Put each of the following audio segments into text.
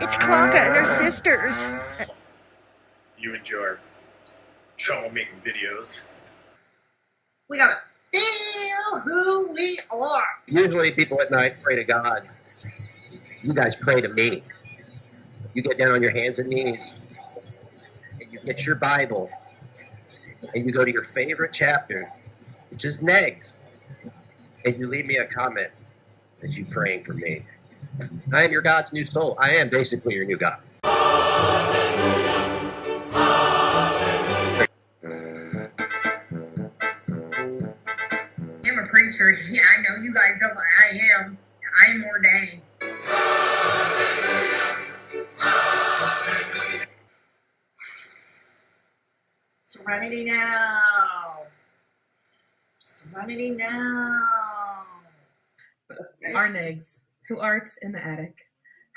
It's Clonka and her sisters. You and Joe are troublemaking videos. We gotta feel who we are. Usually people at night pray to God. You guys pray to me. You get down on your hands and knees, and you get your Bible, and you go to your favorite chapter, which is negs, and you leave me a comment that you praying for me. I am your God's new soul. I am basically your new God. I'm a preacher. Yeah, I know you guys know I am. I am ordained. Serenity now. Serenity now. Our negs, who art in the attic,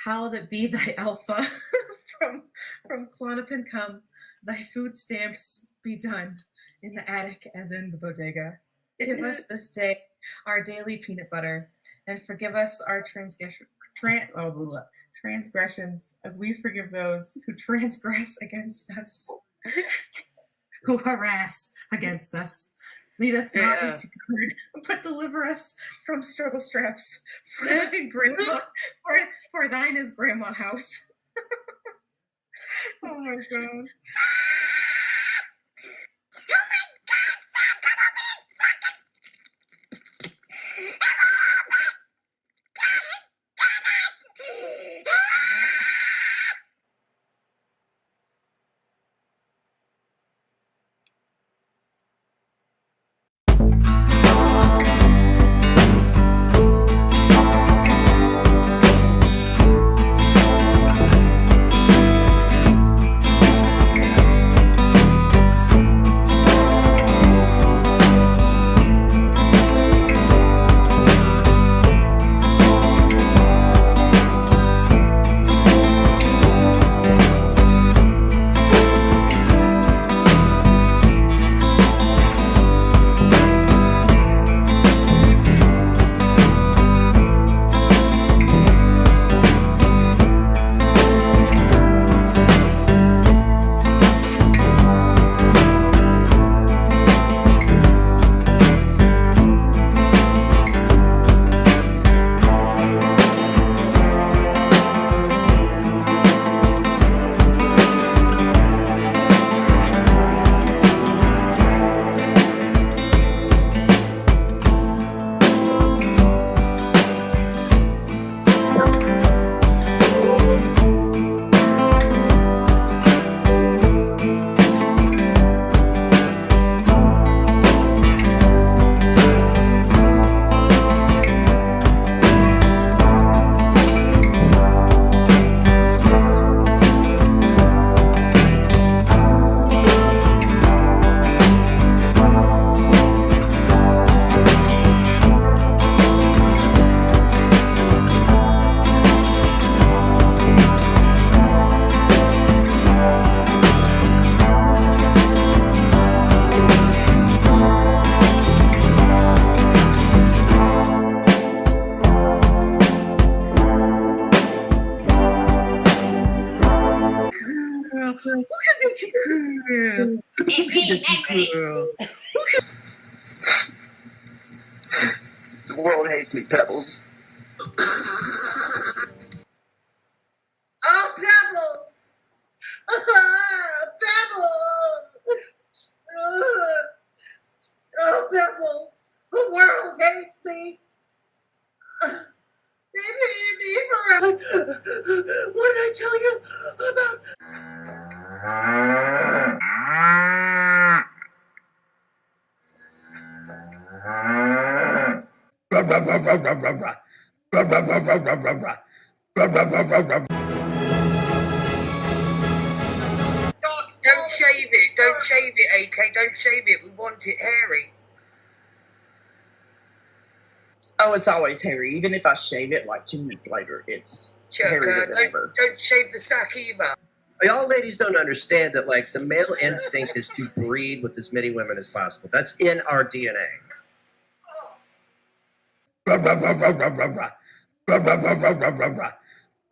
hallowed it be thy alpha. from Clonopin come, thy food stamps be done in the attic as in the bodega. Give us this day our daily peanut butter, and forgive us our transgressions as we forgive those who transgress against us, who harass against us. Lead us not into good, but deliver us from struggle straps. For thine is grandma house. Oh my God. The world hates me, Pebbles. Oh, Pebbles! Pebbles! Oh, Pebbles! The world hates me. What did I tell you about? Don't shave it. Don't shave it, AK. Don't shave it. We want it hairy. Oh, it's always hairy. Even if I shave it like 2 weeks later, it's hairier than ever. Don't shave the sack either. Y'all ladies don't understand that, like, the male instinct is to breed with as many women as possible. That's in our DNA.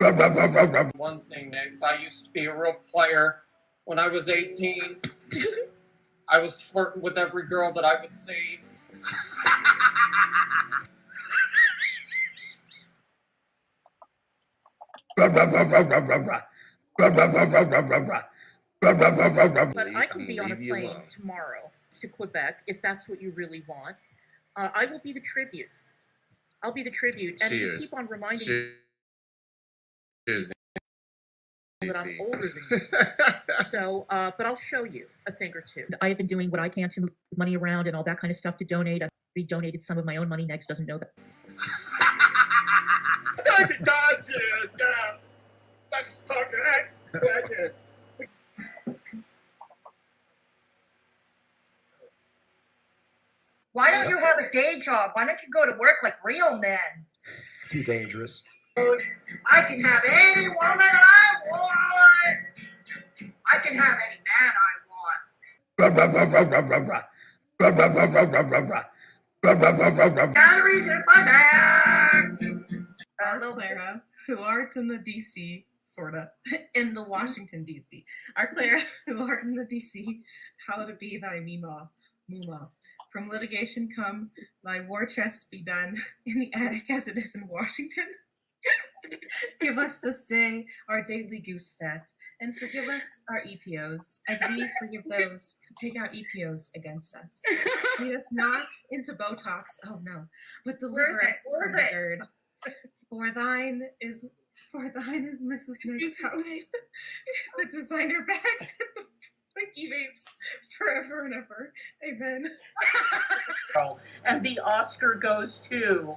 One thing, Nix, I used to be a real player. When I was 18, I was flirting with every girl that I would see. But I can be on a plane tomorrow to Quebec if that's what you really want. I will be the tribute. I'll be the tribute. And you keep on reminding me that I'm older than you. So, but I'll show you a thing or two. I have been doing what I can to move money around and all that kind of stuff to donate. I've re-donated some of my own money. Next doesn't know that. Why don't you have a day job? Why don't you go to work like real men? Too dangerous. I can have any woman I want. I can have any man I want. Batteries in my bag. Little Clara, who art in the DC, sorta, in the Washington DC. Our Clara, who art in the DC, how to be thy Muma. From litigation come, thy war chest be done in the attic as it is in Washington. Give us this day our daily goose fat, and forgive us our EPOs, as we forgive those who take out EPOs against us. Lead us not into Botox, oh no, but deliver us from the third. For thine is Mrs. Nick's house. The designer bags and the Pinky vapes forever and ever. Amen. And the Oscar goes to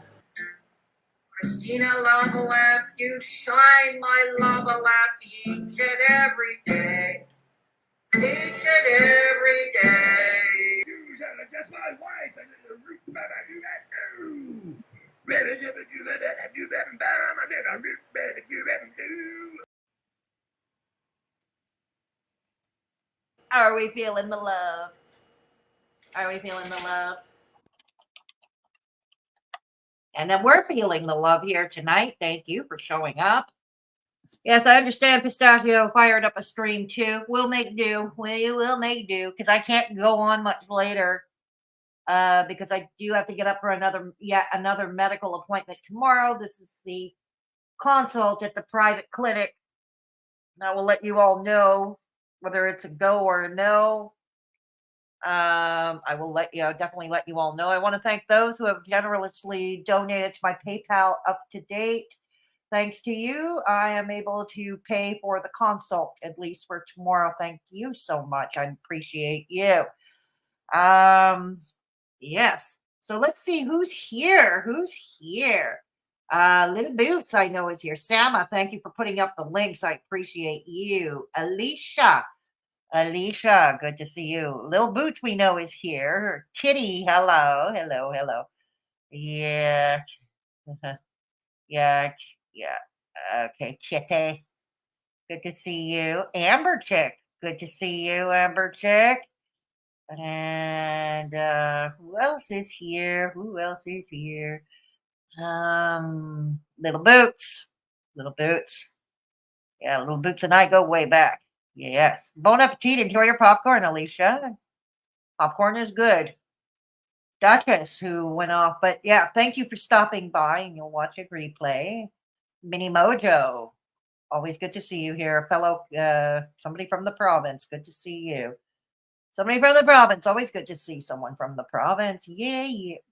Christina Lava Lamp, you shine my lava lamp each and every day. Each and every day. That's my wife. Are we feeling the love? Are we feeling the love? And then we're feeling the love here tonight. Thank you for showing up. Yes, I understand Pistachio fired up a stream too. We'll make do. We will make do because I can't go on much later because I do have to get up for another medical appointment tomorrow. This is the consult at the private clinic. And I will let you all know whether it's a go or a no. I will definitely let you all know. I want to thank those who have generously donated to my PayPal up to date. Thanks to you, I am able to pay for the consult, at least for tomorrow. Thank you so much. I appreciate you. Yes. So let's see who's here. Little Boots, I know, is here. Sama, thank you for putting up the links. I appreciate you. Alicia, good to see you. Lil Boots, we know, is here. Kitty, hello. Yeah. Yeah. Okay, Kitty. Good to see you. Amber Chick, good to see you, Amber Chick. And who else is here? Little Boots. Yeah, Little Boots and I go way back. Yes. Bon appetit. Enjoy your popcorn, Alicia. Popcorn is good. Duchess, who went off. But yeah, thank you for stopping by, and you'll watch a replay. Mini Mojo. Always good to see you here. Fellow, somebody from the province. Good to see you. Somebody from the province. Always good to see someone from the province. Yeah.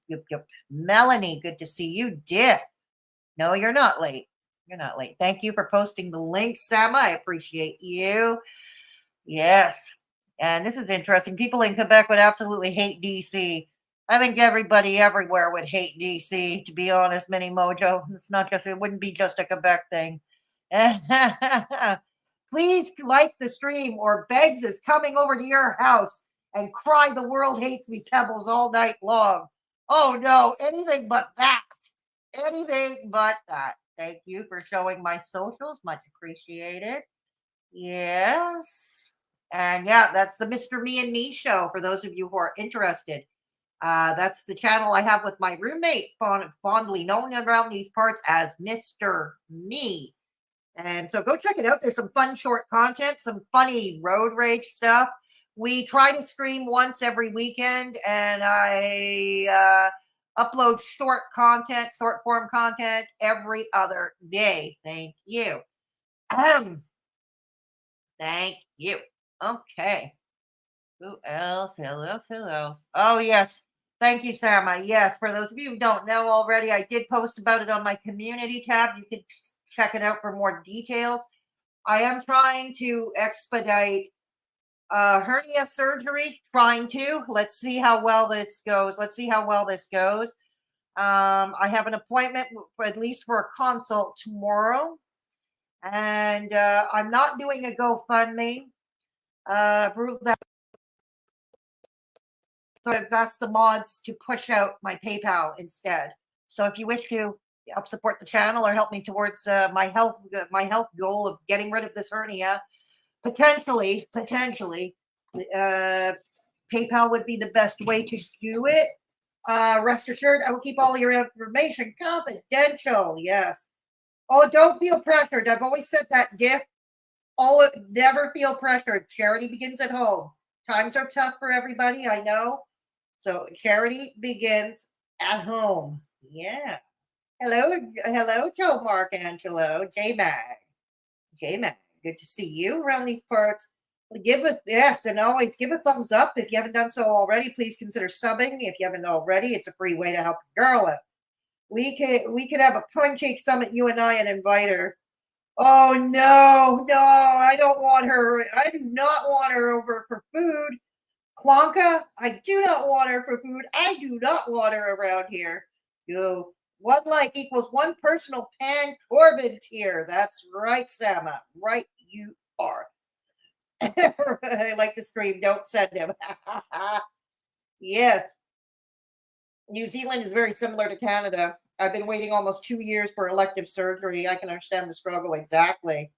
Yep. Melanie, good to see you. Dick. No, you're not late. Thank you for posting the link, Sama. I appreciate you. Yes. And this is interesting. People in Quebec would absolutely hate DC. I think everybody everywhere would hate DC, to be honest, Mini Mojo. It wouldn't be just a Quebec thing. Please like the stream, or Beggs is coming over to your house and cry the world hates me pebbles all night long. Oh no, anything but that. Thank you for showing my socials. Much appreciated. Yes. And yeah, that's the Mr. Me and Me show for those of you who are interested. That's the channel I have with my roommate, fondly known around these parts as Mr. Me. And so go check it out. There's some fun short content, some funny road rage stuff. We try to stream once every weekend, and I upload short content, short form content every other day. Thank you. Thank you. Okay. Who else? Who else? Who else? Oh, yes. Thank you, Sama. Yes, for those of you who don't know already, I did post about it on my community tab. You can check it out for more details. I am trying to expedite hernia surgery. Trying to. Let's see how well this goes. I have an appointment, at least for a consult tomorrow. And I'm not doing a GoFundMe. Prove that. So I've asked the mods to push out my PayPal instead. So if you wish to help support the channel or help me towards my health goal of getting rid of this hernia, potentially, PayPal would be the best way to do it. Rest assured, I will keep all your information confidential. Yes. Oh, don't feel pressured. I've always said that, Dick. Never feel pressured. Charity begins at home. Times are tough for everybody, I know. So charity begins at home. Yeah. Hello, Joe Mark Angelo, J-Mag. Good to see you around these parts. And always give a thumbs up. If you haven't done so already, please consider subbing. If you haven't already, it's a free way to help a girl out. We could have a pancake summit, you and I, and invite her. Oh no, I don't want her. I do not want her over for food. Klonka, I do not want her for food. I do not want her around here. No. 1 like equals 1 personal pan Corbin tier. That's right, Sama. Right, you are. I like to scream, don't send him. Yes. New Zealand is very similar to Canada. I've been waiting almost 2 years for elective surgery. I can understand the struggle. Exactly.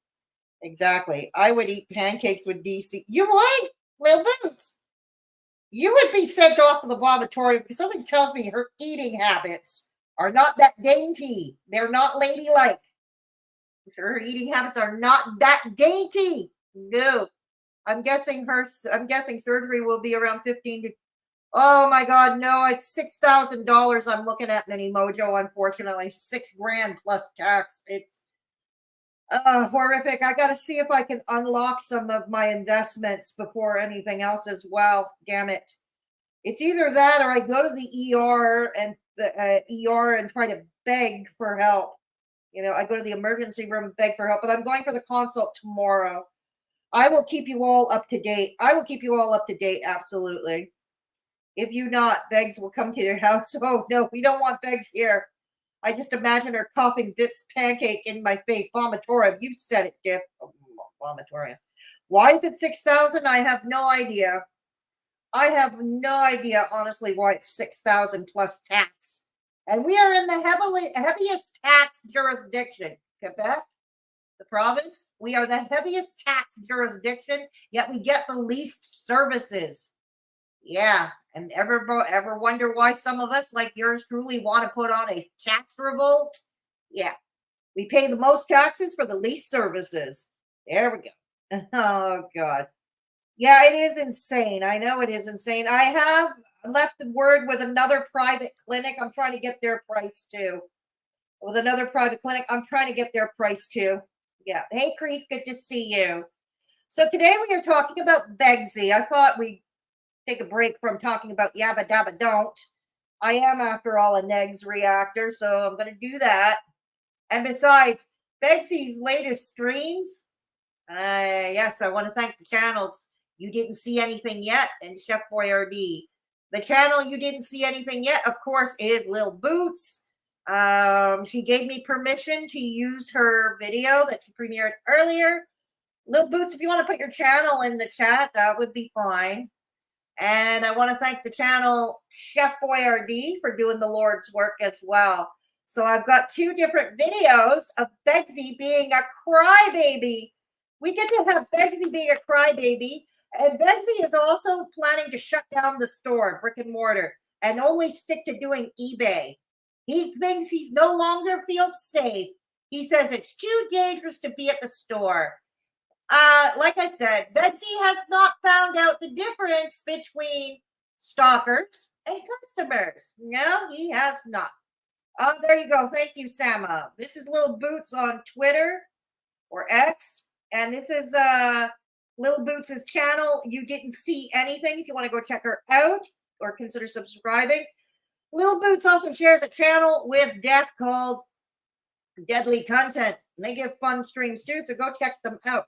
I would eat pancakes with DC. You would? Lil Boots. You would be sent off to the vomitorium because something tells me her eating habits are not that dainty. They're not ladylike. Her eating habits are not that dainty. No. I'm guessing surgery will be around 15 to. Oh my God, no, it's $6,000 I'm looking at, Mini Mojo, unfortunately. $6,000 plus tax. It's horrific. I got to see if I can unlock some of my investments before anything else as well. Damn it. It's either that or I go to the ER and try to beg for help. I go to the emergency room and beg for help, but I'm going for the consult tomorrow. I will keep you all up to date. Absolutely. If you not, Beggs will come to your house. Oh, no, we don't want Beggs here. I just imagine her coughing bits pancake in my face. Vomitorium. You said it, Dick. Oh, vomitorium. Why is it 6,000? I have no idea. Honestly, why it's 6,000 plus tax. And we are in the heaviest tax jurisdiction. Quebec, the province. We are the heaviest tax jurisdiction, yet we get the least services. Yeah. And ever wonder why some of us, like yours truly, want to put on a tax revolt? Yeah. We pay the most taxes for the least services. There we go. Oh, God. Yeah, it is insane. I know it is insane. I have left the word with another private clinic. I'm trying to get their price, too. Yeah. Hey, Creek, good to see you. So today we are talking about Begzy. I thought we'd take a break from talking about Yaba Daba Don't. I am, after all, a Negs reactor, so I'm going to do that. And besides, Begzy's latest streams, yes, I want to thank the channels You Didn't See Anything Yet and Chef Boyardee. The channel You Didn't See Anything Yet, of course, is Lil Boots. She gave me permission to use her video that she premiered earlier. Lil Boots, if you want to put your channel in the chat, that would be fine. And I want to thank the channel Chef Boyardee for doing the Lord's work as well. So I've got 2 different videos of Begzy being a crybaby. We get to have Begzy being a crybaby. And Begzy is also planning to shut down the store, brick and mortar, and only stick to doing eBay. He thinks he's no longer feels safe. He says it's too dangerous to be at the store. Like I said, Betsy has not found out the difference between stalkers and customers. No, he has not. Oh, there you go. Thank you, Sama. This is Little Boots on Twitter or X, and this is Little Boots' channel. You didn't see anything. If you want to go check her out or consider subscribing. Little Boots also shares a channel with Death called Deadly Content. And they give fun streams too, so go check them out.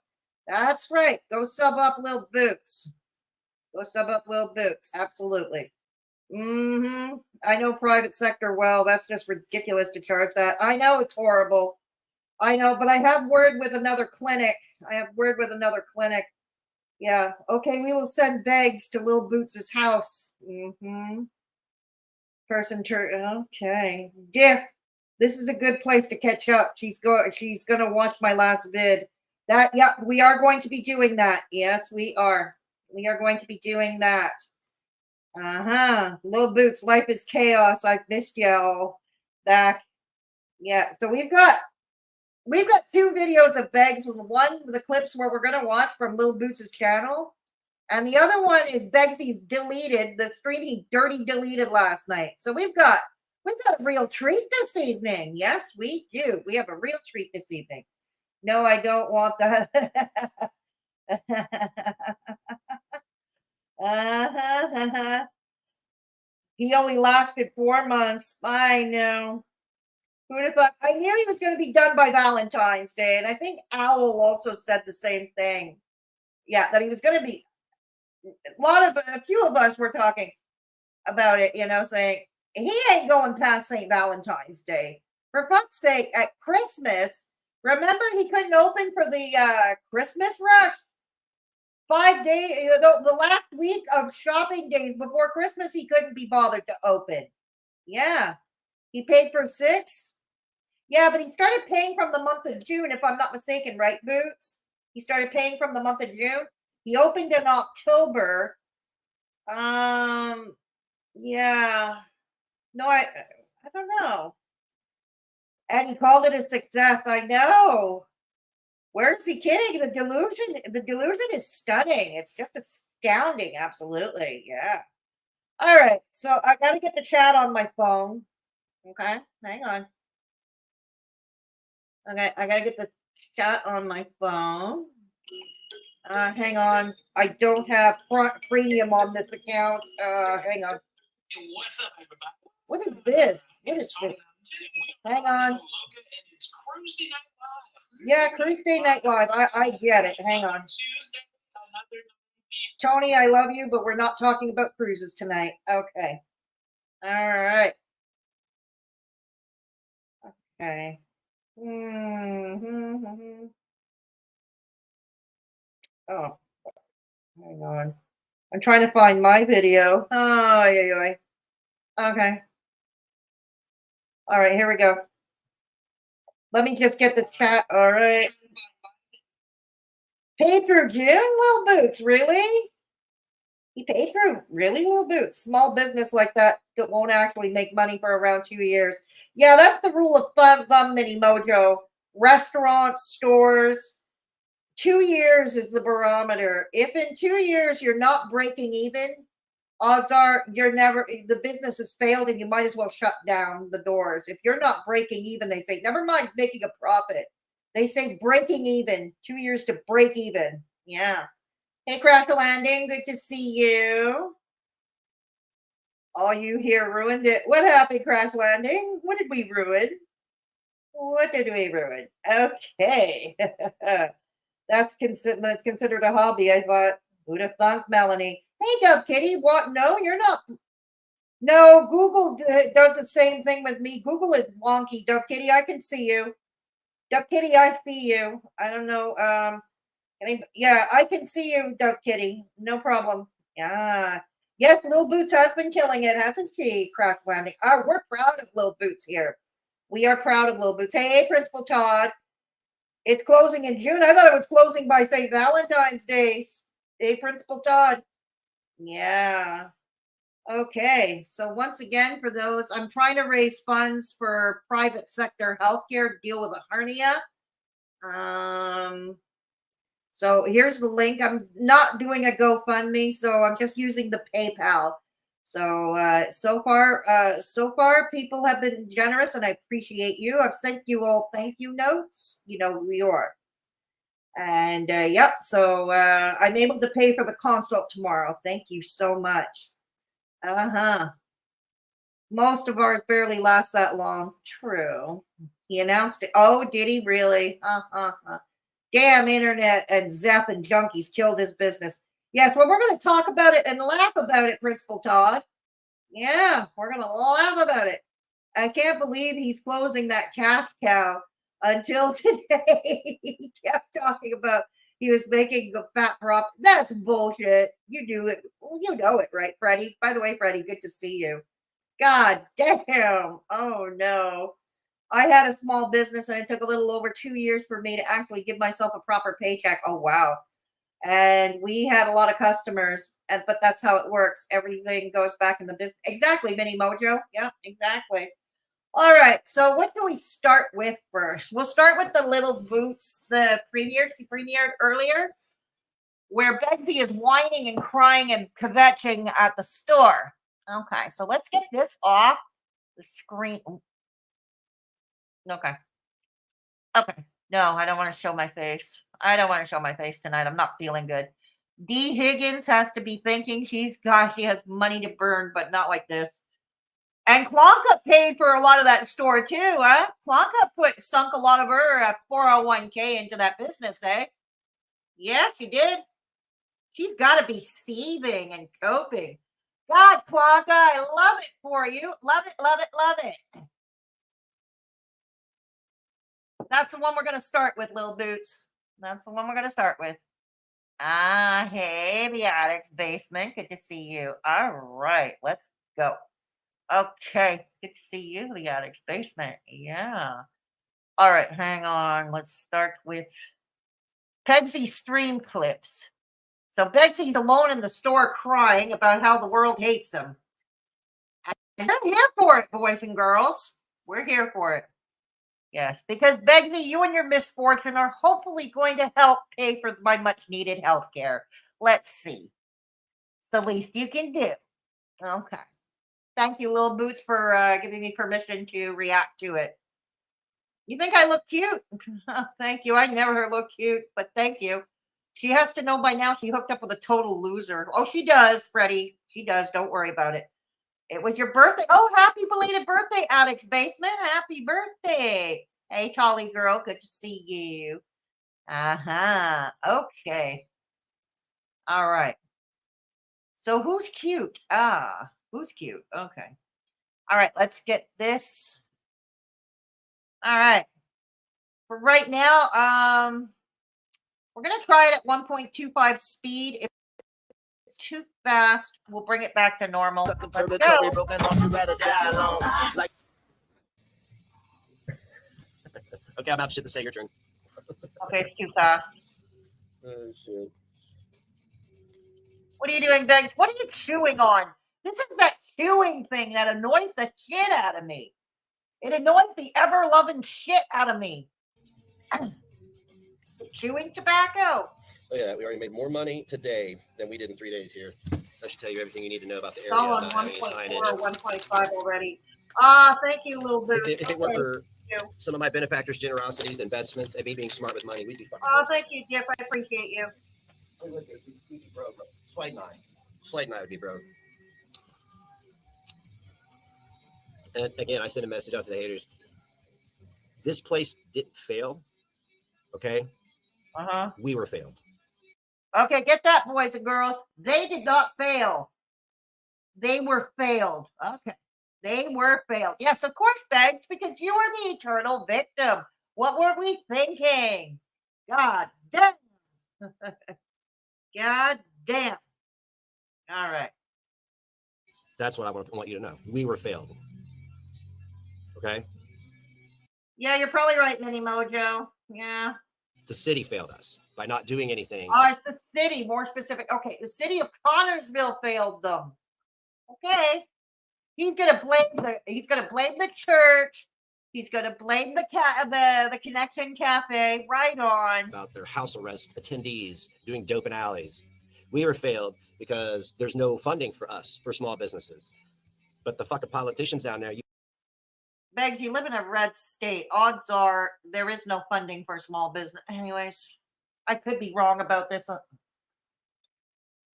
That's right. Go sub up Lil Boots. Go sub up Lil Boots. Absolutely. I know private sector well. That's just ridiculous to charge that. I know it's horrible. I know, but I have word with another clinic. Yeah. Okay, we will send Beggs to Lil Boots' house. Okay. Diff. This is a good place to catch up. She's gonna watch my last vid. We are going to be doing that. Yes, we are. We are going to be doing that. Lil Boots, life is chaos. I've missed y'all back. Yeah, so we've got 2 videos of Beggs. One, the clips where we're gonna watch from Lil Boots' channel, and the other one is Beggsy's deleted, the stream he dirty deleted last night. So we've got a real treat this evening. Yes, we do. We have a real treat this evening. No, I don't want that. He only lasted 4 months. I know. Who'd have thought? I knew he was going to be done by Valentine's Day, and I think Owl also said the same thing. Yeah, that he was going to be. A few of us were talking about it, saying he ain't going past St. Valentine's Day. For fuck's sake, at Christmas, remember he couldn't open for the Christmas rush? 5 days, the last week of shopping days before Christmas, he couldn't be bothered to open. Yeah. He paid for 6. Yeah, but he started paying from the month of June, if I'm not mistaken, right, Boots? He started paying from the month of June. He opened in October. Yeah. No, I don't know. And he called it a success. I know. Where's he kidding? The delusion is stunning. It's just astounding. Absolutely. Yeah. All right. So I got to get the chat on my phone. Okay. Hang on. Okay. I got to get the chat on my phone. Hang on. I don't have premium on this account. Hang on. What's up, everybody? What is this? What is this? Hang on. Yeah, Cruise Day Night Live. I get it. Hang on. Tony, I love you, but we're not talking about cruises tonight. Okay. All right. Okay. Oh, hang on. I'm trying to find my video. Oh, yeah. Okay. All right, here we go. Let me just get the chat. All right. Paid through June, Lil Boots, really? He paid through really, Lil Boots? Small business like that won't actually make money for around 2 years. Yeah, that's the rule of thumb, Mini Mojo. Restaurants, stores, 2 years is the barometer. If in 2 years you're not breaking even, odds are the business has failed and you might as well shut down the doors. If you're not breaking even, they say, never mind making a profit. They say breaking even, 2 years to break even. Yeah. Hey, Crash Landing, good to see you. All you here ruined it. What happened, Crash Landing? What did we ruin? What did we ruin? Okay. That's considered a hobby. I thought, who'd have thunk, Melanie? Hey, Dub Kitty, what? No, you're not. No, Google does the same thing with me. Google is wonky. Dub Kitty, I can see you. Dub Kitty, I see you. I don't know. Yeah, I can see you, Dub Kitty. No problem. Yeah. Yes, Lil Boots has been killing it, hasn't she, Craft Landing? We're proud of Lil Boots here. We are proud of Lil Boots. Hey, Principal Todd. It's closing in June. I thought it was closing by, say, Valentine's Day. Hey, Principal Todd. Yeah. Okay, so once again, for those, I'm trying to raise funds for private sector healthcare to deal with a hernia. So here's the link. I'm not doing a GoFundMe, so I'm just using the PayPal. So so far, people have been generous, and I appreciate you. I've sent you all thank you notes. You know who you are. And yep, so I'm able to pay for the consult tomorrow. Thank you so much. Uh-huh. Most of ours barely last that long. True. He announced it. Oh, did he really? Damn internet and Zep and junkies killed his business. Yes, well, we're going to talk about it and laugh about it, Principal Todd. Yeah, we're going to laugh about it. I can't believe he's closing that cash cow until today. He kept talking about he was making the fat props. That's bullshit. You do it. You know it, right, Freddie? By the way, Freddie, good to see you. God damn. Oh, no. I had a small business and it took a little over 2 years for me to actually give myself a proper paycheck. Oh, wow. And we had a lot of customers, but that's how it works. Everything goes back in the business. Exactly, Mini Mojo. Yeah, exactly. All right. So what do we start with first? We'll start with the Little Boots, the premiere. She premiered earlier, where Begzy is whining and crying and kvetching at the store. Okay, so let's get this off the screen. Okay. Okay. No, I don't want to show my face. I don't want to show my face tonight. I'm not feeling good. D. Higgins has to be thinking she has money to burn, but not like this. And Klonka paid for a lot of that store too, huh? Klonka sunk a lot of her 401k into that business, eh? Yeah, she did. She's got to be seething and coping. God, Klonka, I love it for you. Love it, love it, love it. That's the one we're going to start with, Lil Boots. That's the one we're going to start with. Hey, the Addict's Basement. Good to see you. All right, let's go. Okay, good to see you, the Addict's Basement. Yeah. All right, hang on. Let's start with Begzy stream clips. So Begzy's alone in the store crying about how the world hates him. And I'm here for it, boys and girls. We're here for it. Yes, because Begzy, you and your misfortune are hopefully going to help pay for my much-needed health care. Let's see. It's the least you can do. Okay. Thank you, Lil Boots, for giving me permission to react to it. You think I look cute? Thank you. I never look cute, but thank you. She has to know by now she hooked up with a total loser. Oh, she does, Freddie. She does. Don't worry about it. It was your birthday. Oh, happy belated birthday, Addict's Basement. Happy birthday. Hey, Tolly girl. Good to see you. Uh-huh. Okay. All right. So who's cute? Who's cute? Okay. All right. Let's get this. All right. For right now, we're going to try it at 1.25 speed. If it's too fast, we'll bring it back to normal. Let's go. Okay, I'm about to say your turn. Okay, it's too fast. Oh, shit. What are you doing, Beggs? What are you chewing on? This is that chewing thing that annoys the shit out of me. It annoys the ever-loving shit out of me. Chewing tobacco. Look at that. We already made more money today than we did in 3 days here. That should tell you everything you need to know about the area. It's all on 1.4 or 1.5 already. Thank you, Lil Boots. If it weren't for some of my benefactors' generosities, investments, and me being smart with money, we'd be fine. Thank you, Jeff. I appreciate you. We'd be broke. Slade and I would be broke. And again, I sent a message out to the haters. This place didn't fail. Okay? Uh-huh. We were failed. Okay, get that, boys and girls. They did not fail. They were failed. Okay. They were failed. Yes, of course, Beggs, because you were the eternal victim. What were we thinking? God damn. God damn. All right. That's what I want you to know. We were failed. Okay? Yeah, you're probably right, Mini Mojo. Yeah. The city failed us by not doing anything. It's the city, more specific. Okay, the city of Connorsville failed them. Okay. He's gonna blame the church. He's gonna blame the Connection Cafe. Right on. About their house arrest attendees doing dope in alleys. We were failed because there's no funding for us, for small businesses. But the fucking politicians down there, Beggs, you live in a red state. Odds are there is no funding for small business. Anyways, I could be wrong about this.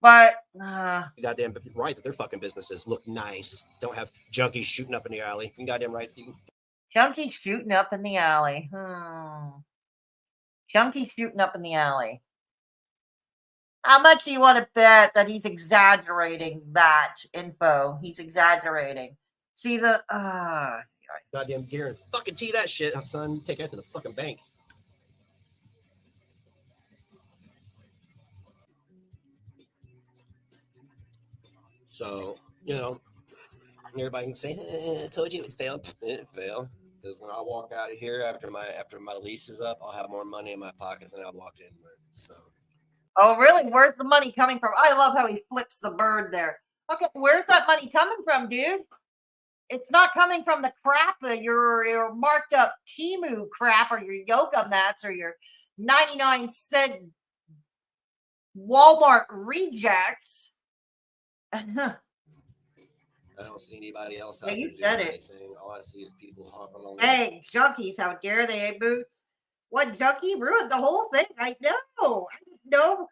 But you goddamn right that their fucking businesses look nice. Don't have junkies shooting up in the alley. You goddamn right. Junkies shooting up in the alley. Junkies shooting up in the alley. How much do you want to bet that he's exaggerating that info? He's exaggerating. See the goddamn Garen, fucking tee that shit, son. Take that to the fucking bank. So, you know, everybody can say, I told you it would fail. It didn't fail. Because when I walk out of here after my lease is up, I'll have more money in my pocket than I walked in with. So. Oh, really? Where's the money coming from? I love how he flips the bird there. Okay, where's that money coming from, dude? It's not coming from the crap, your marked up Temu crap, or your yoga mats, or your 99-cent Walmart rejects. I don't see anybody else. Yeah, you said it. All I see is people hopping on. Hey, junkies, how dare they, eh, Boots? What junkie ruined the whole thing? I know. I didn't know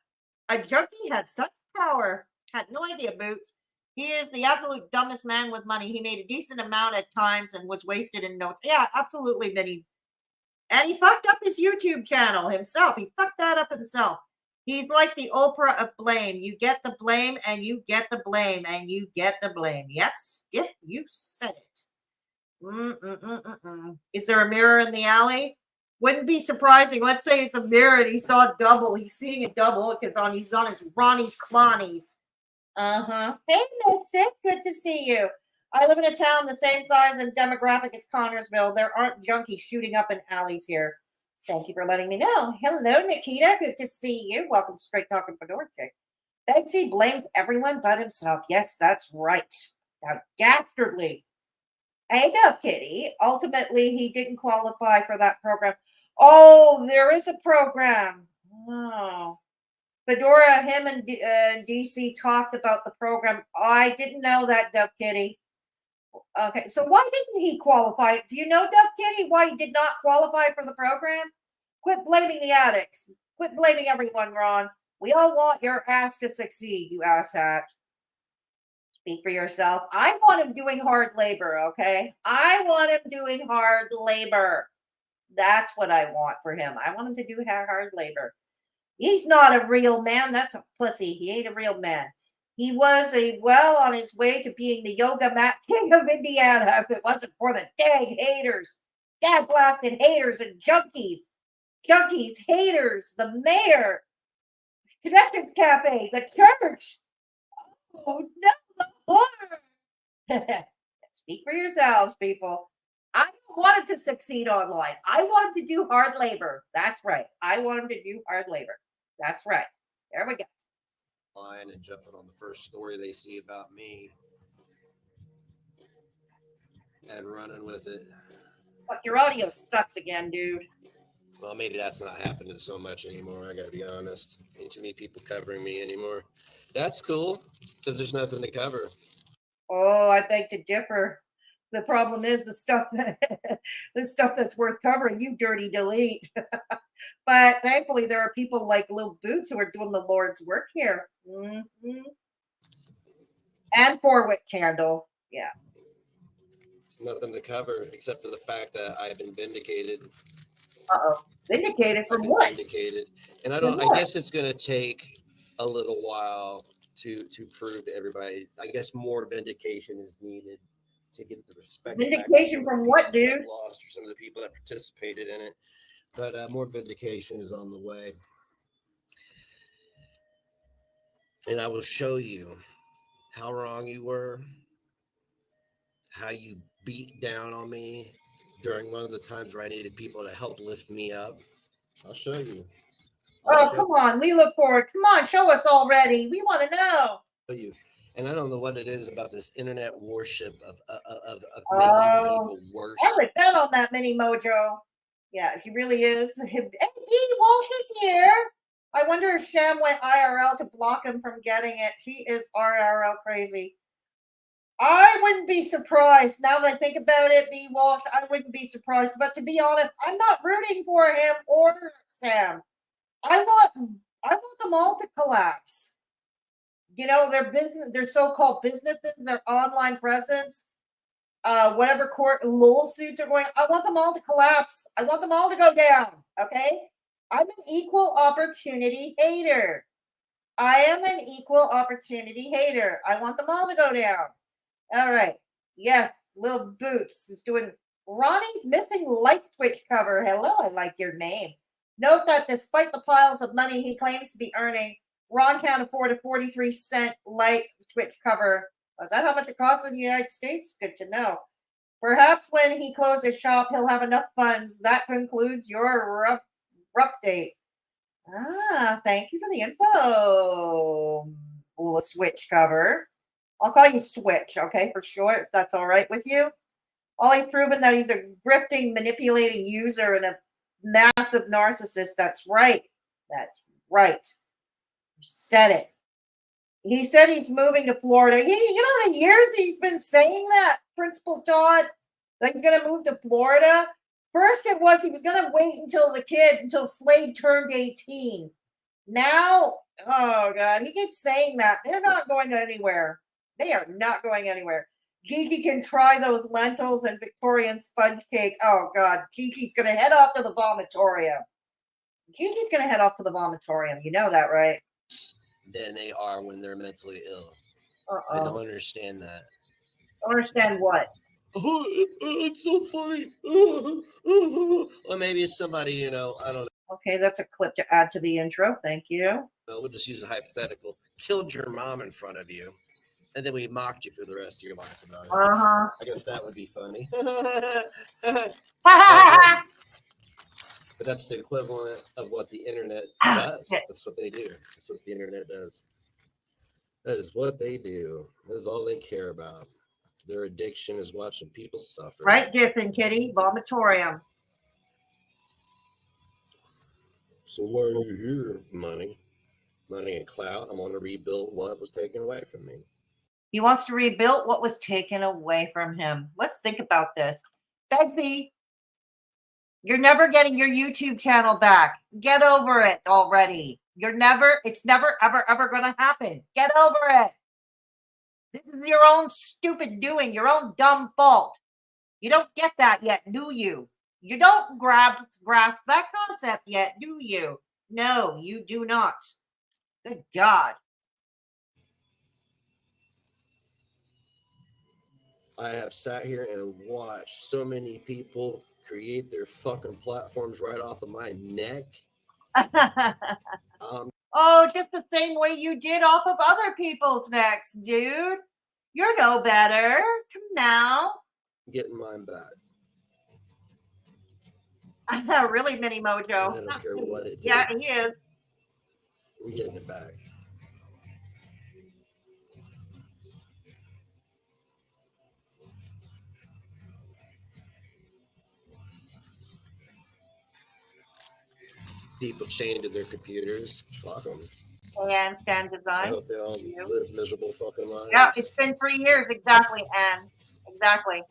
a junkie had such power. Had no idea, Boots. He is the absolute dumbest man with money. He made a decent amount at times and was wasted in no. Yeah, absolutely, Vinny. And he fucked up his YouTube channel himself. He fucked that up himself. He's like the Oprah of blame. You get the blame, and you get the blame, and you get the blame. Yes, you said it. Is there a mirror in the alley? Wouldn't be surprising. Let's say it's a mirror and he saw double. He's seeing a double because he's on his Ronnie's Clonnies. Hey, Mystic, good to see you. I live in a town the same size and demographic as Connorsville. There aren't junkies shooting up in alleys here. Thank you for letting me know. Hello, Nikita. Good to see you. Welcome to Straight Talking Fedora Chick. Begzy blames everyone but himself. Yes, that's right. How dastardly. Hey, no, Kitty. Ultimately, he didn't qualify for that program. Oh, there is a program. Oh. Fedora, him and DC talked about the program. I didn't know that, Dove Kitty. Okay, so why didn't he qualify? Do you know, Dove Kitty, why he did not qualify for the program? Quit blaming the addicts. Quit blaming everyone, Ron. We all want your ass to succeed, you asshat. Speak for yourself. I want him doing hard labor, okay? I want him doing hard labor. That's what I want for him. I want him to do hard labor. He's not a real man. That's a pussy. He ain't a real man. He was well on his way to being the yoga mat king of Indiana if it wasn't for the dang haters. Dad blasted haters and junkies. Junkies, haters, the mayor, Connections Cafe, the church. Oh, no, the water. Speak for yourselves, people. I don't want him to succeed online. I want him to do hard labor. That's right. I want him to do hard labor. That's right. There we go. Line and jumping on the first story they see about me and running with it. But your audio sucks again, dude. Well, maybe that's not happening so much anymore. I gotta be honest. Ain't too many people covering me anymore. That's cool because there's nothing to cover. Oh, I beg to differ. The problem is the stuff that's worth covering. You dirty delete. But thankfully, there are people like Lil Boots who are doing the Lord's work here. Mm-hmm. And Forwick Candle. Yeah. There's nothing to cover except for the fact that I've been vindicated. Uh-oh. Vindicated from what? Vindicated. And I guess it's going to take a little while to prove to everybody. I guess more vindication is needed to get the respect. Vindication from what, dude? Lost for some of the people that participated in it. But more vindication is on the way. And I will show you how wrong you were, how you beat down on me during one of the times where I needed people to help lift me up. I'll show you. Come on. We look forward. Come on, show us already. We want to know. You. And I don't know what it is about this internet worship of making people worse. I would bet on that Mini Mojo. Yeah, she really is. Hey, Walsh is here. I wonder if Sham went IRL to block him from getting it. She is IRL crazy. I wouldn't be surprised. Now that I think about it, B. Walsh, I wouldn't be surprised. But to be honest, I'm not rooting for him or Sam. I want them all to collapse. You know, their business, their so-called businesses, their online presence, whatever court lawsuits are going. I want them all to collapse. I want them all to go down. Okay, I'm an equal opportunity hater. I am an equal opportunity hater. I want them all to go down. All right. Yes, Lil Boots is doing Ronnie's missing light switch cover. Hello, I like your name. Note that despite the piles of money he claims to be earning, Ron can't afford a 43-cent light switch cover. Is that how much it costs in the United States? Good to know. Perhaps when he closes shop, he'll have enough funds. That concludes your update. Thank you for the info. Switch cover. I'll call you Switch, okay, for short, if that's all right with you. All he's proven that he's a grifting, manipulating user and a massive narcissist. That's right. That's right. Said it. He said he's moving to Florida. You know how many years he's been saying that, Principal Todd? That he's going to move to Florida? First it was he was going to wait until Slade turned 18. Now, oh God, he keeps saying that. They're not going anywhere. They are not going anywhere. Kiki can try those lentils and Victorian sponge cake. Oh God, Kiki's going to head off to the vomitorium. Kiki's going to head off to the vomitorium. You know that, right? Than they are when they're mentally ill. I don't understand that. Don't understand what? Oh, it's so funny. Or maybe it's somebody, you know, I don't know. Okay, that's a clip to add to the intro. Thank you. Well, we'll just use a hypothetical. Killed your mom in front of you, and then we mocked you for the rest of your life about it. I guess that would be funny. But that's the equivalent of what the internet does. That's what they do. That's what the internet does. That is what they do. That is all they care about. Their addiction is watching people suffer. Right, Diff and Kitty, vomitorium. So why are you here? Money and clout. I want to rebuild what was taken away from me. He wants to rebuild what was taken away from him. Let's think about this. Begzy, you're never getting your YouTube channel back. Get over it already. It's never, ever going to happen. Get over it. This is your own stupid doing, your own dumb fault. You don't get that yet, do you? You don't grasp that concept yet, do you? No, you do not. Good God. I have sat here and watched so many people create their fucking platforms right off of my neck. Oh, just the same way you did off of other people's necks, dude. You're no better. Come now. Getting mine back. Really, Mini Mojo. And I don't care what it is. Yeah, he is. I'm getting it back. People chained to their computers. Fuck them. And Stan Design. I hope they all live miserable fucking lives. Yeah, it's been 3 years. Exactly, Anne. Exactly.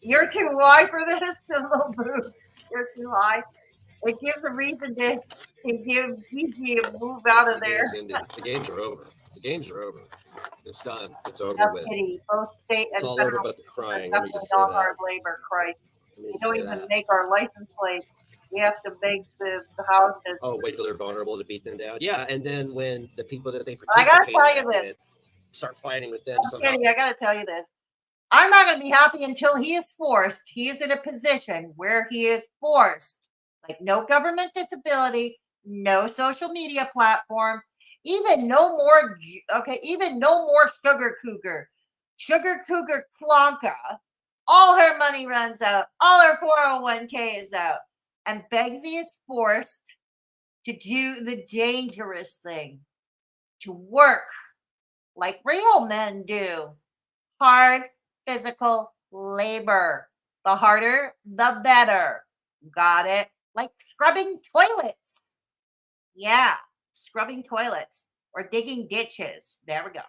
You're too high for this, little boo. You're too high. It gives a reason to give Gigi a move out of there. The games are over. The games are over. It's done. It's over with. Pity. Both state it's and all federal over but the crying. Let me me just say not hard labor, Christ. We don't even make our license plates. We have to make the houses. Oh, wait till they're vulnerable to beat them down. Yeah, and then when the people that they I gotta participate tell you this. with start fighting with them. I gotta tell you this. I'm not going to be happy until he is forced. He is in a position where he is forced, like no government disability, no social media platform, even no more Sugar Cougar Klonka. All her money runs out. All her 401k is out. And Begzy is forced to do the dangerous thing, to work like real men do. Hard physical labor. The harder, the better. Got it? Like scrubbing toilets. Yeah, scrubbing toilets or digging ditches. There we go.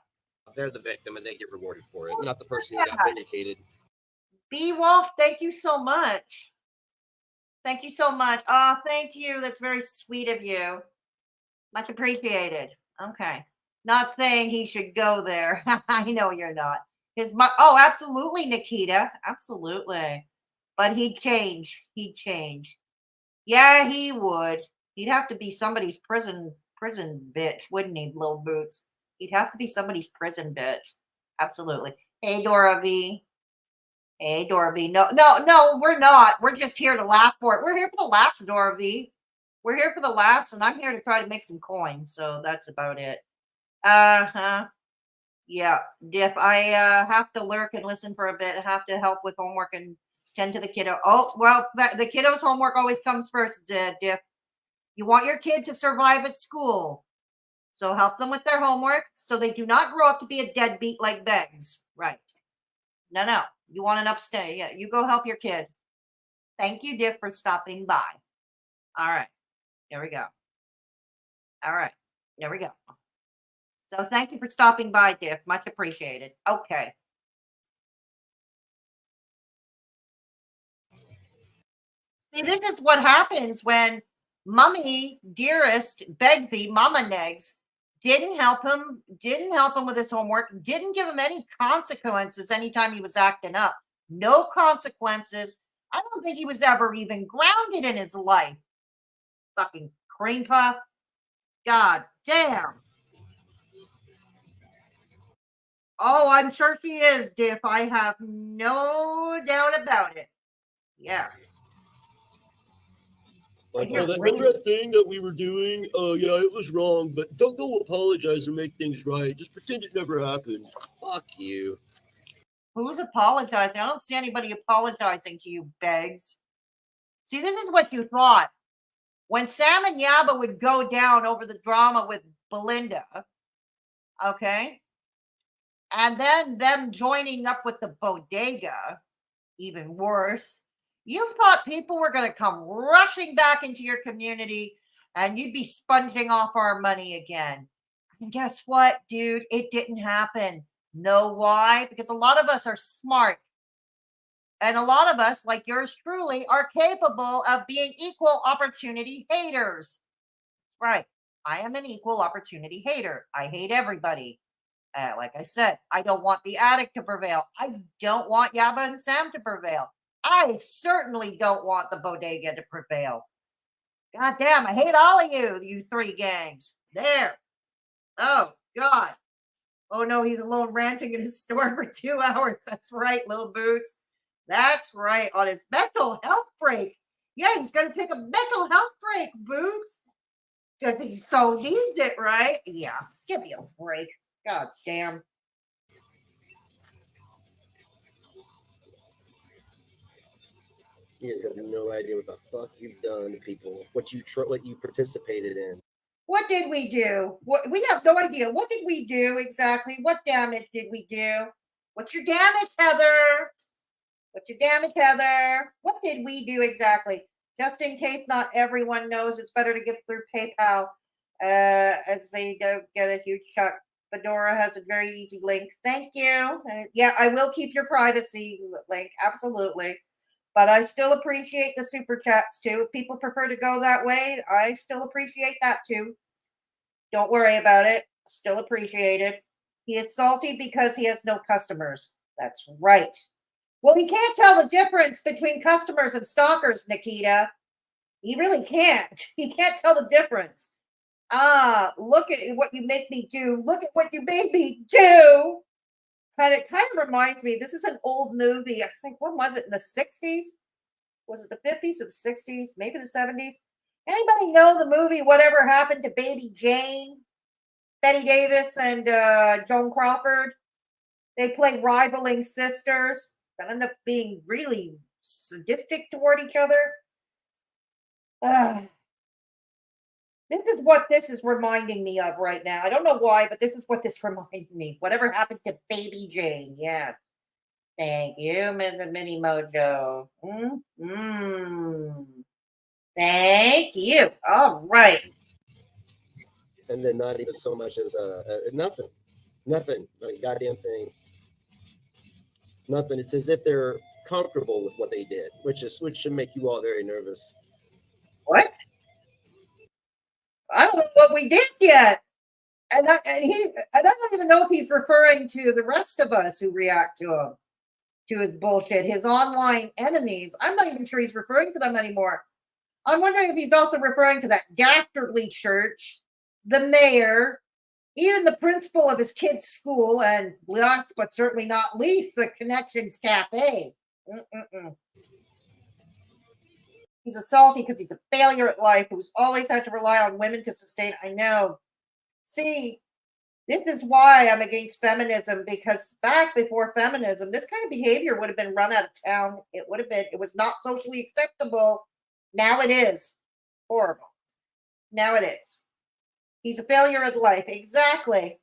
They're the victim and they get rewarded for it, not the person who got vindicated. B Wolf, thank you so much. Thank you so much. Oh, thank you. That's very sweet of you. Much appreciated. Okay. Not saying he should go there. I know you're not. Oh, absolutely, Nikita. Absolutely. But he'd change. He'd change. Yeah, he would. He'd have to be somebody's prison bitch, wouldn't he, Little Boots? He'd have to be somebody's prison bitch. Absolutely. Hey, Dora V. Hey, Dora V. No, we're not. We're just here to laugh for it. We're here for the laughs, Dora V. We're here for the laughs, and I'm here to try to make some coins. So that's about it. Uh-huh. Yeah, Diff. I have to lurk and listen for a bit. I have to help with homework and tend to the kiddo. Oh, well, the kiddo's homework always comes first, Diff. You want your kid to survive at school. So help them with their homework so they do not grow up to be a deadbeat like Beggs. Right. No. You want an upstay. Yeah, you go help your kid. Thank you, Diff, for stopping by. All right. There we go. All right. There we go. So thank you for stopping by, Diff. Much appreciated. Okay. See, this is what happens when Mummy, Dearest, Begzy, Mama Negs didn't help him with his homework, didn't give him any consequences anytime he was acting up. No consequences. I don't think he was ever even grounded in his life. Fucking cream puff. God damn. Oh, I'm sure she is, Diff. I have no doubt about it. Yeah. Like, oh, remember that thing that we were doing? Oh, yeah, it was wrong, but don't go apologize or make things right. Just pretend it never happened. Fuck you. Who's apologizing? I don't see anybody apologizing to you, Beggs. See, this is what you thought. When Sam and Yaba would go down over the drama with Belinda, okay, and then them joining up with the bodega, even worse, you thought people were going to come rushing back into your community and you'd be sponging off our money again. And guess what, dude? It didn't happen. Know why? Because a lot of us are smart. And a lot of us, like yours truly, are capable of being equal opportunity haters. Right. I am an equal opportunity hater. I hate everybody. Like I said, I don't want the addict to prevail. I don't want Yaba and Sam to prevail. I certainly don't want the bodega to prevail. God damn, I hate all of you, you three gangs. There. Oh, God. Oh, no, he's alone ranting in his store for 2 hours. That's right, Little Boots. That's right, on his mental health break. Yeah, he's going to take a mental health break, Boots. Because he so needs it, right? Yeah, give me a break. God damn. You have no idea what the fuck you've done to people, what you participated in. What did we do? We have no idea. What did we do exactly? What damage did we do? What's your damage, Heather? What's your damage, Heather? What did we do exactly? Just in case not everyone knows, it's better to give through PayPal as they go get a huge cut. Fedora has a very easy link. Thank you. Yeah, I will keep your privacy link. Absolutely. But I still appreciate the super chats too. If people prefer to go that way, I still appreciate that too. Don't worry about it. Still appreciate it. He is salty because he has no customers. That's right. Well, he can't tell the difference between customers and stalkers, Nikita. He really can't. He can't tell the difference. Look at what you make me do. Look at what you made me do. Kind of reminds me, this is an old movie. I think, when was it? In the 60s? Was it the 50s or the 60s? Maybe the 70s? Anybody know the movie Whatever Happened to Baby Jane? Betty Davis and Joan Crawford. They play rivaling sisters that end up being really sadistic toward each other. This is what this is reminding me of right now. I don't know why, but this is what this reminds me. Whatever happened to Baby Jane? Yeah. Thank you, Ms. Mini Mojo. Thank you. All right. And then not even so much as nothing, not a goddamn thing, nothing. It's as if they're comfortable with what they did, which should make you all very nervous. What? I don't know what we did yet. And I don't even know if he's referring to the rest of us who react to him, to his bullshit, his online enemies. I'm not even sure he's referring to them anymore. I'm wondering if he's also referring to that dastardly church, the mayor, even the principal of his kid's school, and last but certainly not least, the Connections Cafe. He's a salty because he's a failure at life who's always had to rely on women to sustain. I know. See, this is why I'm against feminism, because back before feminism, this kind of behavior would have been run out of town. It was not socially acceptable. Now it is. Horrible. Now it is. He's a failure at life. Exactly.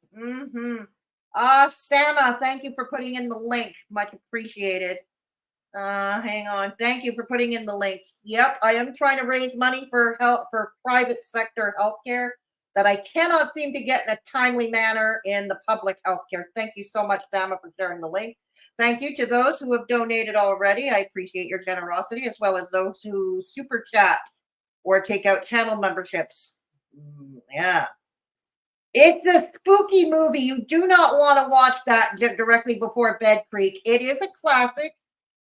Sama, thank you for putting in the link. Much appreciated. Hang on. Thank you for putting in the link. Yep, I am trying to raise money for private sector healthcare that I cannot seem to get in a timely manner in the public healthcare. Thank you so much, Sama, for sharing the link. Thank you to those who have donated already. I appreciate your generosity, as well as those who super chat or take out channel memberships. Yeah. It's a spooky movie. You do not want to watch that directly before bed, Creek. It is a classic.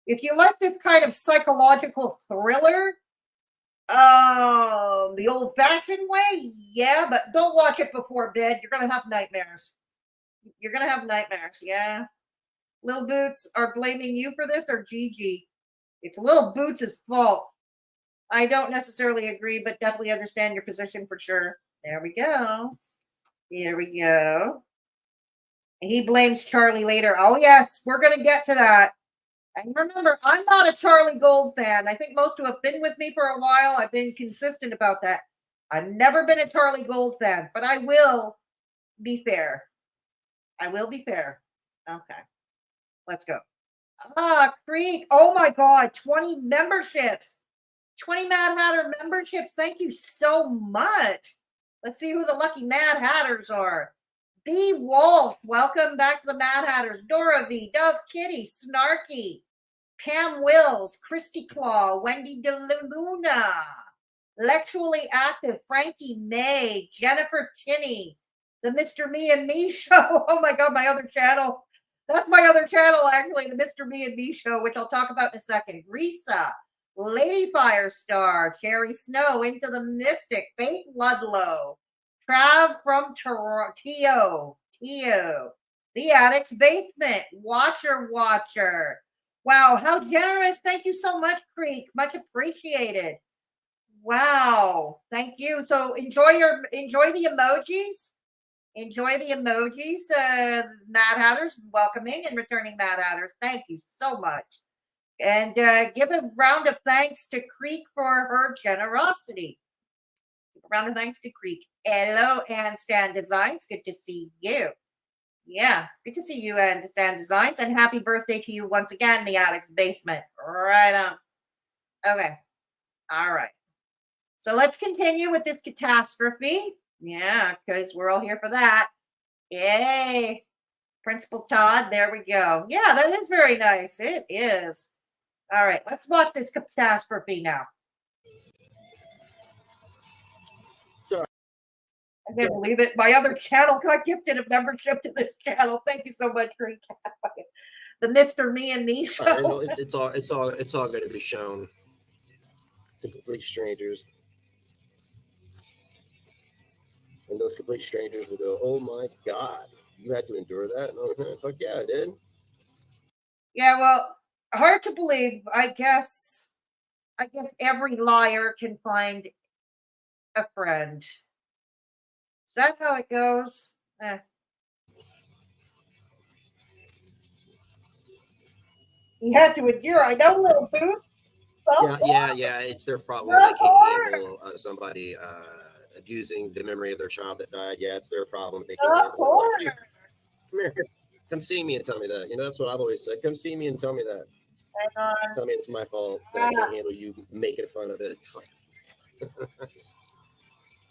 If you like this kind of psychological thriller, the old-fashioned way, yeah, but don't watch it before bed. You're going to have nightmares. You're going to have nightmares, yeah. Lil Boots are blaming you for this, or Gigi? It's Lil Boots' fault. I don't necessarily agree, but definitely understand your position for sure. There we go. Here we go. He blames Charlie later. Oh, yes, we're going to get to that. And remember, I'm not a Charlie Gold fan. I think most who have been with me for a while, I've been consistent about that. I've never been a Charlie Gold fan, but I will be fair. I will be fair. Okay. Let's go. Creek. Oh my God. 20 memberships. 20 Mad Hatter memberships. Thank you so much. Let's see who the lucky Mad Hatters are. B. Wolf. Welcome back to the Mad Hatters. Dora V. Dove Kitty. Snarky. Pam Wills. Christy Claw. Wendy DeLuna. Lectually Active. Frankie May. Jennifer Tinney. The Mr. Me and Me Show. Oh my God, my other channel. That's my other channel, actually, the Mr. Me and Me Show, which I'll talk about in a second. Risa, Lady Firestar, Cherry Snow, Into the Mystic, Fate Ludlow, Trav from Tio, The Addict's Basement, Watcher. Wow, how generous. Thank you so much, Creek. Much appreciated. Wow, thank you. So enjoy the emojis. Enjoy the emojis, Mad Hatters, welcoming and returning Mad Hatters. Thank you so much. And give a round of thanks to Creek for her generosity. A round of thanks to Creek. Hello, and Stan Designs. Good to see you. Yeah, good to see you, and Stan Designs. And happy birthday to you once again, The Addict's Basement. Right on. Okay. All right. So let's continue with this catastrophe. Yeah, because we're all here for that. Yay. Principal Todd, there we go. Yeah, that is very nice. It is. All right, let's watch this catastrophe now. Sorry. I can't believe it. My other channel got gifted a membership to this channel. Thank you so much, Green Cat. The Mr. Me and Me Show. It's all going to be shown to complete strangers. And those complete strangers will go, "Oh my God, you had to endure that?" Oh, fuck yeah, I did. Yeah, well, hard to believe. I guess every liar can find a friend. Is that how it goes? You had to endure. I know, Little Boots. Yeah. It's their problem. They can't handle somebody abusing the memory of their child that died. Yeah, it's their problem. They Of can't handle it. course. Fuck you. Come here. Come see me and tell me that. You know, that's what I've always said. Come see me and tell me that. Tell me it's my fault that I can't handle you making fun of it.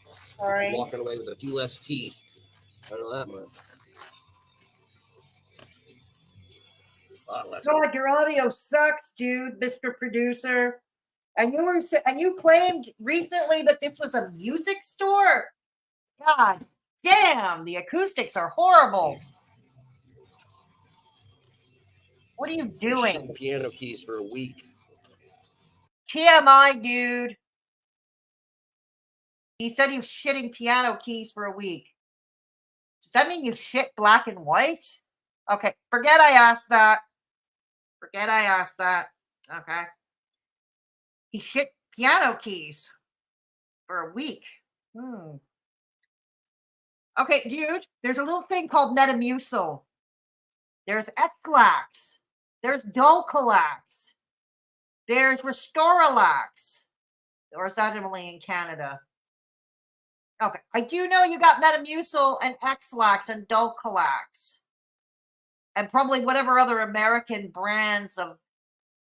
Sorry. Walking away with a few less teeth. I don't know that much. God, your audio sucks, dude, Mr. Producer. And you claimed recently that this was a music store. God damn, the acoustics are horrible. What are you doing? Shitting piano keys for a week. TMI, dude. He said he was shitting piano keys for a week. Does that mean you shit black and white? Okay, forget I asked that. Forget I asked that. Okay. He shit piano keys for a week. Okay, dude, there's a little thing called Metamucil. There's X-Lax. There's Dulcolax. There's Restoralax. Or is that only in Canada? Okay, I do know you got Metamucil and X-Lax and Dulcolax. And probably whatever other American brands of...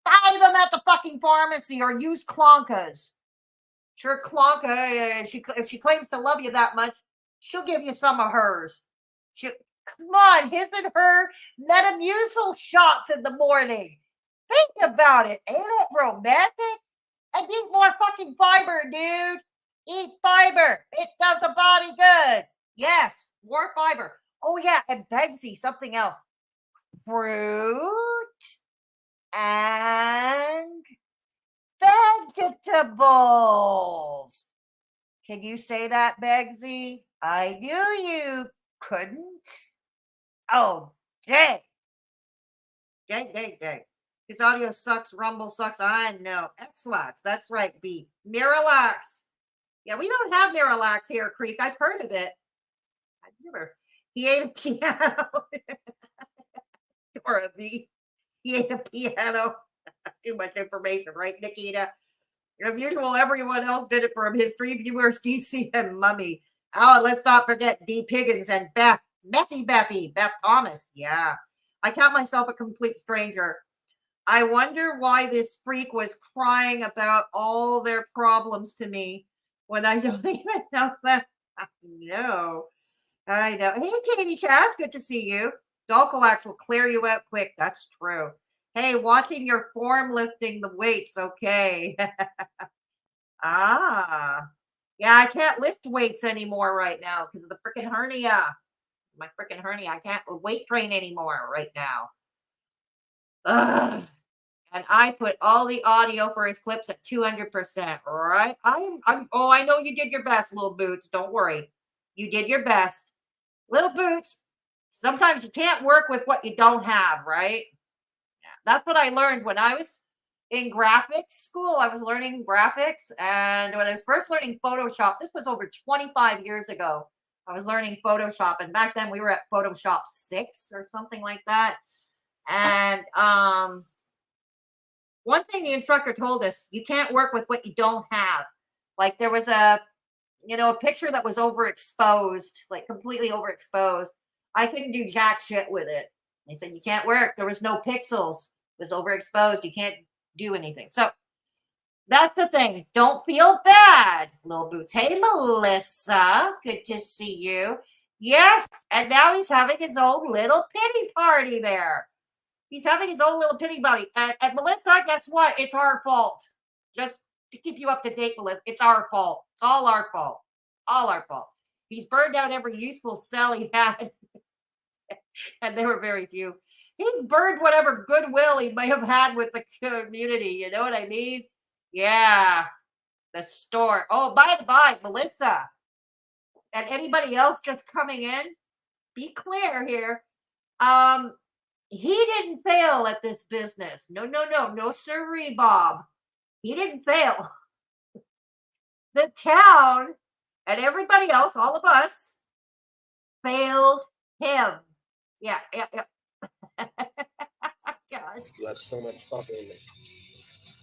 Buy them at the fucking pharmacy or use Klonkas. Sure, Klonka, if she claims to love you that much, she'll give you some of hers. Come on, his and her Metamucil shots in the morning. Think about it. Ain't it romantic? And eat more fucking fiber, dude. Eat fiber. It does the body good. Yes, more fiber. Oh, yeah, and Begzy, something else. Fruit and vegetables. Can you say that, Begzy? I knew you couldn't. Oh, dang. Dang. His audio sucks. Rumble sucks. I know. X-Lax. That's right, B. Miralax. Yeah, we don't have Miralax here, Creek. I've heard of it. I've never. He ate a piano. Or a B. He ate a piano. Too much information, right, Nikita? As usual, everyone else did it for him. His 3 viewers, DC and Mummy. Oh, let's not forget D. Piggins and Beth Thomas. Yeah. I count myself a complete stranger. I wonder why this freak was crying about all their problems to me when I don't even know that. I know. Hey, Katie Cass, good to see you. Dulcolax will clear you out quick. That's true. Hey, watching your form lifting the weights. Okay. Yeah, I can't lift weights anymore right now because of the freaking hernia. My freaking hernia. I can't weight train anymore right now. Ugh. And I put all the audio for his clips at 200%. Right? I know you did your best, Little Boots. Don't worry. You did your best. Little Boots, sometimes you can't work with what you don't have, right? Yeah, that's what I learned when I was in graphics school. I was learning graphics, and when I was first learning Photoshop, this was over 25 years ago. I was learning Photoshop, and back then we were at Photoshop 6 or something like that. And one thing the instructor told us, you can't work with what you don't have. Like there was a picture that was overexposed, like completely overexposed. I couldn't do jack shit with it. They said, you can't work. There was no pixels. It was overexposed. You can't do anything. So that's the thing. Don't feel bad, Little Boots. Hey, Melissa. Good to see you. Yes. And now he's having his own little pity party there. He's having his own little pity party. And Melissa, guess what? It's our fault. Just to keep you up to date, Melissa, it's our fault. It's all our fault. All our fault. He's burned out every useful cell he had. And there were very few. He's burned whatever goodwill he may have had with the community. You know what I mean? Yeah. The store. Oh, by the by, Melissa. And anybody else just coming in, be clear here. He didn't fail at this business. No, sirree, Bob. He didn't fail. The town and everybody else, all of us, failed him. Yeah. God. You have so much fucking.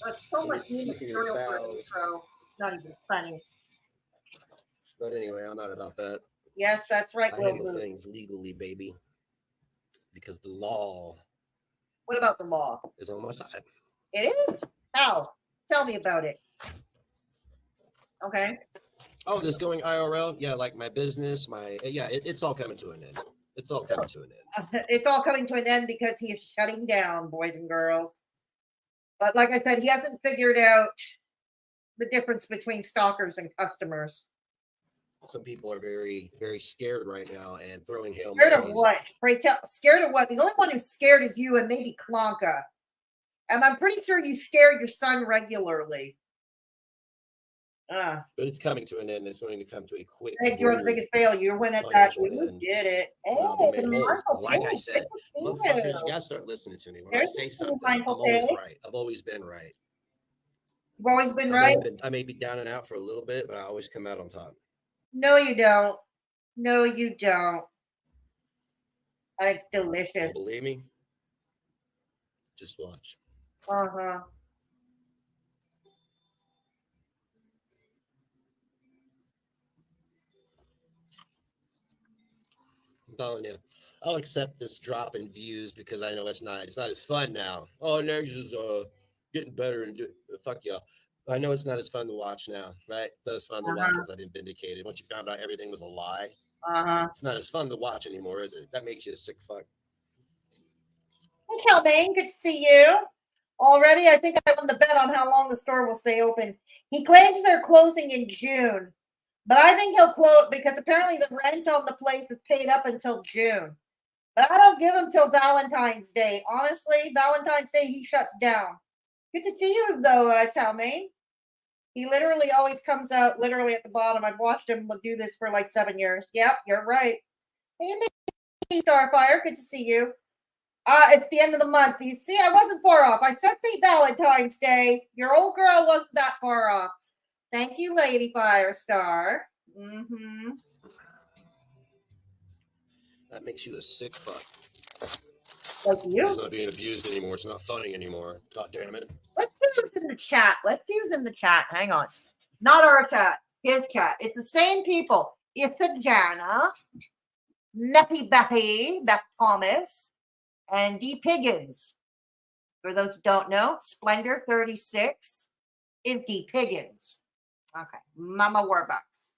That's so much material for an intro. It's not even funny. But anyway, I'm not about that. Yes, that's right, I Will handle Booth. things legally, baby, because the law What about the law? is on my side. It is? How? Tell me about it. Okay. Oh, this going IRL? Yeah, like my business, it's all coming to an end. It's all coming to an end. It's all coming to an end because he is shutting down, boys and girls. But like I said, he hasn't figured out the difference between stalkers and customers. Some people are very, very scared right now and throwing Hail Scared of Marys. what? Pray tell, scared of what? The only one who's scared is you and maybe Klonka. And I'm pretty sure you scared your son regularly. But it's coming to an end. It's going to come to a quick. You're the biggest failure. You went at that. You did it. Like I said, motherfuckers, you got to start listening to me. When I say something, I'm always right. I've always been right. You've always been right? I may be down and out for a little bit, but I always come out on top. No, you don't. No, you don't. And it's delicious. Don't believe me? Just watch. Uh-huh. I'm telling you, I'll accept this drop in views because I know it's not as fun now. Oh, Nerds is getting better and fuck y'all. I know it's not as fun to watch now, right? It's not as fun to watch once I've been vindicated. Once you found out everything was a lie, it's not as fun to watch anymore, is it? That makes you a sick fuck. Hey, Calvin, good to see you. Already, I think I won the bet on how long the store will stay open. He claims they're closing in June, but I think he'll close because apparently the rent on the place is paid up until June. But I don't give him till Valentine's Day. Honestly, Valentine's Day, he shuts down. Good to see you, though, Chalmaine. He literally always comes out literally at the bottom. I've watched him do this for like 7 years. Yep, you're right. Hey, Starfire, good to see you. It's the end of the month. You see, I wasn't far off. I said St. Valentine's Day. Your old girl wasn't that far off. Thank you, Lady Firestar. Mm-hmm. That makes you a sick fuck. Like you? It's not being abused anymore. It's not funny anymore. God damn it. Let's do this in the chat. Hang on. Not our chat. His chat. It's the same people. Jana, Neppy Becky, Beth Thomas, and D. Piggins. For those who don't know, Splendor 36 is D. Piggins. Okay. Mama Warbucks.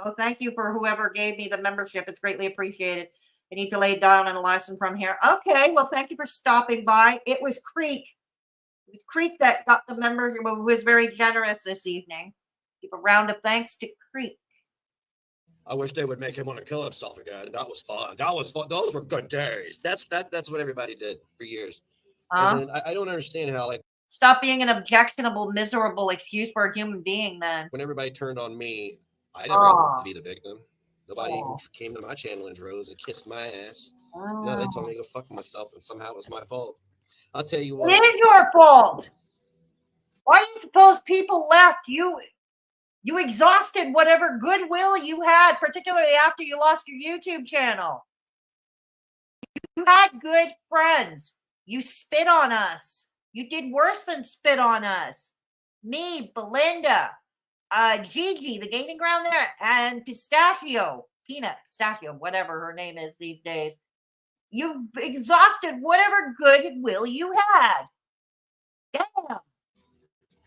Oh, thank you for whoever gave me the membership. It's greatly appreciated. I need to lay down and a lesson from here. Okay, well, thank you for stopping by. It was Creek. It was Creek that got the membership, who was very generous this evening. Give a round of thanks to Creek. I wish they would make him want to kill himself again. That was fun. That was fun. Those were good days. That's what everybody did for years. And then I don't understand how, like, stop being an objectionable, miserable excuse for a human being, then. When everybody turned on me, I never had to be the victim. Nobody came to my channel and droves and kissed my ass. No, they told me to go fuck myself, and somehow it was my fault. I'll tell you what. It is your fault. Why do you suppose people left? You exhausted whatever goodwill you had, particularly after you lost your YouTube channel. You had good friends. You spit on us. You did worse than spit on us. Me, Belinda, Gigi, the gaining ground there, and Pistachio, whatever her name is these days. You exhausted whatever goodwill you had. Damn.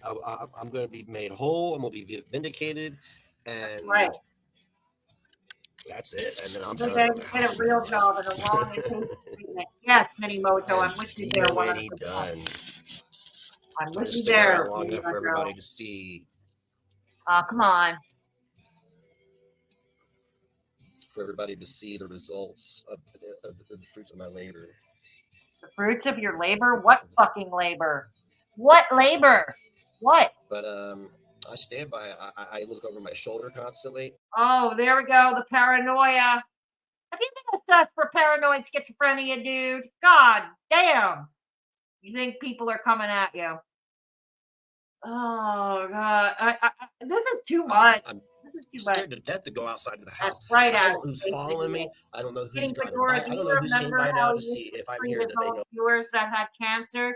I'm going to be made whole. I'm going to be vindicated, and that's it. And then I'm done. Get a real job and a long treatment. Yes, Mini Mojo, I'm with you there. Done. I'm with you there. Long enough for everybody to see. Come on. For everybody to see the results of the fruits of my labor. The fruits of your labor? What fucking labor? What labor? What? But I stand by. I look over my shoulder constantly. Oh, there we go. The paranoia. Have you been assessed for paranoid schizophrenia, dude? God damn. You think people are coming at you? Oh God. This is too much. I'm scared to death to go outside of the house. That's right. I don't know who's following me. I don't know who's driving by. I don't know who's came by now to see if I'm here. That they know. Viewers that had cancer,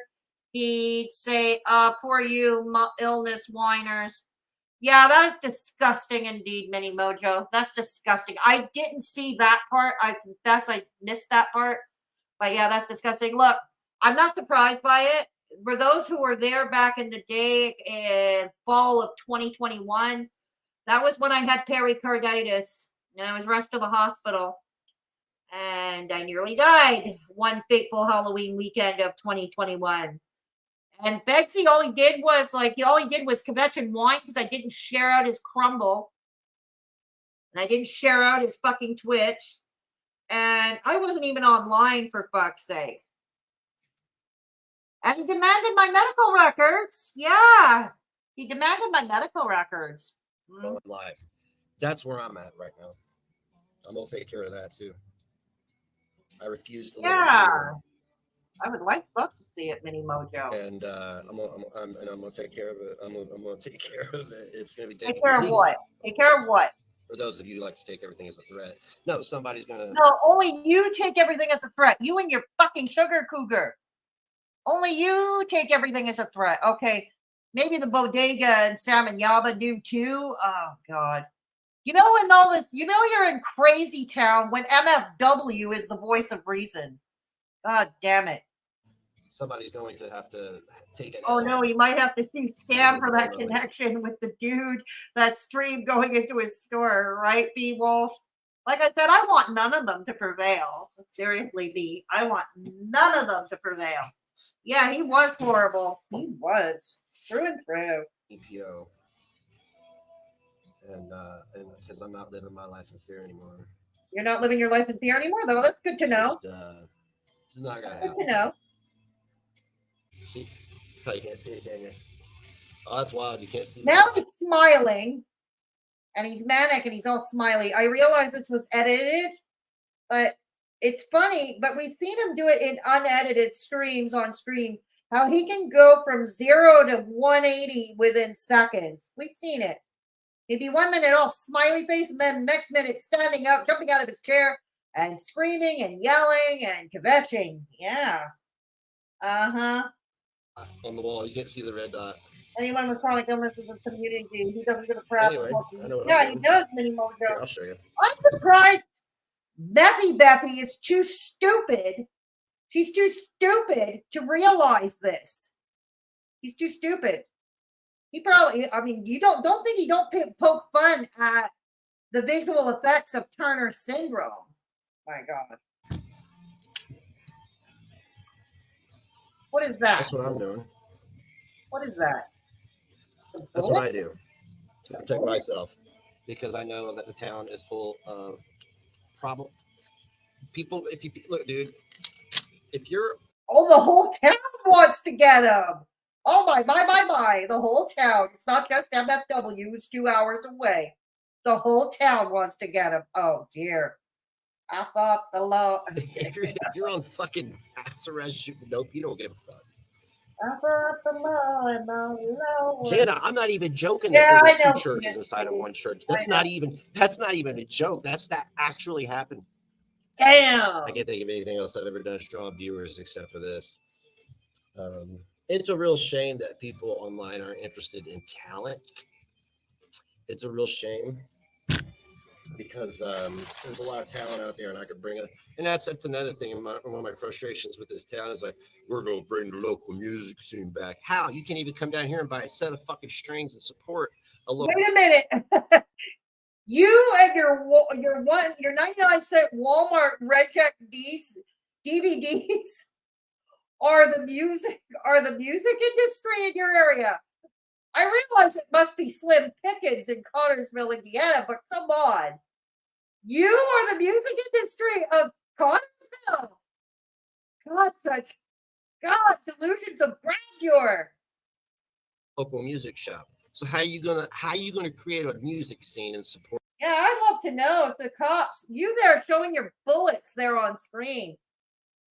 he'd say, "Poor you, illness whiners." Yeah, that is disgusting indeed, Mini Mojo. That's disgusting. I didn't see that part. I confess I missed that part. But yeah, that's disgusting. Look, I'm not surprised by it. For those who were there back in the day, in fall of 2021, that was when I had pericarditis and I was rushed to the hospital. And I nearly died one fateful Halloween weekend of 2021. And Begzy, all he did was kvetch wine because I didn't share out his crumble. And I didn't share out his fucking Twitch. And I wasn't even online, for fuck's sake. And he demanded my medical records. Yeah. He demanded my medical records. Live. That's where I'm at right now. I'm going to take care of that too. I refuse to live in fear. I would love to see it, Mini Mojo. And I'm gonna take care of it. I'm gonna take care of it. It's gonna be take care of what? Take care of what? For those of you who like to take everything as a threat. No, somebody's gonna. No, only you take everything as a threat. You and your fucking sugar cougar. Only you take everything as a threat. Okay, maybe the bodega and Sam and Yaba do too. Oh God. You know, in all this, you know, you're in crazy town when MFW is the voice of reason. God damn it. Somebody's going to have to take it. Oh no, you might have to see Scam for that connection with the dude that streamed going into his store, right, B Wolf? Like I said, I want none of them to prevail. Seriously, B, I want none of them to prevail. Yeah, he was horrible. He was. Through and through. EPO. And because I'm not living my life in fear anymore. You're not living your life in fear anymore, though. That's good to know. It's not gonna happen. Good to know. See, oh, you can't see it, can you? Oh, that's wild. You can't see it. Now he's smiling, and he's manic, and he's all smiley. I realize this was edited, but it's funny. But we've seen him do it in unedited streams on stream. How he can go from 0 to 180 within seconds. We've seen it. He'd be 1 minute all smiley face, and then next minute standing up, jumping out of his chair, and screaming and yelling and kvetching. Yeah. Uh-huh. On the wall, you can't see the red dot. Anyone with chronic illness is a community. He doesn't give a crap. Anyway, yeah, he does, Mini Mojo. Here, I'll show you. I'm surprised Beppy is too stupid. She's too stupid to realize this. He's too stupid. He probably, I mean, you don't think he don't poke fun at the visual effects of Turner syndrome. My God. What is that? That's what I'm doing. What is that? That's what I do to protect myself, because I know that the town is full of problem people. If you look, dude, if you're the whole town wants to get him. Oh my. The whole town. It's not just MFW who's 2 hours away. The whole town wants to get him. Oh dear. I thought the law. if you're on fucking house arrest shooting dope, you don't give a fuck. I thought the law and the law. Jana, I'm not even joking that there were 2 churches inside of 1 church. That's not even a joke. That actually happened. Damn. I can't think of anything else I've ever done to draw viewers except for this. It's a real shame that people online aren't interested in talent. It's a real shame because there's a lot of talent out there, and I could bring it. And that's another thing. One of my frustrations with this town is like, we're gonna bring the local music scene back. How? You can't even come down here and buy a set of fucking strings and support a local. Wait a minute. You and your 99-cent Walmart Red Check DVDs are the music industry in your area. I realize it must be slim pickings in Connorsville, Indiana, but come on. You are the music industry of Connorsville. God, delusions of grandeur. Local music shop. So how you gonna create a music scene and support? Yeah, I'd love to know if the cops, you there showing your bullets there on screen.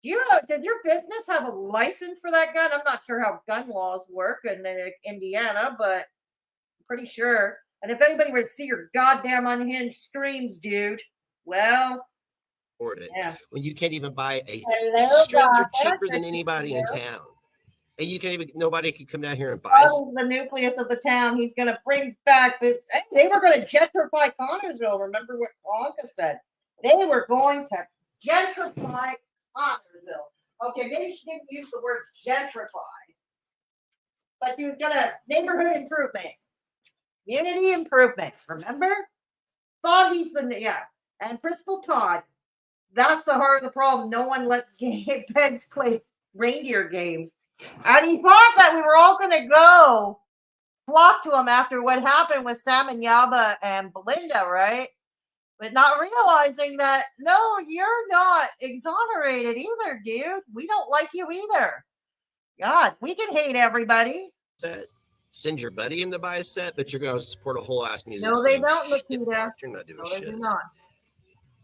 Does your business have a license for that gun? I'm not sure how gun laws work in Indiana, but I'm pretty sure. And if anybody were to see your goddamn unhinged streams, dude, well, support it. Yeah. When you can't even buy Hello, strings are God. cheaper than anybody in town. And you can't even, nobody could come down here and buy The nucleus of the town. He's going to bring back this. They were going to gentrify Connersville. Remember what Wonka said? They were going to gentrify Connersville. Okay, maybe she didn't use the word gentrify, but she was going to neighborhood improvement, community improvement. Remember? Thought he's the, yeah. And Principal Todd, that's the heart of the problem. No one lets Beggs play reindeer games. And he thought that we were all going to go flock to him after what happened with Sam and Yaba and Belinda, right? But not realizing that, no, you're not exonerated either, dude. We don't like you either. God, we can hate everybody. set. Send your buddy in to buy a set, but you're going to support a whole ass music. No, they scene. don't, Shit, Makita. fuck, you're not doing No, they shit. do not.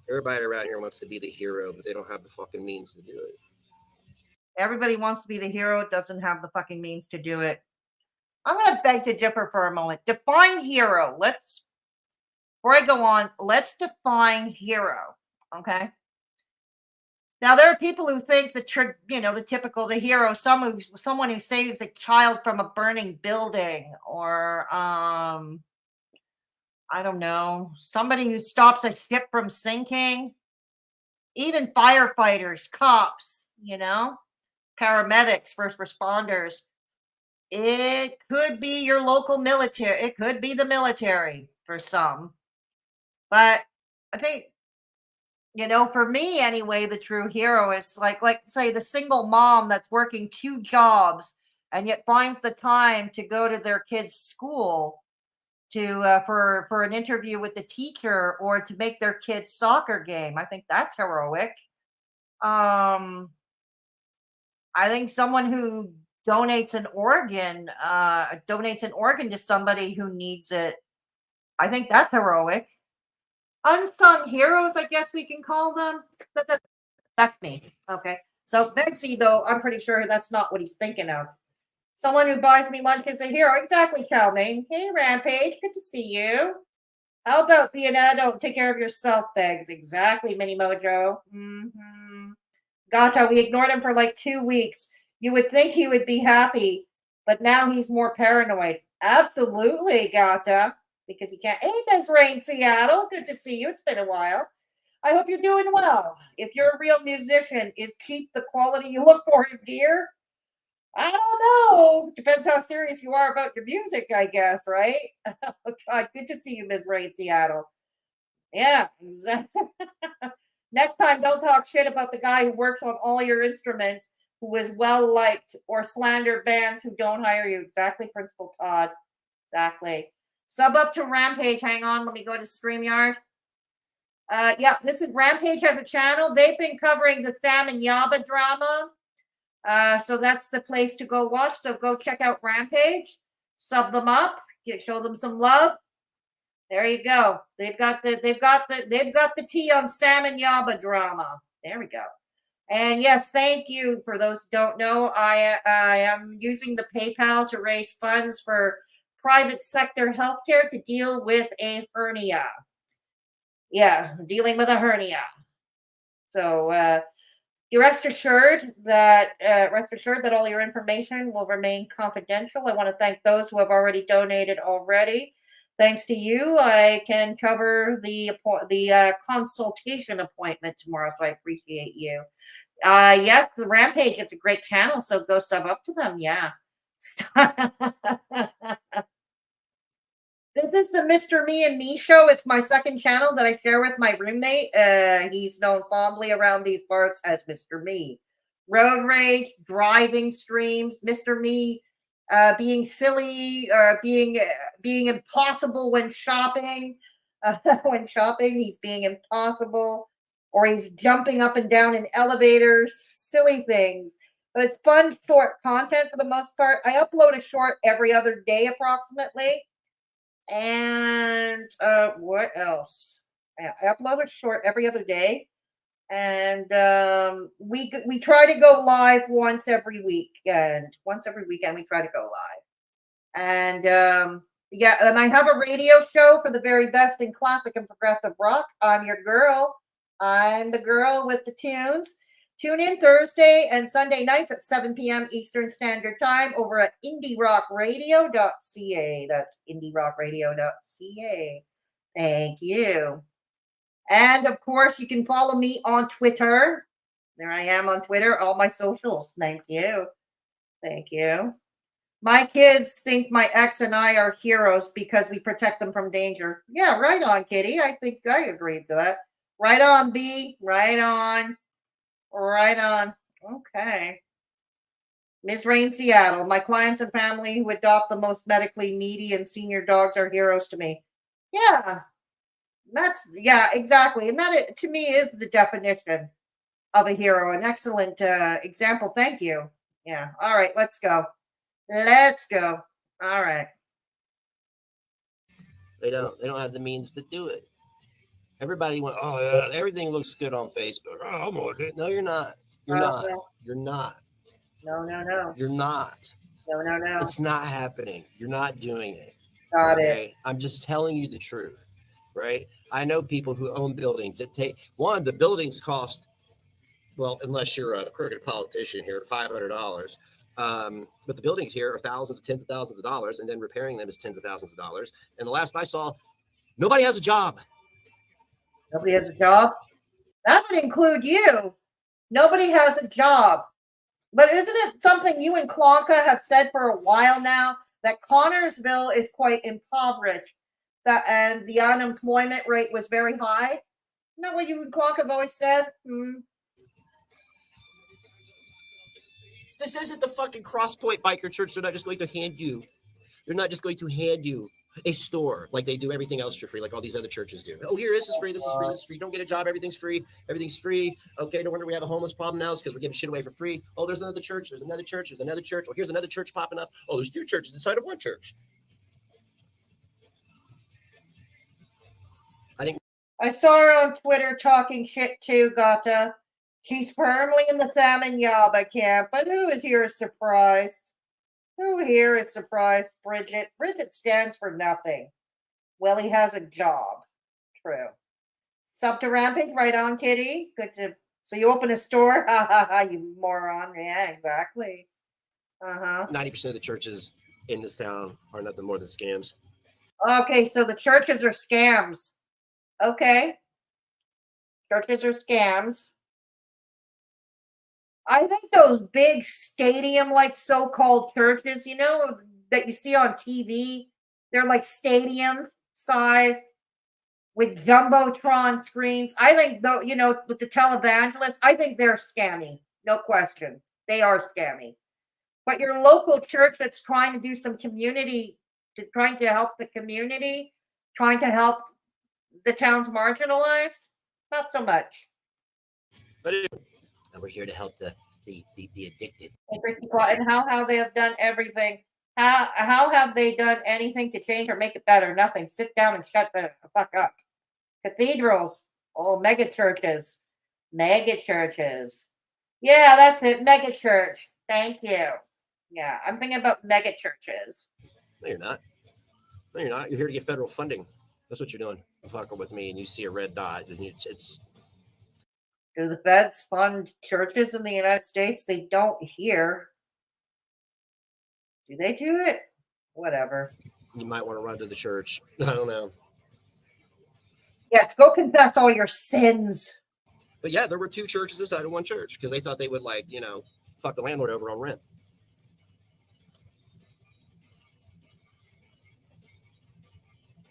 Everybody around here wants to be the hero, but they don't have the fucking means to do it. Everybody wants to be the hero, doesn't have the fucking means to do it. I'm going to beg to differ for a moment. Define hero. Before I go on, let's define hero. Okay. Now there are people who think the typical hero, someone who saves a child from a burning building, or I don't know, somebody who stops a ship from sinking. Even firefighters, cops, paramedics, first responders. It could be your local military. It could be the military for some. But I think, for me anyway, the true hero is like say the single mom that's working 2 jobs and yet finds the time to go to their kid's school to for an interview with the teacher or to make their kid's soccer game. I think that's heroic. I think someone who donates an organ to somebody who needs it, I think that's heroic. Unsung heroes, I guess we can call them. That's me. Okay. So Begzy, though, I'm pretty sure that's not what he's thinking of. Someone who buys me lunch is a hero. Exactly, Calmaine. Hey, Rampage. Good to see you. How about being an adult? Take care of yourself, Beggs. Exactly, Mini Mojo. Gata, we ignored him for like 2 weeks. You would think he would be happy, but now he's more paranoid. Absolutely, Gata. Because you can't. Hey, Desiree, Seattle. Good to see you. It's been a while. I hope you're doing well. If you're a real musician, is cheap the quality you look for in gear? I don't know. Depends how serious you are about your music, I guess, right? Oh, God, good to see you, Ms. Ray in Seattle. Yeah, exactly. Next time, don't talk shit about the guy who works on all your instruments, who is well-liked, or slander bands who don't hire you. Exactly, Principal Todd. Exactly. Sub up to Rampage. Hang on, let me go to StreamYard. Yeah, this is Rampage has a channel. They've been covering the Sam and Yaba drama. So that's the place to go watch. So go check out Rampage. Sub them up. Show them some love. There you go. They've got the tea on Sam and Yaba drama. There we go. And yes, thank you for those who don't know. I am using the PayPal to raise funds for private sector healthcare to deal with a hernia. Yeah, dealing with a hernia. So rest assured that all your information will remain confidential. I want to thank those who have already donated already. Thanks to you, I can cover the consultation appointment tomorrow. So I appreciate you. Yes, the Rampage, it's a great channel, so go sub up to them. Yeah. This is the Mr. Me and Me show. It's my second channel that I share with my roommate. He's known fondly around these parts as Mr. Me. Road rage, driving streams, Mr. Me being silly or being impossible when shopping. When shopping, he's being impossible, or he's jumping up and down in elevators, silly things. But it's fun, short content for the most part. I upload a short every other day approximately. And what else? I upload a short every other day. And we try to go live once every weekend. Once every weekend we try to go live. And yeah, and I have a radio show for the very best in classic and progressive rock. I'm your girl. I'm the girl with the tunes. Tune in Thursday and Sunday nights at 7 p.m. Eastern Standard Time over at indierockradio.ca. That's indierockradio.ca. Thank you. And of course, you can follow me on Twitter. There I am on Twitter, all my socials. Thank you. Thank you. My kids think my ex and I are heroes because we protect them from danger. Yeah, right on, Kitty. I think I agree to that. Right on, B. Right on. Right on. Okay. Ms. Rain, Seattle. My clients and family who adopt the most medically needy and senior dogs are heroes to me. Yeah. Yeah, exactly. And that, to me, is the definition of a hero. An excellent example. Thank you. Yeah. All right, let's go. Let's go. All right. They don't have the means to do it. Everybody went, oh yeah, everything looks good on Facebook. Oh, I'm on it. No, you're not. You're not. No. You're not. No. You're not. No. It's not happening. You're not doing it. Got it. I'm just telling you the truth, right? I know people who own buildings that the buildings cost, well, unless you're a crooked politician here, $500. But the buildings here are thousands, tens of thousands of dollars, and then repairing them is tens of thousands of dollars. And the last I saw, nobody has a job. Nobody has a job? That would include you. Nobody has a job. But isn't it something you and Klonka have said for a while now, that Connorsville is quite impoverished, and the unemployment rate was very high? Isn't that what you and Klonka have always said? This isn't the fucking Crosspoint Biker Church. They're not just going to hand you a store like they do everything else for free, like all these other churches do. Oh, here, this is free, this is free, this is free. Don't get a job, everything's free, everything's free. Okay, no wonder we have a homeless problem now. It's because we're giving shit away for free. Oh, there's another church, there's another church, there's another church. Oh, here's another church popping up. Oh, there's two churches inside of one church. I saw her on Twitter talking shit too, Gata. She's firmly in the Sam and Yaba camp, but who is here surprised? Who here is surprised? Bridget. Bridget stands for nothing. Well, he has a job. True. Sub to Rampage, right on, Kitty. Good to. So you open a store? Ha ha ha! You moron. Yeah, exactly. 90% of the churches in this town are nothing more than scams. Okay, so the churches are scams. Okay. Churches are scams. I think those big stadium-like so-called churches, that you see on TV, they're like stadium-sized with jumbotron screens. I think, though, with the televangelists, I think they're scammy. No question. They are scammy. But your local church that's trying to do some community, trying to help the community, trying to help the town's marginalized, not so much. And we're here to help the addicted. And how they have done everything. How have they done anything to change or make it better? Nothing. Sit down and shut the fuck up. Cathedrals. Oh, mega churches. Mega churches. Yeah, that's it. Mega church. Thank you. Yeah, I'm thinking about mega churches. No, you're not. No, you're not. You're here to get federal funding. That's what you're doing. You're fucking with me, and you see a red dot, and it's. Do the feds fund churches in the United States? They don't here. Do they do it? Whatever. You might want to run to the church. I don't know. Yes, go confess all your sins. But yeah, there were two churches inside of one church because they thought they would fuck the landlord over on rent.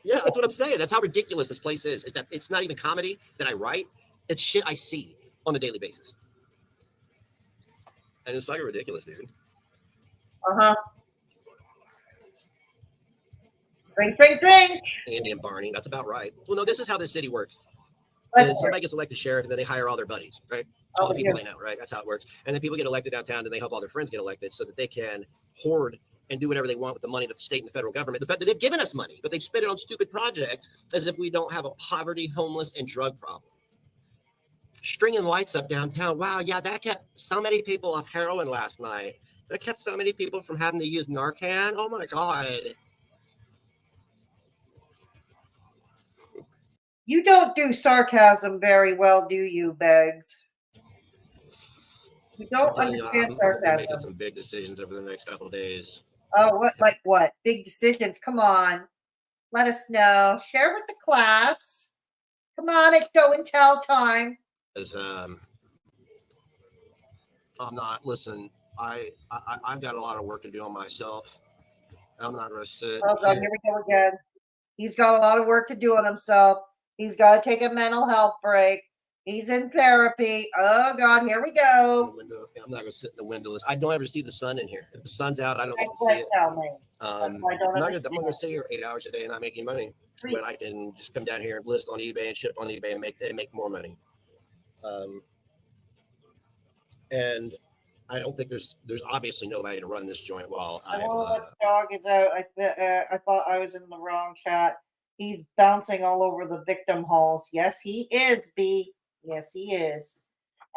Yeah, that's what I'm saying. That's how ridiculous this place is. Is that it's not even comedy that I write. It's shit I see on a daily basis. And it's fucking ridiculous, dude. Drink. Andy and Barney, that's about right. Well, no, this is how this city works. Somebody gets elected sheriff, and then they hire all their buddies, right? All the people they know, right? That's how it works. And then people get elected downtown, and they help all their friends get elected so that they can hoard and do whatever they want with the money that the state and the federal government. The fact that they've given us money, but they've spent it on stupid projects as if we don't have a poverty, homeless, and drug problem. Stringing lights up downtown. Wow, yeah, that kept so many people off heroin last night. That kept so many people from having to use Narcan. Oh my God. You don't do sarcasm very well, do you, Beggs? You don't I'm, understand I'm gonna be making sarcasm. some big decisions over the next couple of days. Oh, what? Like what? Big decisions. Come on. Let us know. Share with the class. Come on, it's show and tell time. As I'm not. Listen, I've got a lot of work to do on myself, and I'm not going to sit. Oh God, here we go again. He's got a lot of work to do on himself. He's got to take a mental health break. He's in therapy. Oh God, here we go. I'm not going to sit in the windowless. I don't ever see the sun in here. If the sun's out, I don't get to That's see it. tell me. I'm not going to sit here 8 hours a day and not making money. When I can just come down here and list on eBay and ship on eBay and make more money. And I don't think there's obviously nobody to run this joint while dog is out. I thought I was in the wrong chat. He's bouncing all over the victim halls. Yes, he is, B. Yes, he is.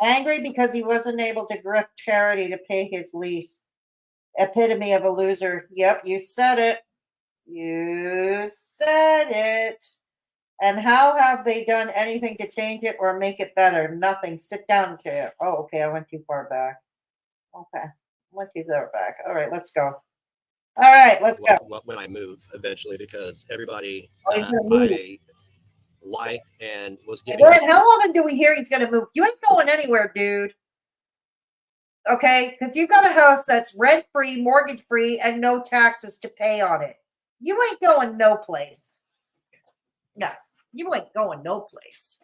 Angry because he wasn't able to grip charity to pay his lease. Epitome of a loser. Yep, you said it. You said it. And how have they done anything to change it or make it better? Nothing. Sit down, chair. Oh, okay. I went too far back. Okay. Went too far back. All right, let's go. All right, let's go. When I move eventually, because everybody He's gonna move. I liked and was getting. How often do we hear he's going to move? You ain't going anywhere, dude. Okay? Because you've got a house that's rent-free, mortgage-free, and no taxes to pay on it. You ain't going no place. No, you ain't going no place.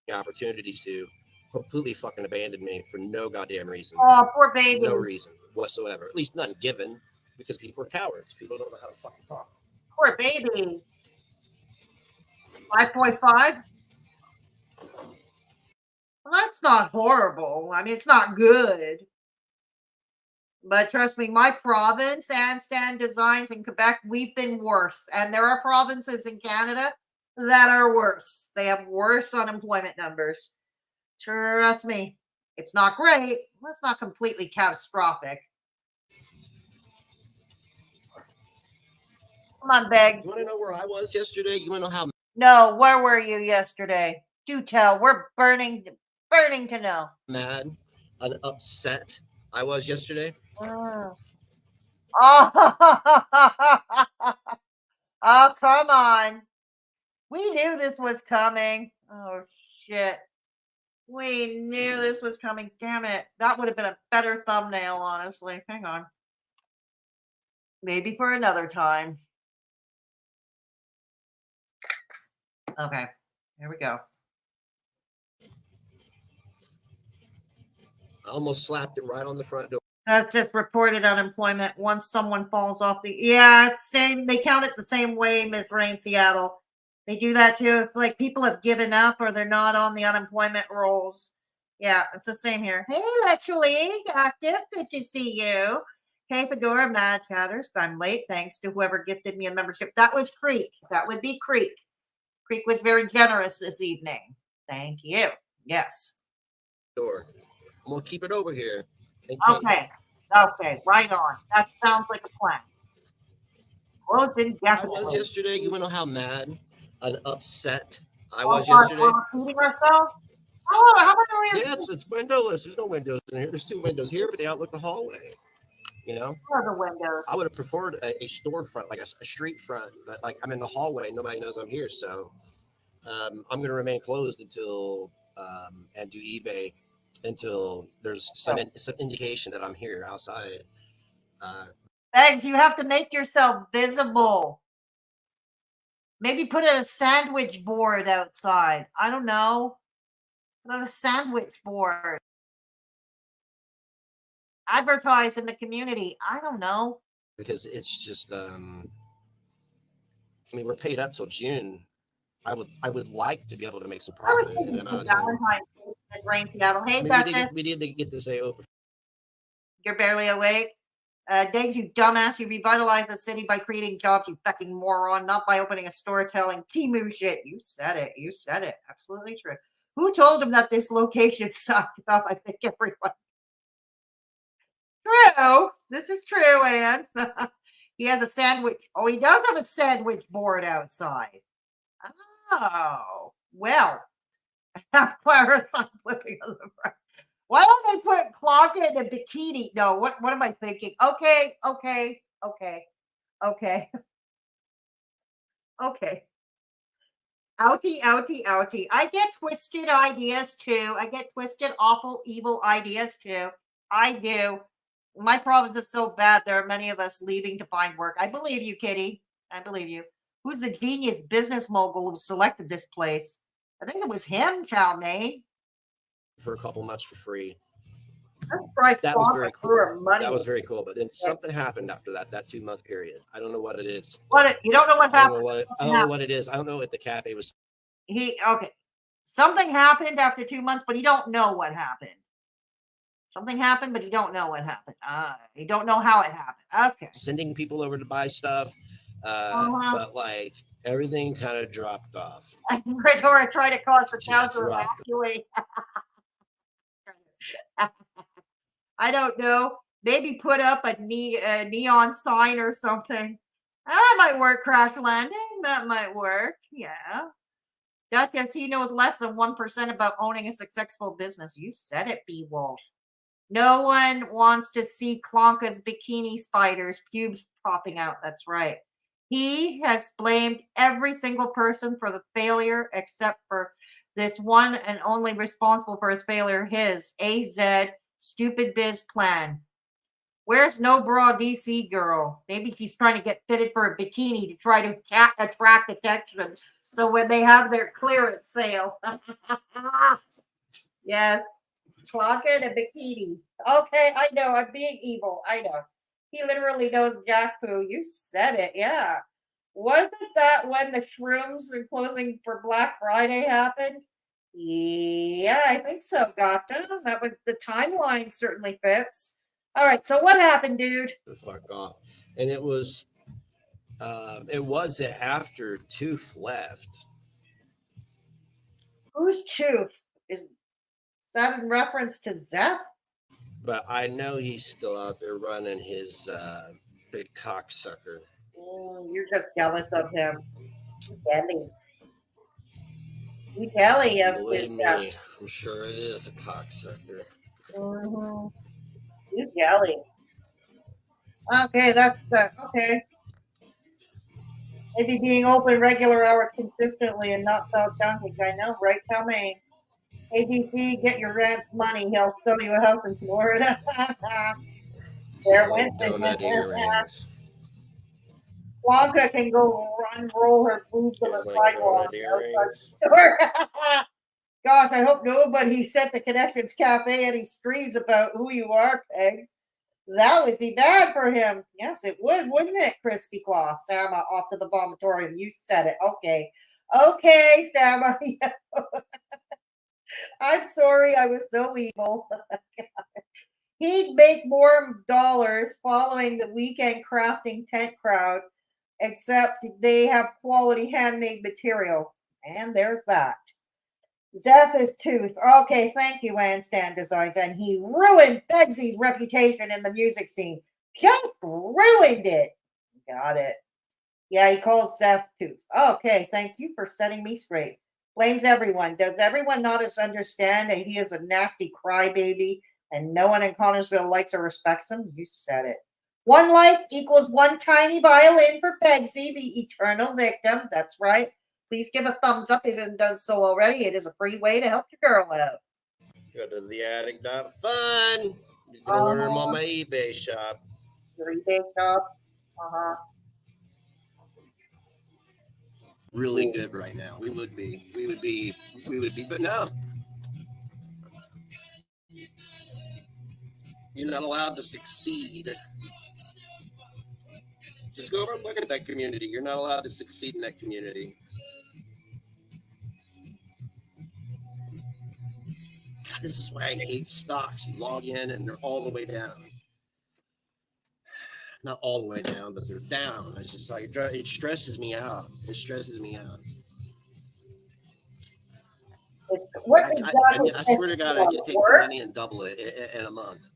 The opportunity to completely fucking abandon me for no goddamn reason. Oh, poor baby. No reason whatsoever. At least none given, because people are cowards. People don't know how to fucking talk. Poor baby. 5.5? Well, that's not horrible. I mean, it's not good. But trust me, my province, handstand designs in Quebec, we've been worse. And there are provinces in Canada that are worse. They have worse unemployment numbers. Trust me, it's not great. Well, it's not completely catastrophic. Come on, Beggs. You want to know where I was yesterday? You want to know how? No, where were you yesterday? Do tell. We're burning to know. Mad and upset I was yesterday. Oh, oh, come on. We knew this was coming. Oh, shit. We knew this was coming. Damn it. That would have been a better thumbnail, honestly. Hang on. Maybe for another time. Okay. Here we go. I almost slapped it right on the front door. That's just reported unemployment once someone falls off the. Yeah, same. They count it the same way, Miss Rain Seattle. They do that too. It's like people have given up or they're not on the unemployment rolls. Yeah, it's the same here. Hey, actually, active. Good to see you. Hey, Fedora, Mad Chatters. I'm late. Thanks to whoever gifted me a membership. That was Creek. That would be Creek. Creek was very generous this evening. Thank you. Yes. Door. I'm gonna keep it over here. Okay. Okay. Right on. That sounds like a plan. Close indefinitely. I was yesterday. You want to know how mad and upset I was yesterday? We're repeating ourselves? Oh, how about we? Yes, it's windowless. There's no windows in here. There's 2 windows here, but they outlook the hallway. You know? Where are the windows? I would have preferred a storefront, like a street front, but like I'm in the hallway. Nobody knows I'm here. So I'm going to remain closed until and do eBay until there's some indication that I'm here outside. Beggs, you have to make yourself visible. Maybe put a sandwich board outside. I don't know. Put a sandwich board. Advertise in the community. I don't know. Because it's just, I mean, we're paid up till June. I would like to be able to make some profit in that amount of time. Miss Rain Seattle. Hey, we need to get this open. You're barely awake. Diggs, you dumbass, you revitalize the city by creating jobs, you fucking moron, not by opening a store telling Temu shit. You said it. You said it. Absolutely true. Who told him that this location sucked up? I think everyone. True. This is true, Ann. He has a sandwich. Oh, he does have a sandwich board outside. Oh, well. Clarence, I'm flipping on the front. Why don't they put Clonka in a bikini? No, what am I thinking? Okay. Outie. I get twisted ideas too. I get twisted, awful, evil ideas too. I do. My province is so bad, there are many of us leaving to find work. I believe you, Kitty. I believe you. Who's the genius business mogul who selected this place? I think it was him, Chow Mein. For a couple months for free. That was very cool. That was very cool. But then something happened after that 2-month period. I don't know what it is. You don't know what happened? I don't know what it is. I don't know if the cafe was. Okay. Something happened after 2 months, but you don't know what happened. Something happened, but you don't know what happened. You don't know how it happened. Okay. Sending people over to buy stuff. But like everything kind of dropped off. Redora tried to cause for town to evacuate. I don't know. Maybe put up a neon sign or something. That might work, Crash Landing. That might work. Yeah. Duchess, he knows less than 1% about owning a successful business. You said it, B. Wolf. No one wants to see Clonka's bikini spiders, pubes popping out. That's right. He has blamed every single person for the failure except for this one and only responsible for his failure, his AZ stupid biz plan. Where's No Bra DC girl? Maybe he's trying to get fitted for a bikini to try to attract attention. So when they have their clearance sale. Yes. Clonka in a bikini. Okay, I know. I'm being evil. I know. He literally knows Jack Poo. You said it. Yeah. Wasn't that when the shrooms and closing for Black Friday happened? Yeah, I think so, Gata. That would, the timeline certainly fits. All right, so what happened, dude? The fuck off. And it was after Tooth left. Who's Tooth? Is that in reference to Zep? But I know he's still out there running his big cocksucker. You're just jealous of him. Jelly. You jelly of Believe me, I'm sure it is a cocksucker. Mm-hmm. You jelly. Okay, that's okay. Maybe being open regular hours consistently and not so junky. I know, right? Tell me. ABC, get your rants money. He'll sell you a house in Florida. There went donut earrings. Blanca can go roll her boobs on the sidewalk. Gosh, I hope nobody sent the Connections Cafe any streams about who you are, Pegs. That would be bad for him. Yes, it would, wouldn't it, Christy Claw? Sama, off to the vomitorium. You said it. Okay. Okay, Sama. I'm sorry, I was so evil. He'd make more dollars following the weekend crafting tent crowd, except they have quality handmade material. And there's that. Zephy's Tooth. Okay, thank you, Landstand Designs. And he ruined Begsy's reputation in the music scene. Just ruined it. Got it. Yeah, he calls Zeph Tooth. Okay, thank you for setting me straight. Blames everyone. Does everyone not understand that he is a nasty crybaby and no one in Connorsville likes or respects him? You said it. One like equals one tiny violin for Begzy, the eternal victim. That's right. Please give a thumbs up if you haven't done so already. It is a free way to help your girl out. Go to theattic.fun. You can order them on my eBay shop. Your eBay shop? Really good right now. We would be, but no. You're not allowed to succeed. Just go over and look at that community. You're not allowed to succeed in that community. God, this is why I hate stocks. You log in and they're all the way down. Not all the way down, but they're down. It's just like, it stresses me out. It stresses me out. I swear to God, I can take the money and double it in a month.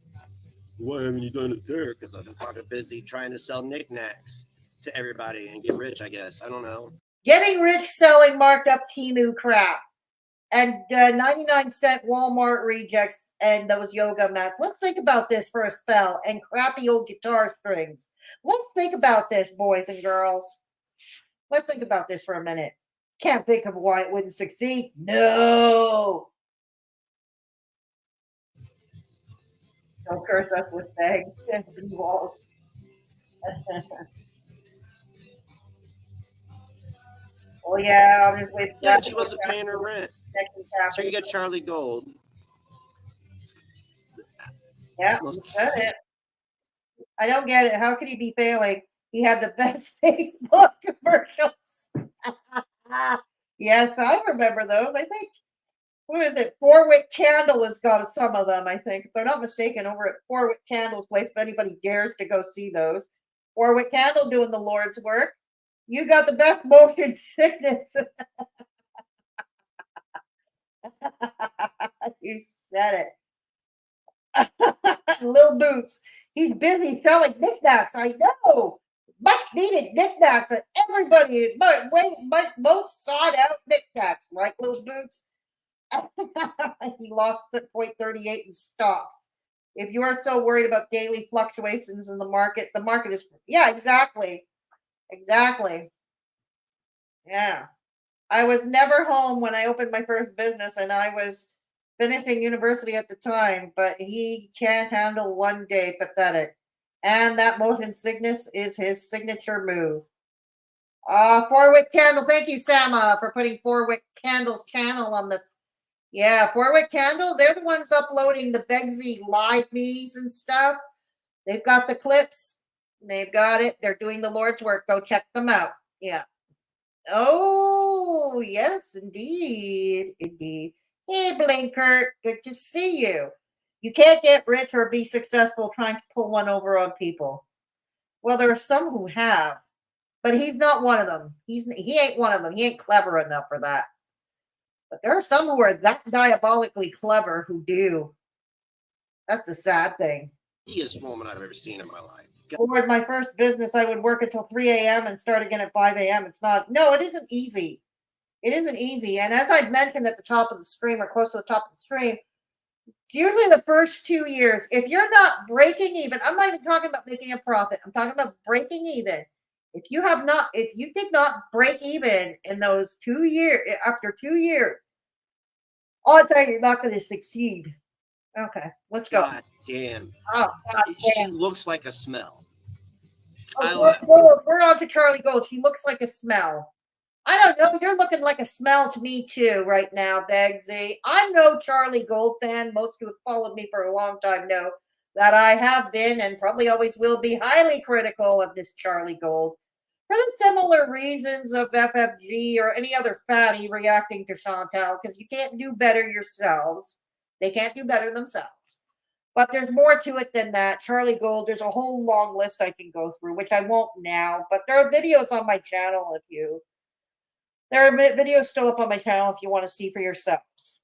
Why haven't you done it there? Because I've been fucking busy trying to sell knickknacks to everybody and get rich, I guess. I don't know. Getting rich selling marked up Temu crap. and 99-cent Walmart rejects and those yoga mats. Let's think about this for a spell, and crappy old guitar strings. Let's think about this, boys and girls. Let's think about this for a minute. Can't think of why it wouldn't succeed. No. Don't curse us with bags and walls. Oh yeah, I'll just wait. Yeah, she wasn't paying her rent. So you got Charlie Gold. Yeah, you said it. I don't get it. How could he be failing? He had the best Facebook commercials. Yes, I remember those. I think, who is it? Four-Wick Candle has got some of them, I think. If they're not mistaken, over at Four-Wick Candle's place, if anybody dares to go see those. Four-Wick Candle doing the Lord's work. You got the best motion sickness. You said it. Lil Boots. He's busy selling knickknacks. I know. Much needed knickknacks that everybody, most sought out knickknacks, right, Lil Boots? He lost 0.38 in stocks. If you are so worried about daily fluctuations in the market is, yeah, exactly. Exactly. Yeah. I was never home when I opened my first business, and I was finishing university at the time, but he can't handle one day. Pathetic. And that motion sickness is his signature move. Four-Wick Candle. Thank you, Sama, for putting Four-Wick Candle's channel on this. Yeah, Four-Wick Candle, they're the ones uploading the Begzy live me's and stuff. They've got the clips. They've got it. They're doing the Lord's work. Go check them out. Yeah. Oh, yes, indeed. Indeed. Hey, Blinkert, good to see you. You can't get rich or be successful trying to pull one over on people. Well, there are some who have, but he's not one of them. He ain't one of them. He ain't clever enough for that. But there are some who are that diabolically clever who do. That's the sad thing. Easiest woman I've ever seen in my life. Lord, my first business, I would work until 3 a.m. and start again at 5 a.m. It isn't easy. It isn't easy. And as I've mentioned at the top of the stream or close to the top of the stream, it's usually the first 2 years. If you're not breaking even, I'm not even talking about making a profit. I'm talking about breaking even. If you did not break even in those 2 years, after 2 years, all the time you're not going to succeed. Okay, let's go. God damn. Oh, God damn. She looks like a smell. We're on to Charlie Gold. She looks like a smell. I don't know. You're looking like a smell to me too right now, Begzy. I'm no Charlie Gold fan. Most who have followed me for a long time know that I have been and probably always will be highly critical of this Charlie Gold for the similar reasons of FFG or any other fatty reacting to Chantal, because you can't do better yourselves. They can't do better themselves. But there's more to it than that. Charlie Gold, there's a whole long list I can go through, which I won't now. But there are videos on my channel there are videos still up on my channel if you want to see for yourselves.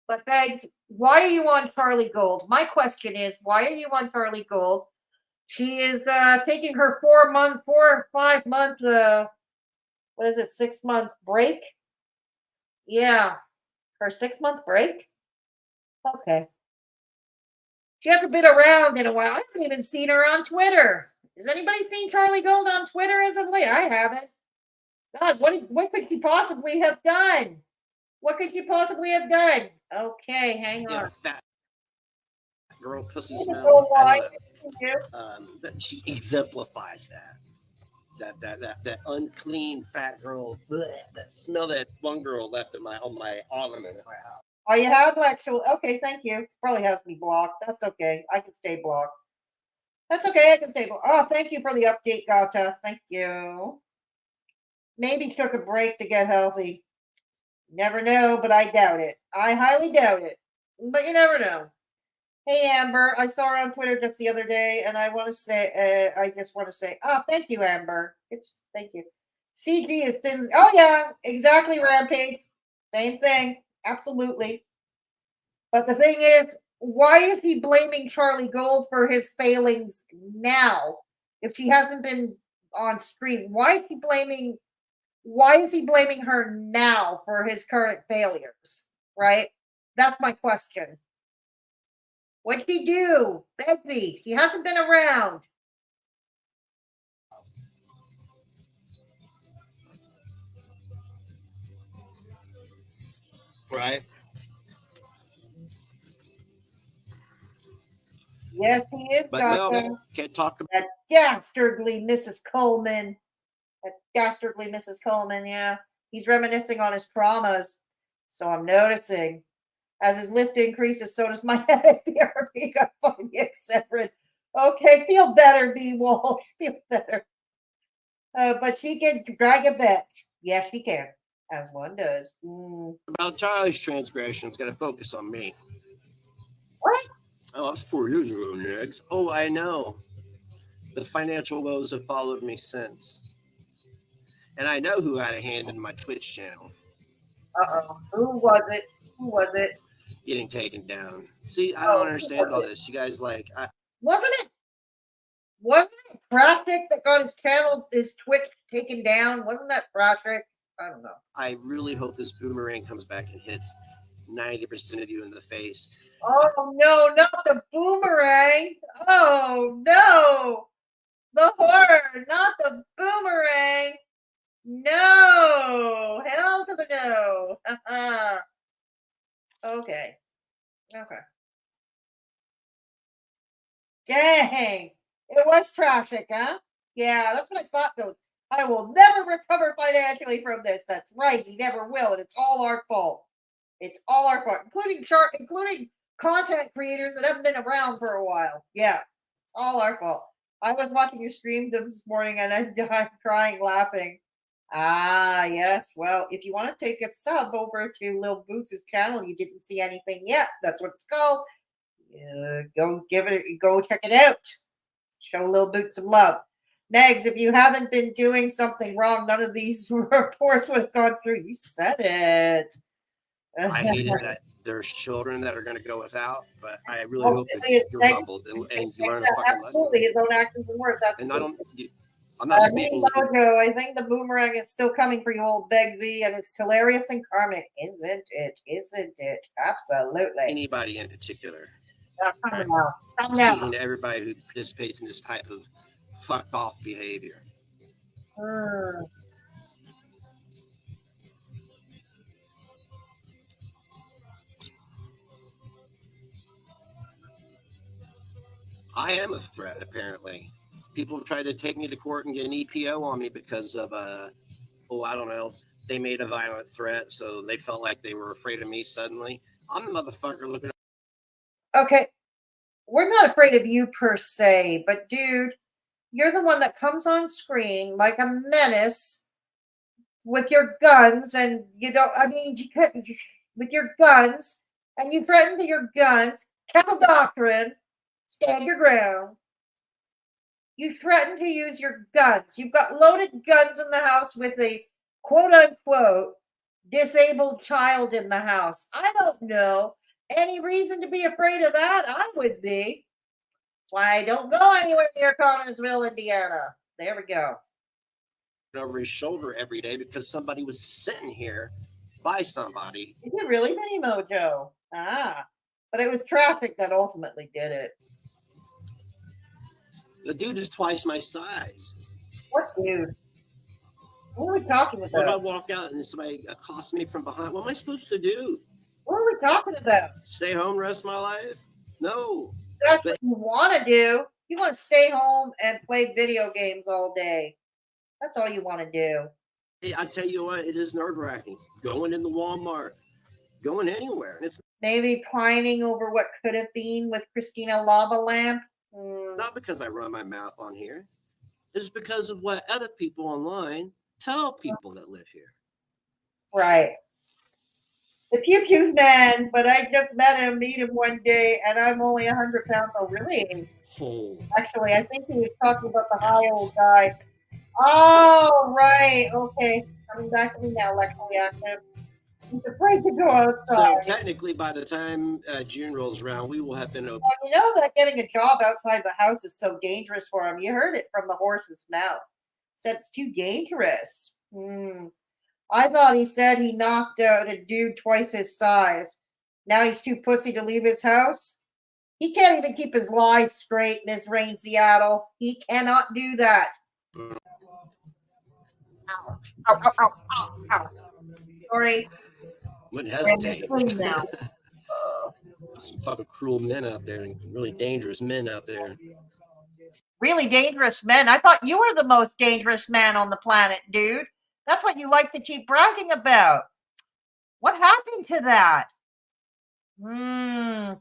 But Begz, why are you on Charlie Gold? My question is, why are you on Charlie Gold? She is taking her 4 or 5 month, 6 month break? Yeah, her 6 month break? Okay. She hasn't been around in a while. I haven't even seen her on Twitter. Has anybody seen Charlie Gold on Twitter as of late? I haven't. God, what could she possibly have done? What could she possibly have done? Okay, hang on. Fat girl pussy smell. That she exemplifies that unclean fat girl. Bleh, that smell that one girl left on my ottoman in my house. Oh, you have actual. Okay, thank you. Probably has me blocked. That's okay. I can stay blocked. That's okay. I can stay blocked. Oh, thank you for the update, Gata. Thank you. Maybe took a break to get healthy. Never know, but I doubt it. I highly doubt it. But you never know. Hey, Amber. I saw her on Twitter just the other day, and I just want to say, oh, thank you, Amber. Thank you. CG is sins. Oh, yeah, exactly, Rampage. Same thing. Absolutely. But the thing is, why is he blaming Charlie Gold for his failings now? If she hasn't been on stream, why is he blaming why is he blaming her now for his current failures? Right? That's my question. What'd he do? Begzy, he hasn't been around. Right? Yes, he is, But Doctor. no, can't talk about That dastardly Mrs. Coleman. That dastardly Mrs. Coleman, yeah. He's reminiscing on his traumas. So I'm noticing. As his lift increases, so does my headache. Therapy got fucking separate. Okay, feel better, B Wolf. Feel better. But she can drag a bit. Yes, she can. As one does. about Charlie's transgressions. Got to focus on me. What? Oh, that's 4 years ago, Nix. Oh, I know. The financial woes have followed me since. And I know who had a hand in my Twitch channel. Uh-oh. Who was it? Who was it? Getting taken down. See, I don't understand all this. You guys like... Wasn't it Traffic that got his channel, his Twitch taken down? Wasn't that Traffic? I don't know. I really hope this boomerang comes back and hits 90% of you in the face. Oh, no, not the boomerang. Oh, no. The horror, not the boomerang. No. Hell to the no. Okay. Dang. It was Traffic, huh? Yeah, that's what I thought, though. I will never recover financially from this. That's right. He never will. And it's all our fault. It's all our fault, including content creators that haven't been around for a while. Yeah, it's all our fault. I was watching your stream this morning and I died crying, laughing. Ah, yes. Well, if you want to take a sub over to Lil Boots' channel, you didn't see anything yet. That's what it's called. Go check it out. Show Lil Boots some love. Negs, if you haven't been doing something wrong, none of these reports would have gone through. You said it. I hated that there's children that are going to go without, but I really hope that you're humbled and you learn a fucking lesson. Absolutely, his own actions and words. Absolutely. And I'm not speaking. Mojo, I think the boomerang is still coming for you, old Begzy, and it's hilarious and karmic, isn't it? Isn't it? Absolutely. Anybody in particular. Come now. Speaking to everybody who participates in this type of fuck off behavior. I am a threat, apparently. People have tried to take me to court and get an EPO on me because of, I don't know, they made a violent threat, so they felt like they were afraid of me suddenly. I'm the motherfucker looking at... Okay, we're not afraid of you per se, but dude, you're the one that comes on screen like a menace with your guns, and with your guns, and you threaten to your guns, Kettle Doctrine, stand your ground. You threaten to use your guns. You've got loaded guns in the house with a quote-unquote disabled child in the house. I don't know any reason to be afraid of that. I would be. Why, don't go anywhere near Connorsville, Indiana. There we go. Over his shoulder every day because somebody was sitting here by somebody. Is it really Mini Mojo? But it was Traffic that ultimately did it. The dude is twice my size. What dude? What are we talking about? What if I walk out and somebody accosts me from behind? What am I supposed to do? What are we talking about? Stay home the rest of my life? No. That's what you want to do. You want to stay home and play video games all day. That's all you want to do. Hey, I tell you what, it is nerve-wracking. Going into Walmart, going anywhere. And it's maybe pining over what could have been with Christina Lava Lamp. Not because I run my mouth on here. It's because of what other people online tell people that live here. Right. The Pew Pew's man, but I just meet him one day, and I'm only 100 pounds. Oh, really? Oh. Actually, I think he was talking about the high old guy. Oh, right. Okay. Coming back to me now, Lexley Active. He's afraid to go outside. So technically, by the time June rolls around, we will have been open. Well, you know that getting a job outside the house is so dangerous for him. You heard it from the horse's mouth. Said it's too dangerous. I thought he said he knocked out a dude twice his size. Now he's too pussy to leave his house. He can't even keep his lies straight, Miss Rain Seattle. He cannot do that. Ow, ow, ow, ow, ow, ow. Sorry. Wouldn't hesitate. Now. Some fucking cruel men out there, and really dangerous men out there. Really dangerous men? I thought you were the most dangerous man on the planet, dude. That's what you like to keep bragging about. What happened to that?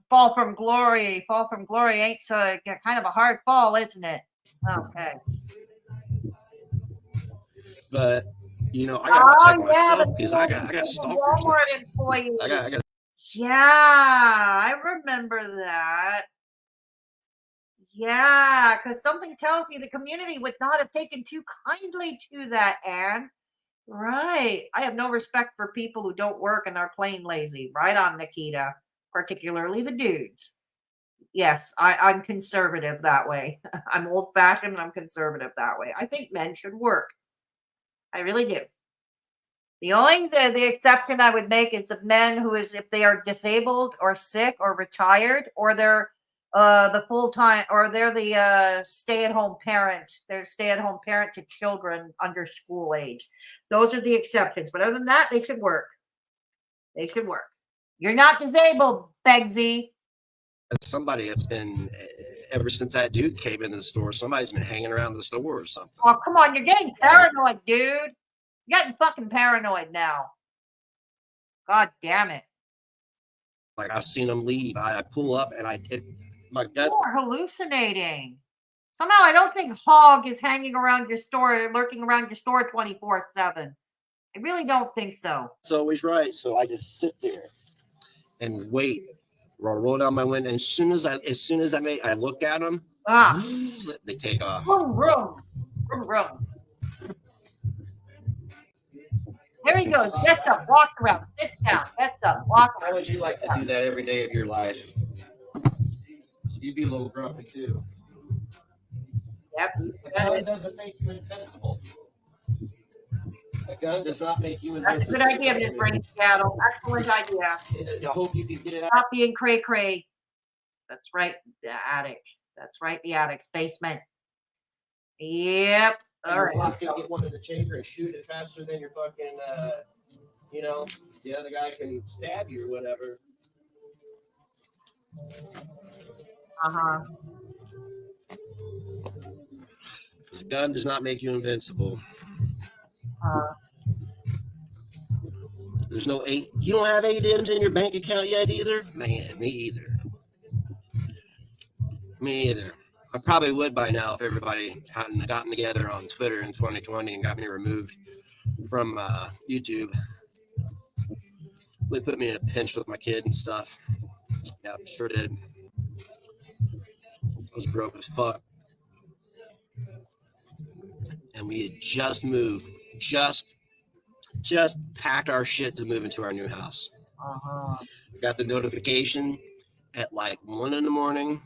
Fall from glory. Fall from glory ain't so kind of a hard fall, isn't it? Okay. But you know, I gotta protect myself because I got stalkers. Walmart employee. I got. Yeah, I remember that. Yeah, because something tells me the community would not have taken too kindly to that, Anne. Right. I have no respect for people who don't work and are plain lazy. Right on, Nikita. Particularly the dudes. Yes, I'm conservative that way. I'm old-fashioned and I'm conservative that way. I think men should work. I really do. The exception I would make is of men who is if they are disabled or sick or retired or they're the full-time or they're the stay-at-home parent. They're stay-at-home parent to children under school age. Those are the exceptions. But other than that, they should work. They should work. You're not disabled, Begzy. Somebody that's been ever since that dude came into the store. Somebody's been hanging around the store or something. Oh, come on. You're getting paranoid, dude. You're getting fucking paranoid now. God damn it. Like, I've seen them leave. I pull up and my guts. You're hallucinating. Somehow I don't think Hog is hanging around your store, lurking around your store 24/7. I really don't think so. It's always right. So I just sit there and wait. Or roll down my window. And as soon as I look at them, they take off. Vroom, vroom. Vroom, vroom. There he goes. Gets up, walks around, sits down, gets up, walks around. How would you like to do that every day of your life? You'd be a little grumpy too. Yep. A gun doesn't make you invincible. A gun does not make you invincible. That's a good idea, Ms. Rain Seattle. Excellent idea. I hope you can get it out. Stop being cray-cray. That's right, the attic. That's right, the attic's basement. Yep. All right. You're not gonna get one in the chamber and shoot it faster than your fucking, the other guy can stab you or whatever. Because a gun does not make you invincible. There's no eight. You don't have ATMs in your bank account yet either? Man, me either. Me either. I probably would by now if everybody hadn't gotten together on Twitter in 2020 and got me removed from YouTube. They put me in a pinch with my kid and stuff. Yeah, sure did. I was broke as fuck. And we had just moved, just packed our shit to move into our new house. Got the notification at like 1 a.m.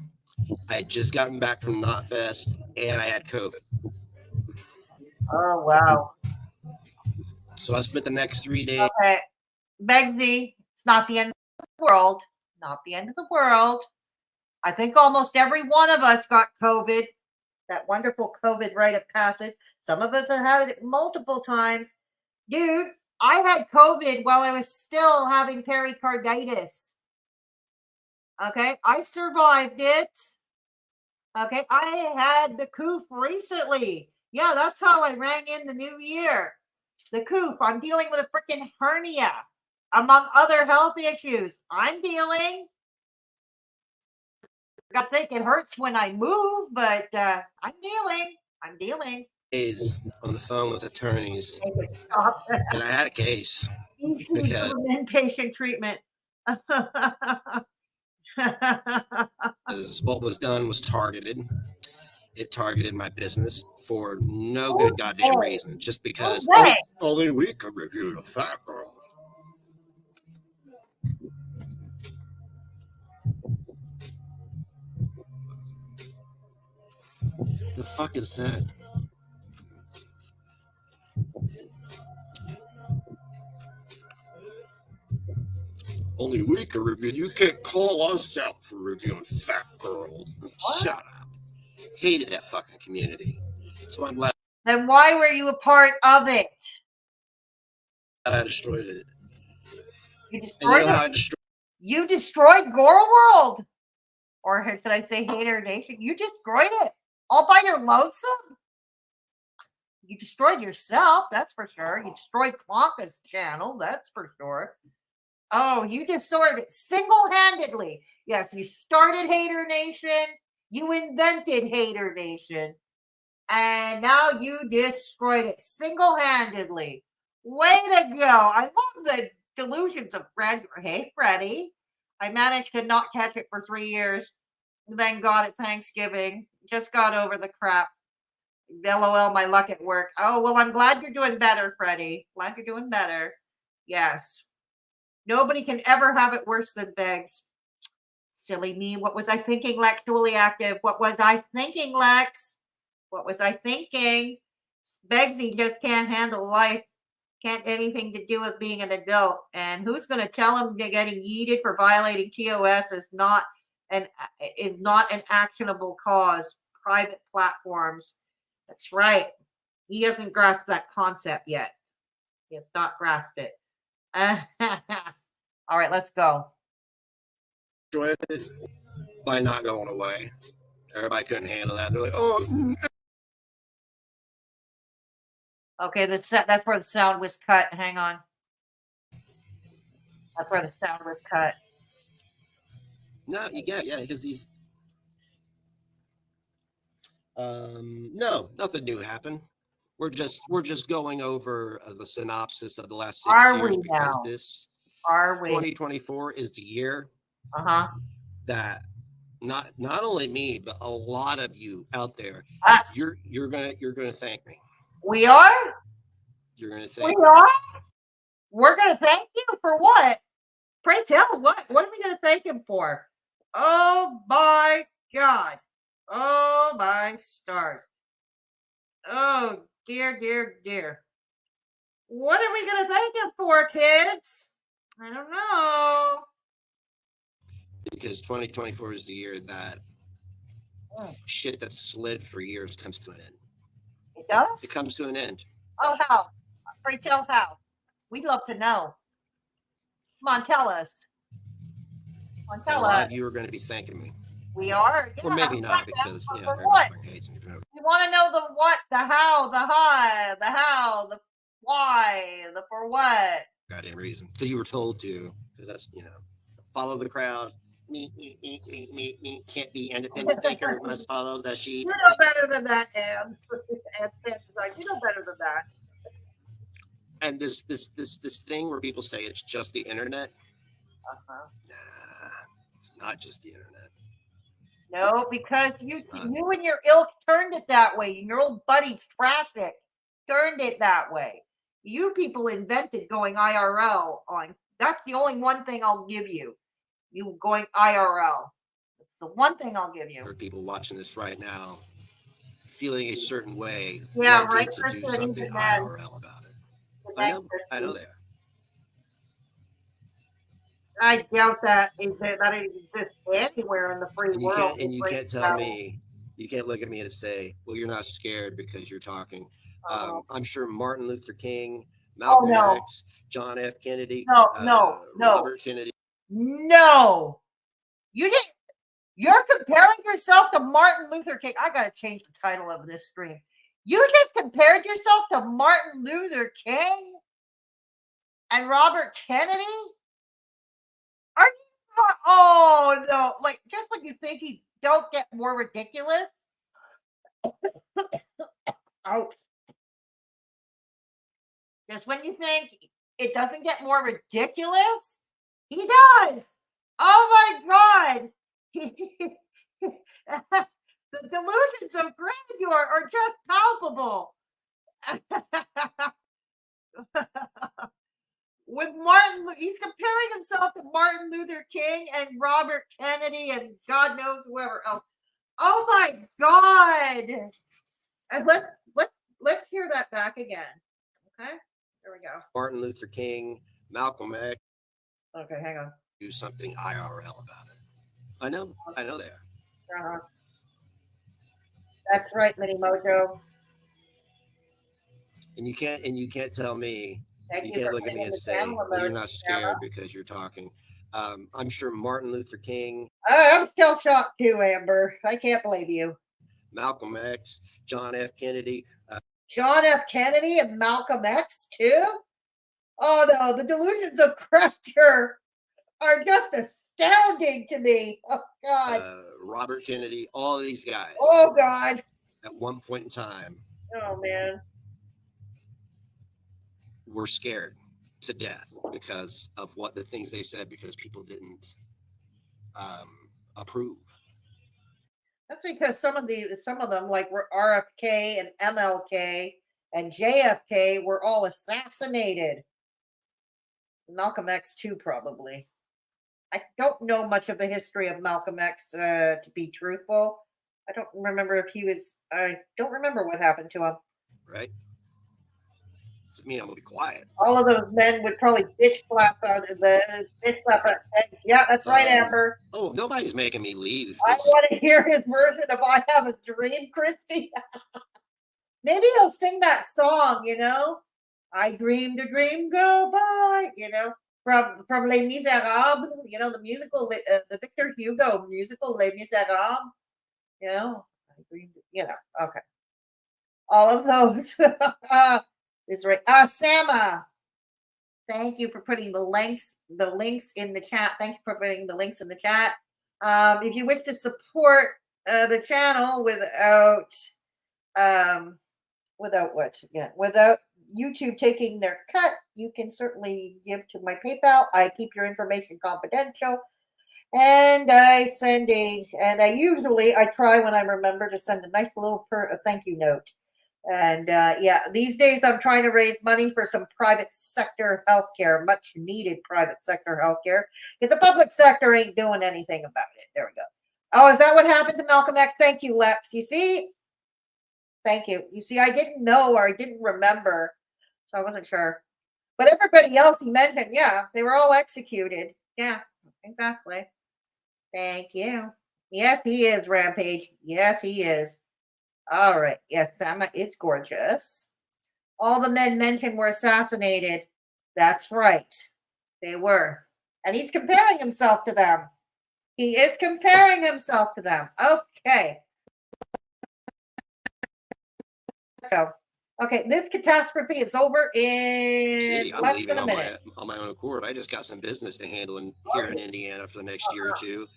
I had just gotten back from Knotfest and I had COVID. Oh, wow. So I spent the next 3 days. Okay. Begzy, it's not the end of the world. Not the end of the world. I think almost every one of us got COVID. That wonderful COVID rite of passage. Some of us have had it multiple times. Dude, I had COVID while I was still having pericarditis. Okay, I survived it. Okay, I had the coof recently. Yeah, that's how I rang in the new year. The coof. I'm dealing with a freaking hernia, among other health issues. I'm dealing. I think it hurts when I move, but I'm dealing. Days on the phone with attorneys. And I had a case. Because inpatient treatment. What was done was targeted. It targeted my business for no good goddamn reason. Just because only we could review the fat girls. The fuck is that? Only we can review. You can't call us out for reviewing fat girls. Shut up. Hated that fucking community. So I'm glad Then why were you a part of it? I destroyed it. You And you destroyed know how it. I destroyed You destroyed Gore World, or should I say Hater Nation? You destroyed it all by your lonesome. You destroyed yourself, that's for sure. You destroyed Tonka's channel, that's for sure. Oh, you destroyed it single-handedly. Yes, you started Hater Nation. You invented Hater Nation. And now you destroyed it single-handedly. Way to go. I love the delusions of grandeur. Hey, Freddie. I managed to not catch it for 3 years. Then got it Thanksgiving. Just got over the crap. LOL, my luck at work. Oh, well, I'm glad you're doing better, Freddie. Glad you're doing better. Yes. Nobody can ever have it worse than Beggs. Silly me. What was I thinking, Lex? Dually active. What was I thinking, Lex? What was I thinking? Beggsy just can't handle life. Can't anything to do with being an adult. And who's going to tell him they're getting yeeted for violating TOS is not an actionable cause. Private platforms. That's right. He hasn't grasped that concept yet. He has not grasped it. All right, let's go. it by not going away. Everybody couldn't handle that. They're like, oh. Okay, that's where the sound was cut. Hang on. That's where the sound was cut. No, you get because these. No, nothing new happened. We're just going over the synopsis of the last 6 years because now? this Are we? 2024 is the year that not only me but a lot of you out there, us, you're gonna thank me. We are. You're gonna thank we are. We're gonna thank you for what? Pray tell, what? What are we gonna thank him for? Oh my God! Oh my stars! Oh dear, dear, dear! What are we gonna thank him for, kids? I don't know. because 2024 is the year that shit that slid for years comes to an end. It does? It comes to an end. Oh, how? Pray tell how. We'd love to know. Come on, tell us. Come on, And tell a lot us. of you are going to be thanking me. We are? Or Yeah, maybe not, because for what? everybody hates me. You want to know the what, the how, the why, the how, the why, the for what? Goddamn reason. Because you were told to. Because that's, follow the crowd. Me. Can't be independent thinker. Must follow the sheep. You know better than that, Anne. Anne Stanton's like, you know better than that. And this thing where people say it's just the internet. Nah, it's not just the internet. No, because you and your ilk turned it that way. Your old buddies traffic turned it that way. You people invented going IRL on. That's the only one thing I'll give you. You going IRL. That's the one thing I'll give you. There are people watching this right now feeling a certain way. Yeah, wanting right. to do something IRL about it. I know they are. I doubt that it exists anywhere in the free world. You can't tell me, you can't look at me and say, well, you're not scared because you're talking. I'm sure Martin Luther King, Malcolm X, John F. Kennedy, Robert Kennedy. No, you didn't. You're comparing yourself to Martin Luther King. I gotta change the title of this stream. You just compared yourself to Martin Luther King and Robert Kennedy? Are you? Oh no! Like just when you think he don't get more ridiculous. Ouch! Just when you think it doesn't get more ridiculous, he does. Oh my God! The delusions of grandeur are just palpable. With Martin, he's comparing himself to Martin Luther King and Robert Kennedy and God knows whoever else. Oh my God! And let's hear that back again. Okay, there we go. Martin Luther King, Malcolm X. Okay, hang on. do something IRL about it. I know they are. That's right, Mini Mojo. And you can't tell me, Thank you you can't for look at putting me in and the say, channel well, you're emoji, not scared because you're talking. I'm sure Martin Luther King, I'm still shocked too, Amber. I can't believe you. Malcolm X, John F. Kennedy. John F. Kennedy and Malcolm X too? Oh no, the delusions of grandeur are just astounding to me. Oh God. Robert Kennedy, all of these guys. Oh God. At one point in time. Oh man. Were scared to death because of what the things they said, because people didn't approve. That's because some of them, like RFK and MLK and JFK, were all assassinated. Malcolm X too, probably. I don't know much of the history of Malcolm X, to be truthful. I don't remember if he was. I don't remember what happened to him. Right. Doesn't mean I'm gonna be quiet. All of those men would probably bitch slap out heads. Yeah, that's right, Amber. Oh, nobody's making me leave. I want to hear his version of "I Have a Dream," Christy. Maybe he'll sing that song. I dreamed a dream go by. From Les Miserables. The musical, the Victor Hugo musical Les Miserables. I dreamed. Okay. All of those. Is right. Sama. Thank you for putting the links in the chat. Thank you for putting the links in the chat. If you wish to support the channel without YouTube taking their cut, you can certainly give to my PayPal. I keep your information confidential, and I try when I remember to send a nice little thank you note. And these days I'm trying to raise money for some private sector healthcare, much needed private sector healthcare, because the public sector ain't doing anything about it. There we go. Oh, is that what happened to Malcolm X? Thank you, Lex. You see? Thank you. You see, I didn't know, or I didn't remember, so I wasn't sure. But everybody else he mentioned, yeah, they were all executed. Yeah, exactly. Thank you. Yes, he is, Rampage. Yes, he is. All right. Yes, Sama is gorgeous. All the men mentioned were assassinated. That's right. They were. And he's comparing himself to them. He is comparing himself to them. Okay. So, this catastrophe is over in less than a minute. On my own accord. I just got some business to handle here in Indiana for the next year or two.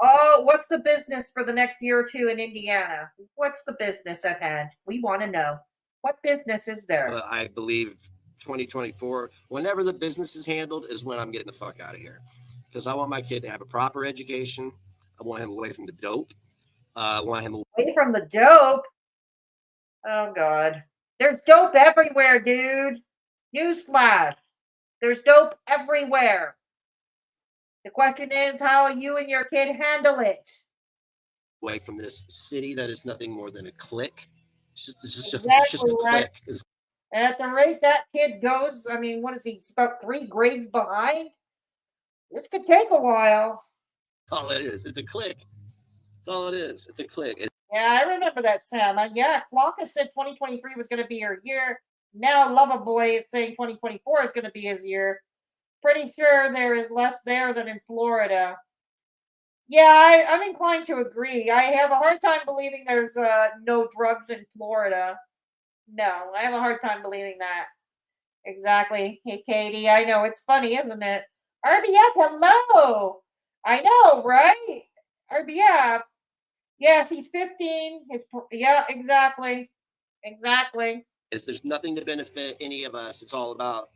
Oh, what's the business for the next year or two in Indiana? What's the business at hand? We want to know. What business is there? I believe 2024, whenever the business is handled, is when I'm getting the fuck out of here. Because I want my kid to have a proper education. I want him away from the dope. I want him away from the dope? Oh, God. There's dope everywhere, dude. Newsflash. There's dope everywhere. The question is how you and your kid handle it. Away from this city that is nothing more than a clique. It's just a clique. At the rate that kid goes, I mean, what is he? He's about 3 grades behind. This could take a while. That's all it is. It's a clique. That's all it is. It's a clique. Yeah, I remember that, Sam. Yeah, Flocka said 2023 was going to be her year. Now Loverboy is saying 2024 is going to be his year. Pretty sure there is less there than in Florida. Yeah, I'm inclined to agree. I have a hard time believing there's no drugs in Florida. No, I have a hard time believing that. Exactly. Hey, Katie, I know. It's funny, isn't it? RBF, hello. I know, right? RBF. Yes, he's 15. Yeah, exactly. Exactly. There's nothing to benefit any of us. It's all about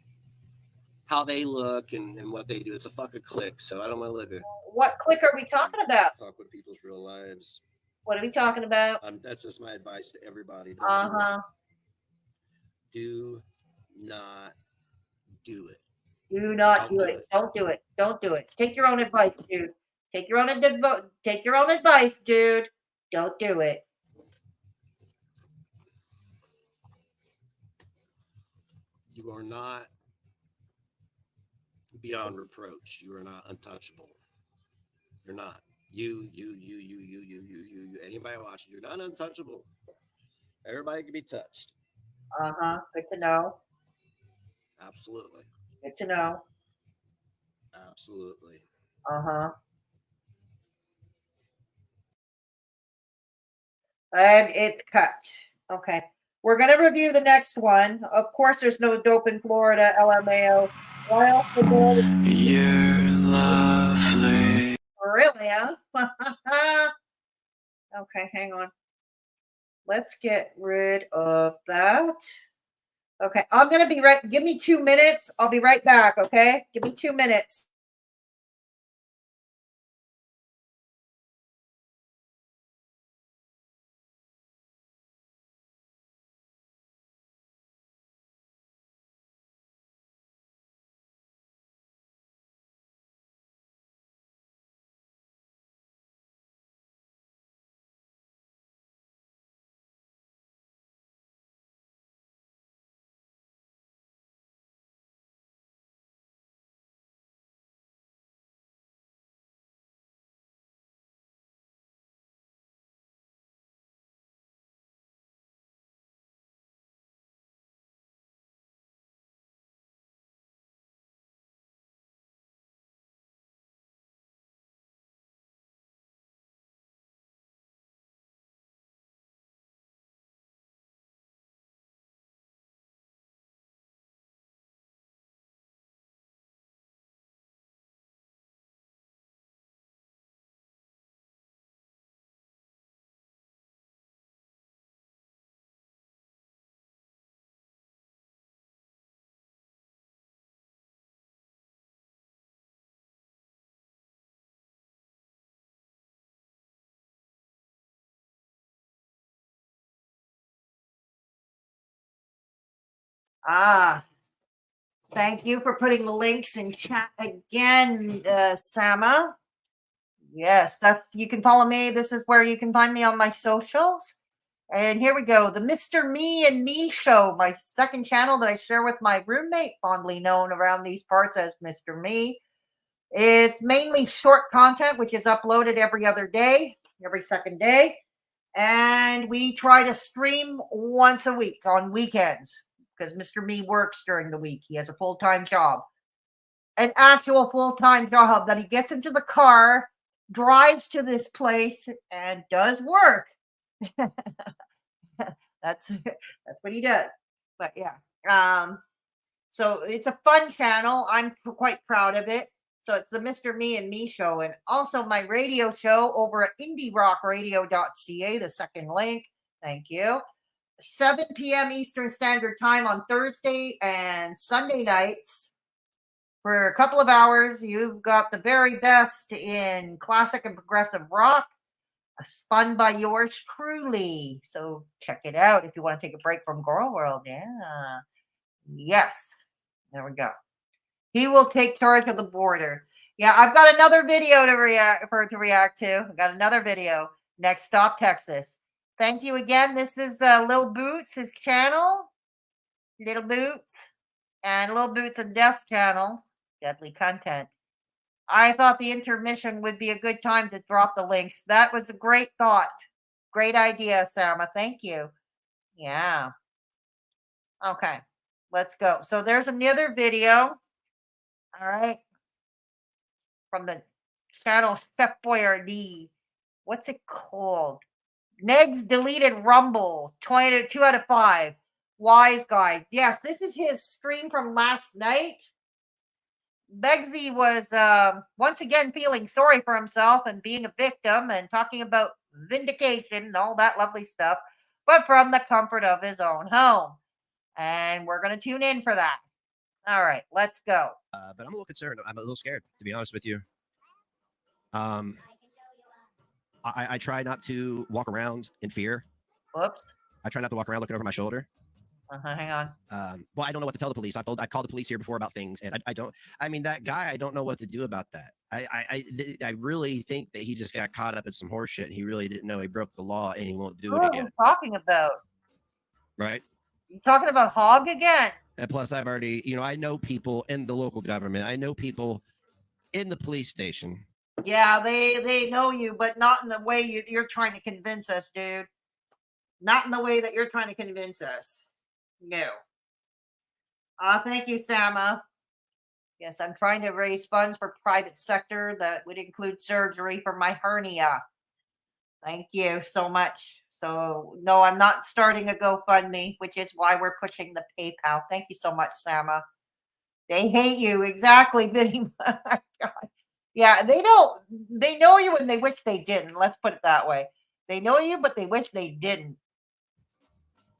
how they look and what they do. It's a fucking clique, so I don't want to live here. What clique are we talking about? Fuck with people's real lives. What are we talking about? That's just my advice to everybody. Do not do it. Do not do it. Don't do it. Don't do it. Take your own advice, dude. Take your own advice, dude. Don't do it. You are not beyond reproach. You are not untouchable. You're not. You. Anybody watching, you're not untouchable. Everybody can be touched. Good to know. Absolutely. Good to know. Absolutely. And it's cut. Okay. We're going to review the next one. Of course, there's no dope in Florida, LMAO. Why else would there? You're lovely. Really, huh? Okay, hang on. Let's get rid of that. Okay, I'm going to be right. Give me 2 minutes. I'll be right back, okay? Give me 2 minutes. Thank you for putting the links in chat again, Sama. Yes, that's you can follow me. This is where you can find me on my socials. And here we go. The Mr. Me and Me Show, my second channel that I share with my roommate, fondly known around these parts as Mr. Me. It's mainly short content, which is uploaded every other day, every second day. And we try to stream once a week on weekends because Mr. Me works during the week. He has a full-time job, an actual full-time job that he gets into the car, drives to this place, and does work. That's what he does. But yeah, so it's a fun channel. I'm quite proud of it. So it's the Mr. Me and Me Show, and also my radio show over at indierockradio.ca, the second link. Thank you. 7 p.m. Eastern Standard Time on Thursday and Sunday nights. For a couple of hours, you've got the very best in classic and progressive rock, spun by yours truly. So check it out if you want to take a break from Girl World. Yeah. Yes. There we go. He will take charge of the border. Yeah, I've got another video to react to. I've got another video. Next stop, Texas. Thank you again. This is Lil Boots, his channel. Little Boots. And Lil Boots and Death's channel. Deadly content. I thought the intermission would be a good time to drop the links. That was a great thought. Great idea, Sama. Thank you. Yeah. Okay. Let's go. So there's another video. All right. From the channel Chef Boyardee. What's it called? Neg's deleted Rumble. 2 out of 5. Wise Guy. Yes, this is his stream from last night. Begzy was once again feeling sorry for himself and being a victim and talking about vindication and all that lovely stuff, but from the comfort of his own home. And we're going to tune in for that. All right, let's go. But I'm a little concerned. I'm a little scared, to be honest with you. I try not to walk around in fear. Whoops. I try not to walk around looking over my sholdder. Hang on. Well, I don't know what to tell the police. I've called the police here before about things, and I mean, that guy, I don't know what to do about that. I really think that he just got caught up in some horse shit, and he really didn't know he broke the law, and he won't do it again. What are you talking about? Right? You talking about Hog again? And plus, I've already, I know people in the local government. I know people in the police station. Yeah, they know you, but not in the way you're trying to convince us, dude. Not in the way that you're trying to convince us. No. Thank you, Sama. Yes, I'm trying to raise funds for private sector that would include surgery for my hernia. Thank you so much. So, no, I'm not starting a GoFundMe, which is why we're pushing the PayPal. Thank you so much, Sama. They hate you. Exactly, Vinny. Yeah, they don't. They know you and they wish they didn't. Let's put it that way. They know you, but they wish they didn't.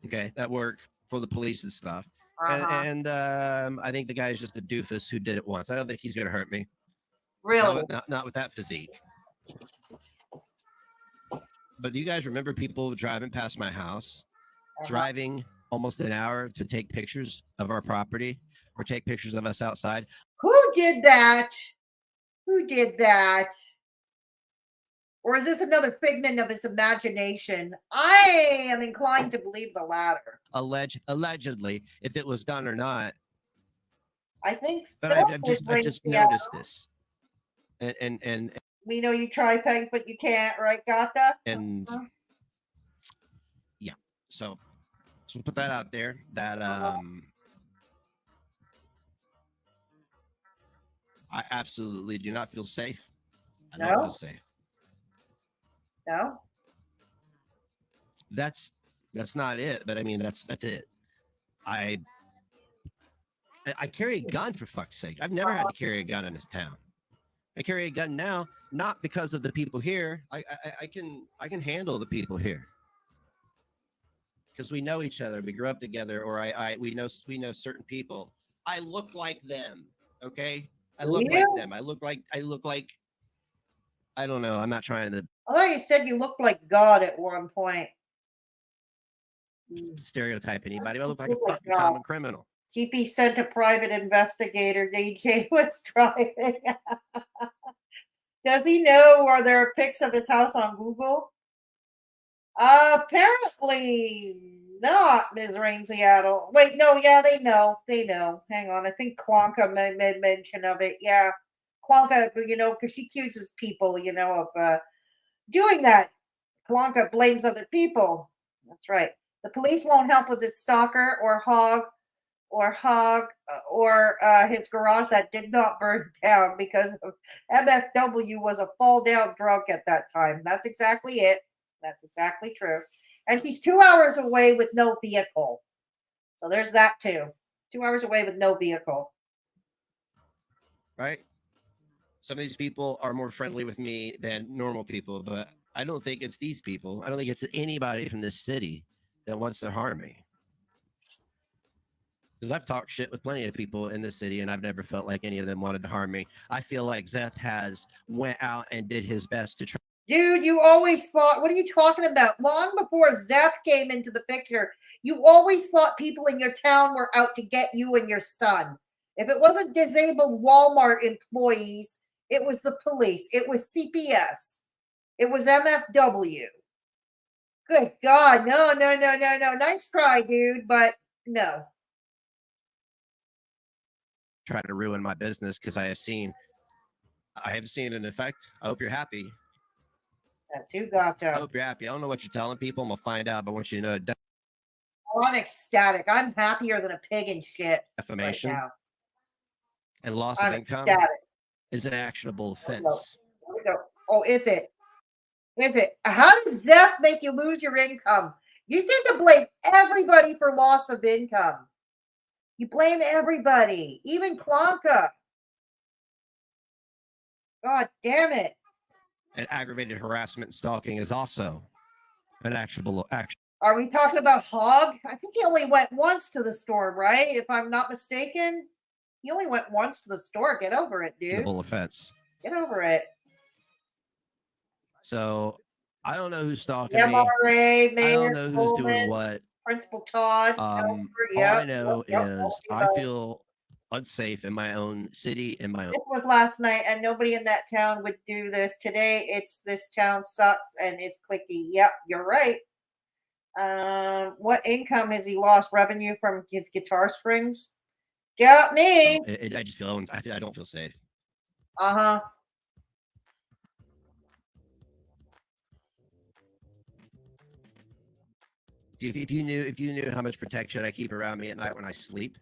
Okay, that work for the police and stuff. Uh-huh. And I think the guy's just a doofus who did it once. I don't think he's going to hurt me. Really? Not with that physique. But do you guys remember people driving past my house, driving almost an hour to take pictures of our property or take pictures of us outside? Who did that? Who did that? Or is this another figment of his imagination? I am inclined to believe the latter. Allegedly, if it was done or not. I think so. But I've just noticed this. And we know you try things, but you can't, right, Gata? And yeah, so put that out there. That I absolutely do not feel safe. I don't feel safe. No. That's not it. But I mean, that's it. I carry a gun, for fuck's sake. I've never had to carry a gun in this town. I carry a gun now, not because of the people here. I can handle the people here because we know each other. We grew up together, or we know certain people. I look like them. Okay, I look like them. I look like. I don't know. I'm not trying to. I thought you said you looked like God at one point. Stereotype anybody. I look like a fucking common criminal. TP sent a private investigator. DJ was driving. Does he know? Are there pics of his house on Google? Apparently not, Ms. Rain Seattle. Wait, no, yeah, they know. They know. Hang on. I think Klonka made mention of it. Yeah. Klonka, because she accuses people, of doing that. Klonka blames other people. That's right. The police won't help with his stalker or hog or his garage that did not burn down because of MFW was a fall down drunk at that time. That's exactly it. That's exactly true. And he's 2 hours away with no vehicle. So there's that too. 2 hours away with no vehicle. Right? Some of these people are more friendly with me than normal people, but I don't think it's these people. I don't think it's anybody from this city that wants to harm me. Because I've talked shit with plenty of people in this city, and I've never felt like any of them wanted to harm me. I feel like Zeth has went out and did his best to try. Dude, you always thought, what are you talking about? Long before Zeth came into the picture, you always thought people in your town were out to get you and your son. If it wasn't disabled Walmart employees, it was the police. It was CPS. It was MFW. Good God. No. Nice try, dude, but no. Try to ruin my business because I have seen an effect. I hope you're happy. That too got I hope you're happy. I don't know what you're telling people. I'm gonna find out, but I want you to know. I'm ecstatic. I'm happier than a pig in shit. Defamation right now. And loss of income is an actionable offense. There we go. Oh, is it? Is it? How did Zeth make you lose your income? You seem to blame everybody for loss of income. You blame everybody, even Klonka. God damn it. And aggravated harassment and stalking is also an actionable action. Are we talking about Hog? I think he only went once to the store, right? If I'm not mistaken. He only went once to the store. Get over it, dude. Actionable offense. Get over it. So I don't know who's stalking MRA, me. Mayor, I don't know who's Coleman, doing what. Principal Todd. All I know is I feel unsafe in my own city, in my own. It was last night, and nobody in that town would do this. Today, it's this town sucks and is clicky. Yep, you're right. What income has he lost? Revenue from his guitar strings? Got me. I just feel I don't feel safe. Uh-huh. If you knew how much protection I keep around me at night when I sleep,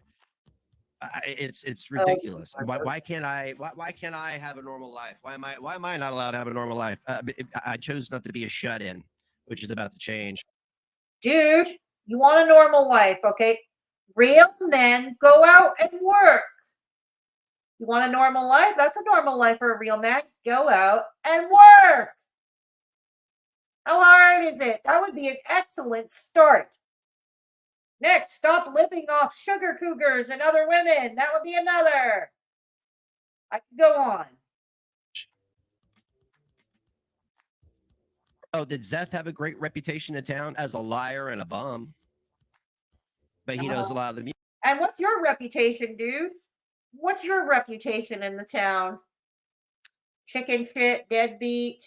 it's ridiculous. Why can't I have a normal life? Why am I not allowed to have a normal life? I chose not to be a shut-in, which is about to change. Dude, you want a normal life, okay? Real men go out and work. You want a normal life? That's a normal life for a real man. Go out and work. How hard is it? That would be an excellent start. Next, stop living off sugar cougars and other women. That would be another. I could go on. Oh, did Zeth have a great reputation in town as a liar and a bum? But he knows a lot of the music. And what's your reputation, dude? What's your reputation in the town? Chicken shit, deadbeat,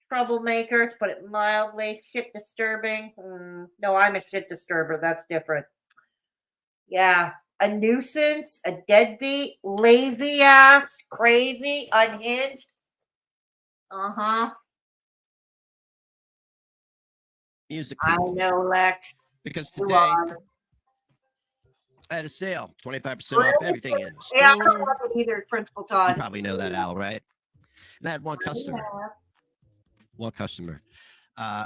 troublemaker, to put it mildly, shit disturbing. No, I'm a shit disturber. That's different. Yeah. A nuisance, a deadbeat, lazy ass, crazy, unhinged. Uh-huh. Music people. I know, Lex. Because today I had a sale, 25% off everything in the store. Yeah, I don't love it either, Principal Todd. You probably know that, Al, right? And I had one customer.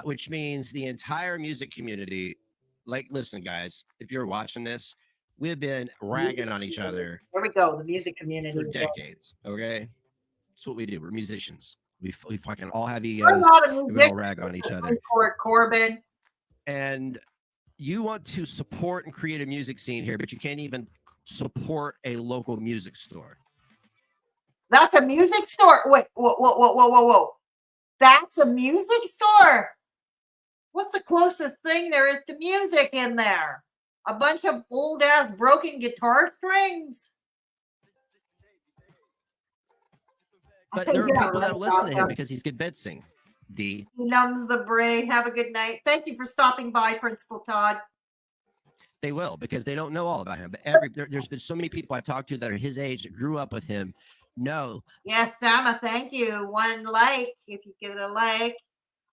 Which means the entire music community, like, listen, guys, if you're watching this, we've been ragging on each other. There we go, the music community. For decades, okay? That's what we do. We're musicians. We fucking all have egos. We all rag on each other. Corbin. And you want to support and create a music scene here, but you can't even support a local music store. That's a music store. Wait, whoa. That's a music store. What's the closest thing there is to music in there? A bunch of old ass broken guitar strings. But there are people that listen to him because he's convincing. D. He numbs the brain. Have a good night. Thank you for stopping by, Principal Todd. They will, because they don't know all about him. But there's been so many people I've talked to that are his age that grew up with him. No. Yes, Sama, thank you. One like, if you give it a like,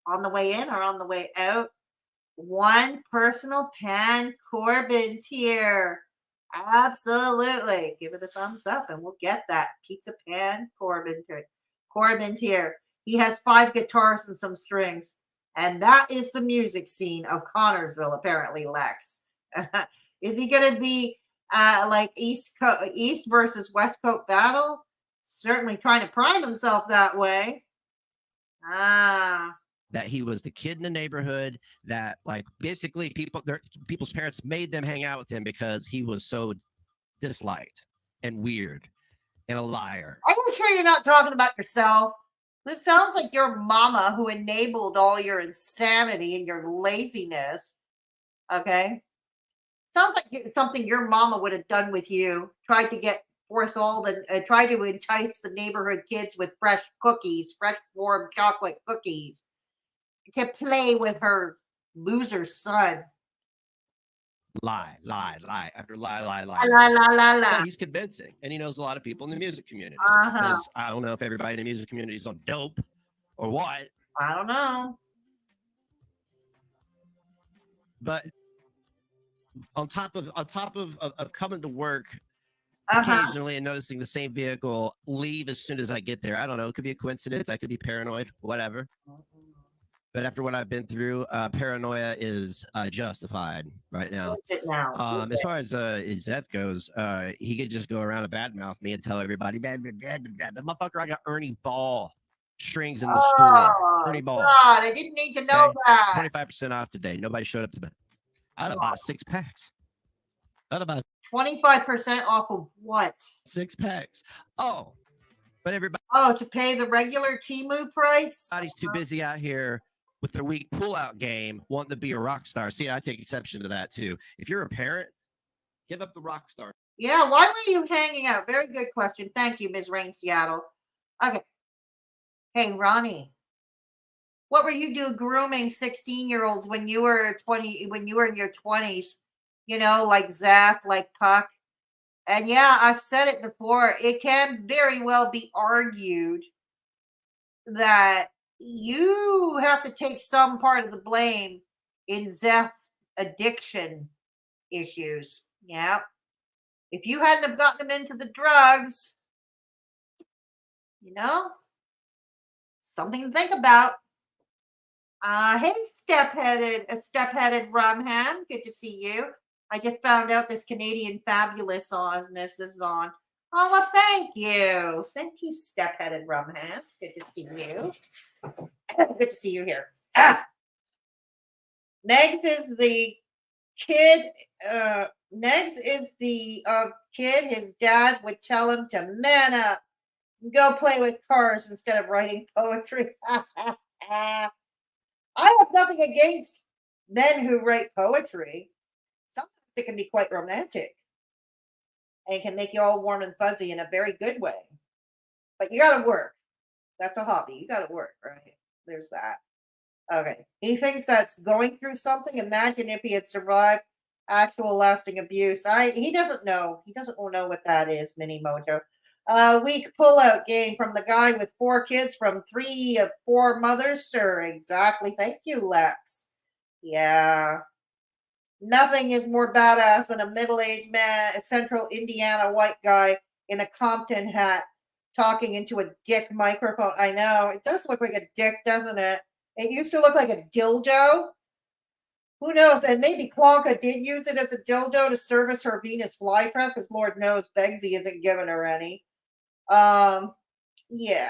on the way in or on the way out. One personal Pan Corbin tier. Absolutely. Give it a thumbs up and we'll get that. Pizza Pan Corbin tier. He has 5 guitars and some strings. And that is the music scene of Connorsville, apparently, Lex. Is he going to be like East versus West Coast battle? Certainly trying to prime himself that way. That he was the kid in the neighborhood that, like, basically people's parents made them hang out with him because he was so disliked and weird and a liar. I'm sure you're not talking about yourself. This sounds like your mama who enabled all your insanity and your laziness. Okay? Sounds like something your mama would have done with you. Tried to try to entice the neighborhood kids with fresh warm chocolate cookies to play with her loser son. Lie after lie. La. He's convincing, and he knows a lot of people in the music community. Uh-huh. I don't know if everybody in the music community is on dope or what. I don't know. But on top of coming to work occasionally and noticing the same vehicle leave as soon as I get there, I don't know. It could be a coincidence. I could be paranoid, whatever. But after what I've been through, paranoia is justified right now. As far as Zeth goes, he could just go around and badmouth me and tell everybody, the motherfucker, I got Ernie Ball strings in the store. Ernie Ball. God, I didn't need to know that. 25% off today. Nobody showed up to bed. I'd have bought 6 packs. I'd have bought 25% off of what? 6 packs. Oh, but everybody. Oh, to pay the regular Temu price? Everybody's too busy out here with their weak pullout game, wanting to be a rock star. See, I take exception to that too. If you're a parent, give up the rock star. Yeah, why were you hanging out? Very good question. Thank you, Ms. Rain Seattle. Okay. Hey, Ronnie. What were you doing grooming 16-year-olds when you were 20, when you were in your 20s? You know, like Zach, like Puck. And yeah, I've said it before. It can very well be argued that you have to take some part of the blame in Zach's addiction issues. Yeah. If you hadn't have gotten him into the drugs, you know, something to think about. Hey, step-headed rumham. Good to see you. I just found out this Canadian fabulous awesomeness is on. Oh, well, thank you. Thank you, step-headed rumham. Good to see you. Good to see you here. Next is the kid. Next is the kid. His dad would tell him to man up, go play with cars instead of writing poetry. I have nothing against men who write poetry. Sometimes it can be quite romantic and can make you all warm and fuzzy in a very good way. But you got to work. That's a hobby. You got to work, right? There's that. Okay. He thinks that's going through something. Imagine if he had survived actual lasting abuse. He doesn't know. He doesn't know what that is, Mini Mojo. Weak pullout game from the guy with 4 kids from 3 of 4 mothers, sir. Exactly. Thank you, Lex. Yeah. Nothing is more badass than a middle-aged man, a central Indiana white guy in a Compton hat talking into a dick microphone. I know. It does look like a dick, doesn't it? It used to look like a dildo. Who knows? And maybe Klonka did use it as a dildo to service her Venus flytrap, because Lord knows Begzy isn't giving her any. Yeah.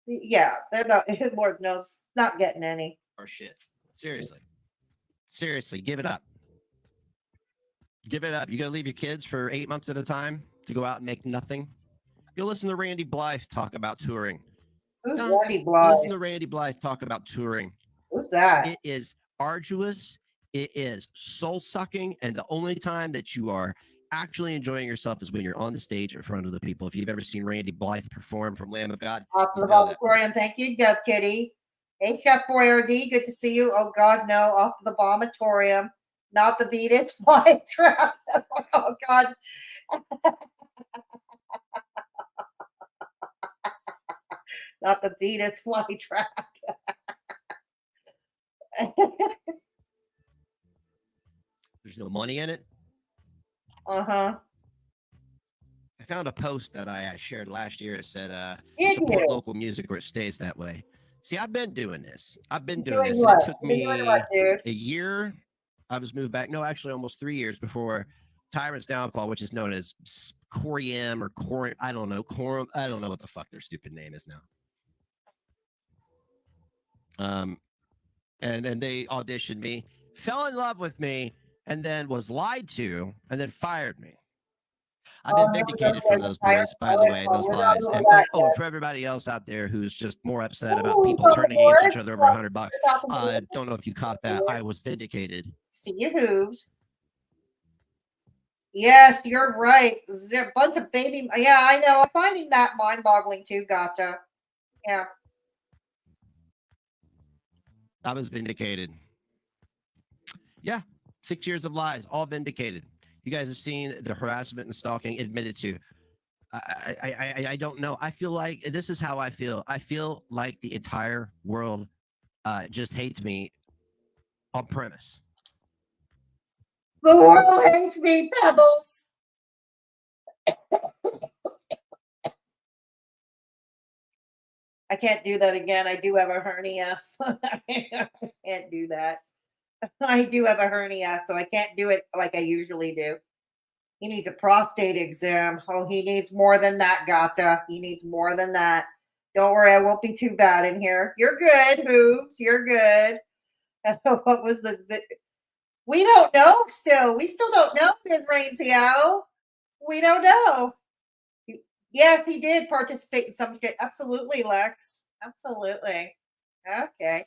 Yeah, they're not, Lord knows, not getting any. Or shit. Seriously, give it up. Give it up. You gotta leave your kids for 8 months at a time to go out and make nothing. Go listen to Randy Blythe talk about touring. Who's Randy Blythe? Listen to Randy Blythe talk about touring. Who's that? It is arduous. It is soul-sucking, and the only time that you are actually enjoying yourself is when you're on the stage in front of the people. If you've ever seen Randy Blythe perform from Lamb of God, Off the Vomitorium, thank you, Gov Kitty. Hey, Chef Boyardee, good to see you. Oh, God, no, off the Vomitorium. Not the Venus fly trap. Oh, God. Not the Venus fly trap. There's no money in it. Uh-huh. I found a post that I shared last year. It said, Did support you? local music where it stays that way. See, I've been doing this. And Doing it what? took Doing me what, dude? a year. I was moved back. No, actually almost 3 years before Tyrant's Downfall, which is known as Coriam or Cor. I don't know. I don't know what the fuck their stupid name is now. And then they auditioned me, fell in love with me, and then was lied to, and then fired me. I've been vindicated for those boys, by the way, those lies. And for everybody else out there who's just more upset about people turning against each other over $100, I don't know if you caught that. I was vindicated. See you hooves. Yes, you're right. A bunch of baby. Yeah, I know. I'm finding that mind-boggling too. Gotcha. Yeah. I was vindicated. Yeah, 6 years of lies, all vindicated. You guys have seen the harassment and stalking admitted to. I don't know. I feel like this is how I feel. I feel like the entire world just hates me on premise. The world hates me, Pebbles. I can't do that again. I do have a hernia. I can't do that. I do have a hernia, so I can't do it like I usually do. He needs a prostate exam. Oh, he needs more than that, Gata. He needs more than that. Don't worry, I won't be too bad in here. You're good, Hoops. You're good. What was the... We don't know still. We still don't know, Ms. Rain Seattle. We don't know. Yes, he did participate in some shit. Absolutely, Lex. Absolutely. Okay.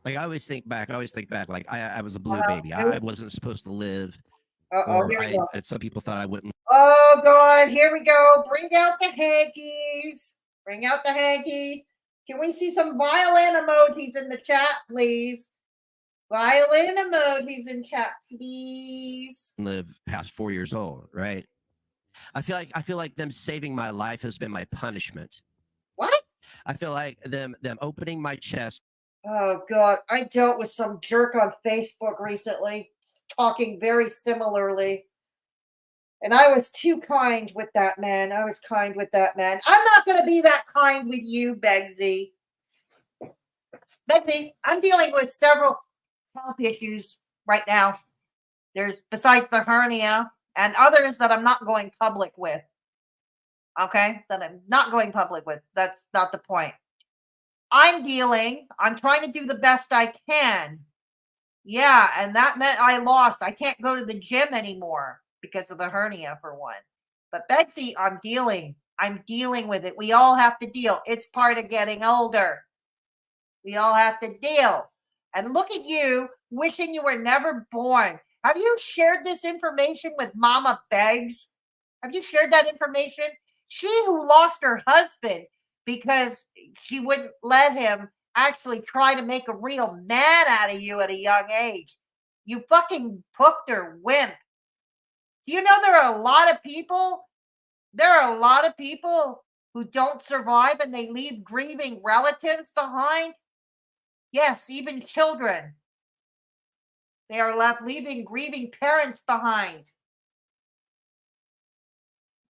Like, I always think back. Like, I was a blue baby. I wasn't supposed to live. Uh-oh, here we go. And some people thought I wouldn't. Oh, God. Here we go. Bring out the hankies. Bring out the hankies. Can we see some violin emojis in the chat, please? Violin emojis in chat, please. Live past 4 years old, right? I feel like them saving my life has been my punishment. What? I feel like them opening my chest. Oh God, I dealt with some jerk on Facebook recently, talking very similarly. And I was too kind with that man. I was kind with that man. I'm not going to be that kind with you, Begzy. Begzy, I'm dealing with several health issues right now. There's, besides the hernia, and others that I'm not going public with. Okay? That I'm not going public with. That's not the point. I'm trying to do the best I can. Yeah, and that meant I lost. I can't go to the gym anymore because of the hernia, for one. But Betsy, I'm dealing with it. We all have to deal. It's part of getting older. We all have to deal. And look at you, wishing you were never born. Have you shared this information with Mama Beggs? Have you shared that information? She who lost her husband because she wouldn't let him actually try to make a real man out of you at a young age. You fucking pooked her wimp. Do you know there are a lot of people who don't survive and they leave grieving relatives behind? Yes, even children. They are left leaving grieving parents behind.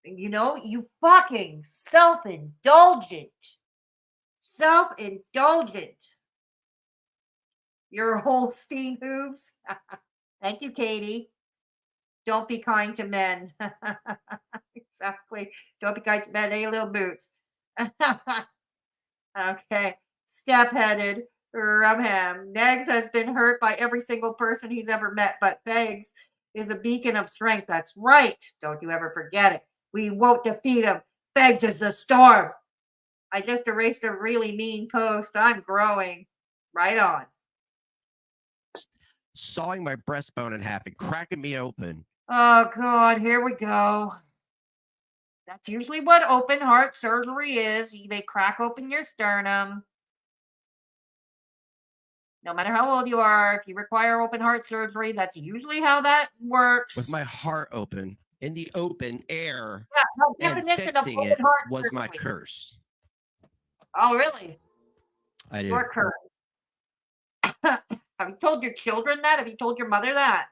You know, you fucking self-indulgent. Your Holstein hooves. Thank you, Katie. Don't be kind to men. Exactly. Don't be kind to men. Any little boots. Okay. Step-headed. Rumham. Negs has been hurt by every single person he's ever met, but Beggs is a beacon of strength. That's right. Don't you ever forget it. We won't defeat him. Beggs is the storm. I just erased a really mean post. I'm growing. Right on. Sawing my breastbone in half and cracking me open. Oh, God. Here we go. That's usually what open heart surgery is. They crack open your sternum. No matter how old you are, if you require open heart surgery, that's usually how that works. With my heart open, in the open air, yeah, and fixing it was surgery. my curse. Oh, really? I did. Your curse. Have you told your children that? Have you told your mother that?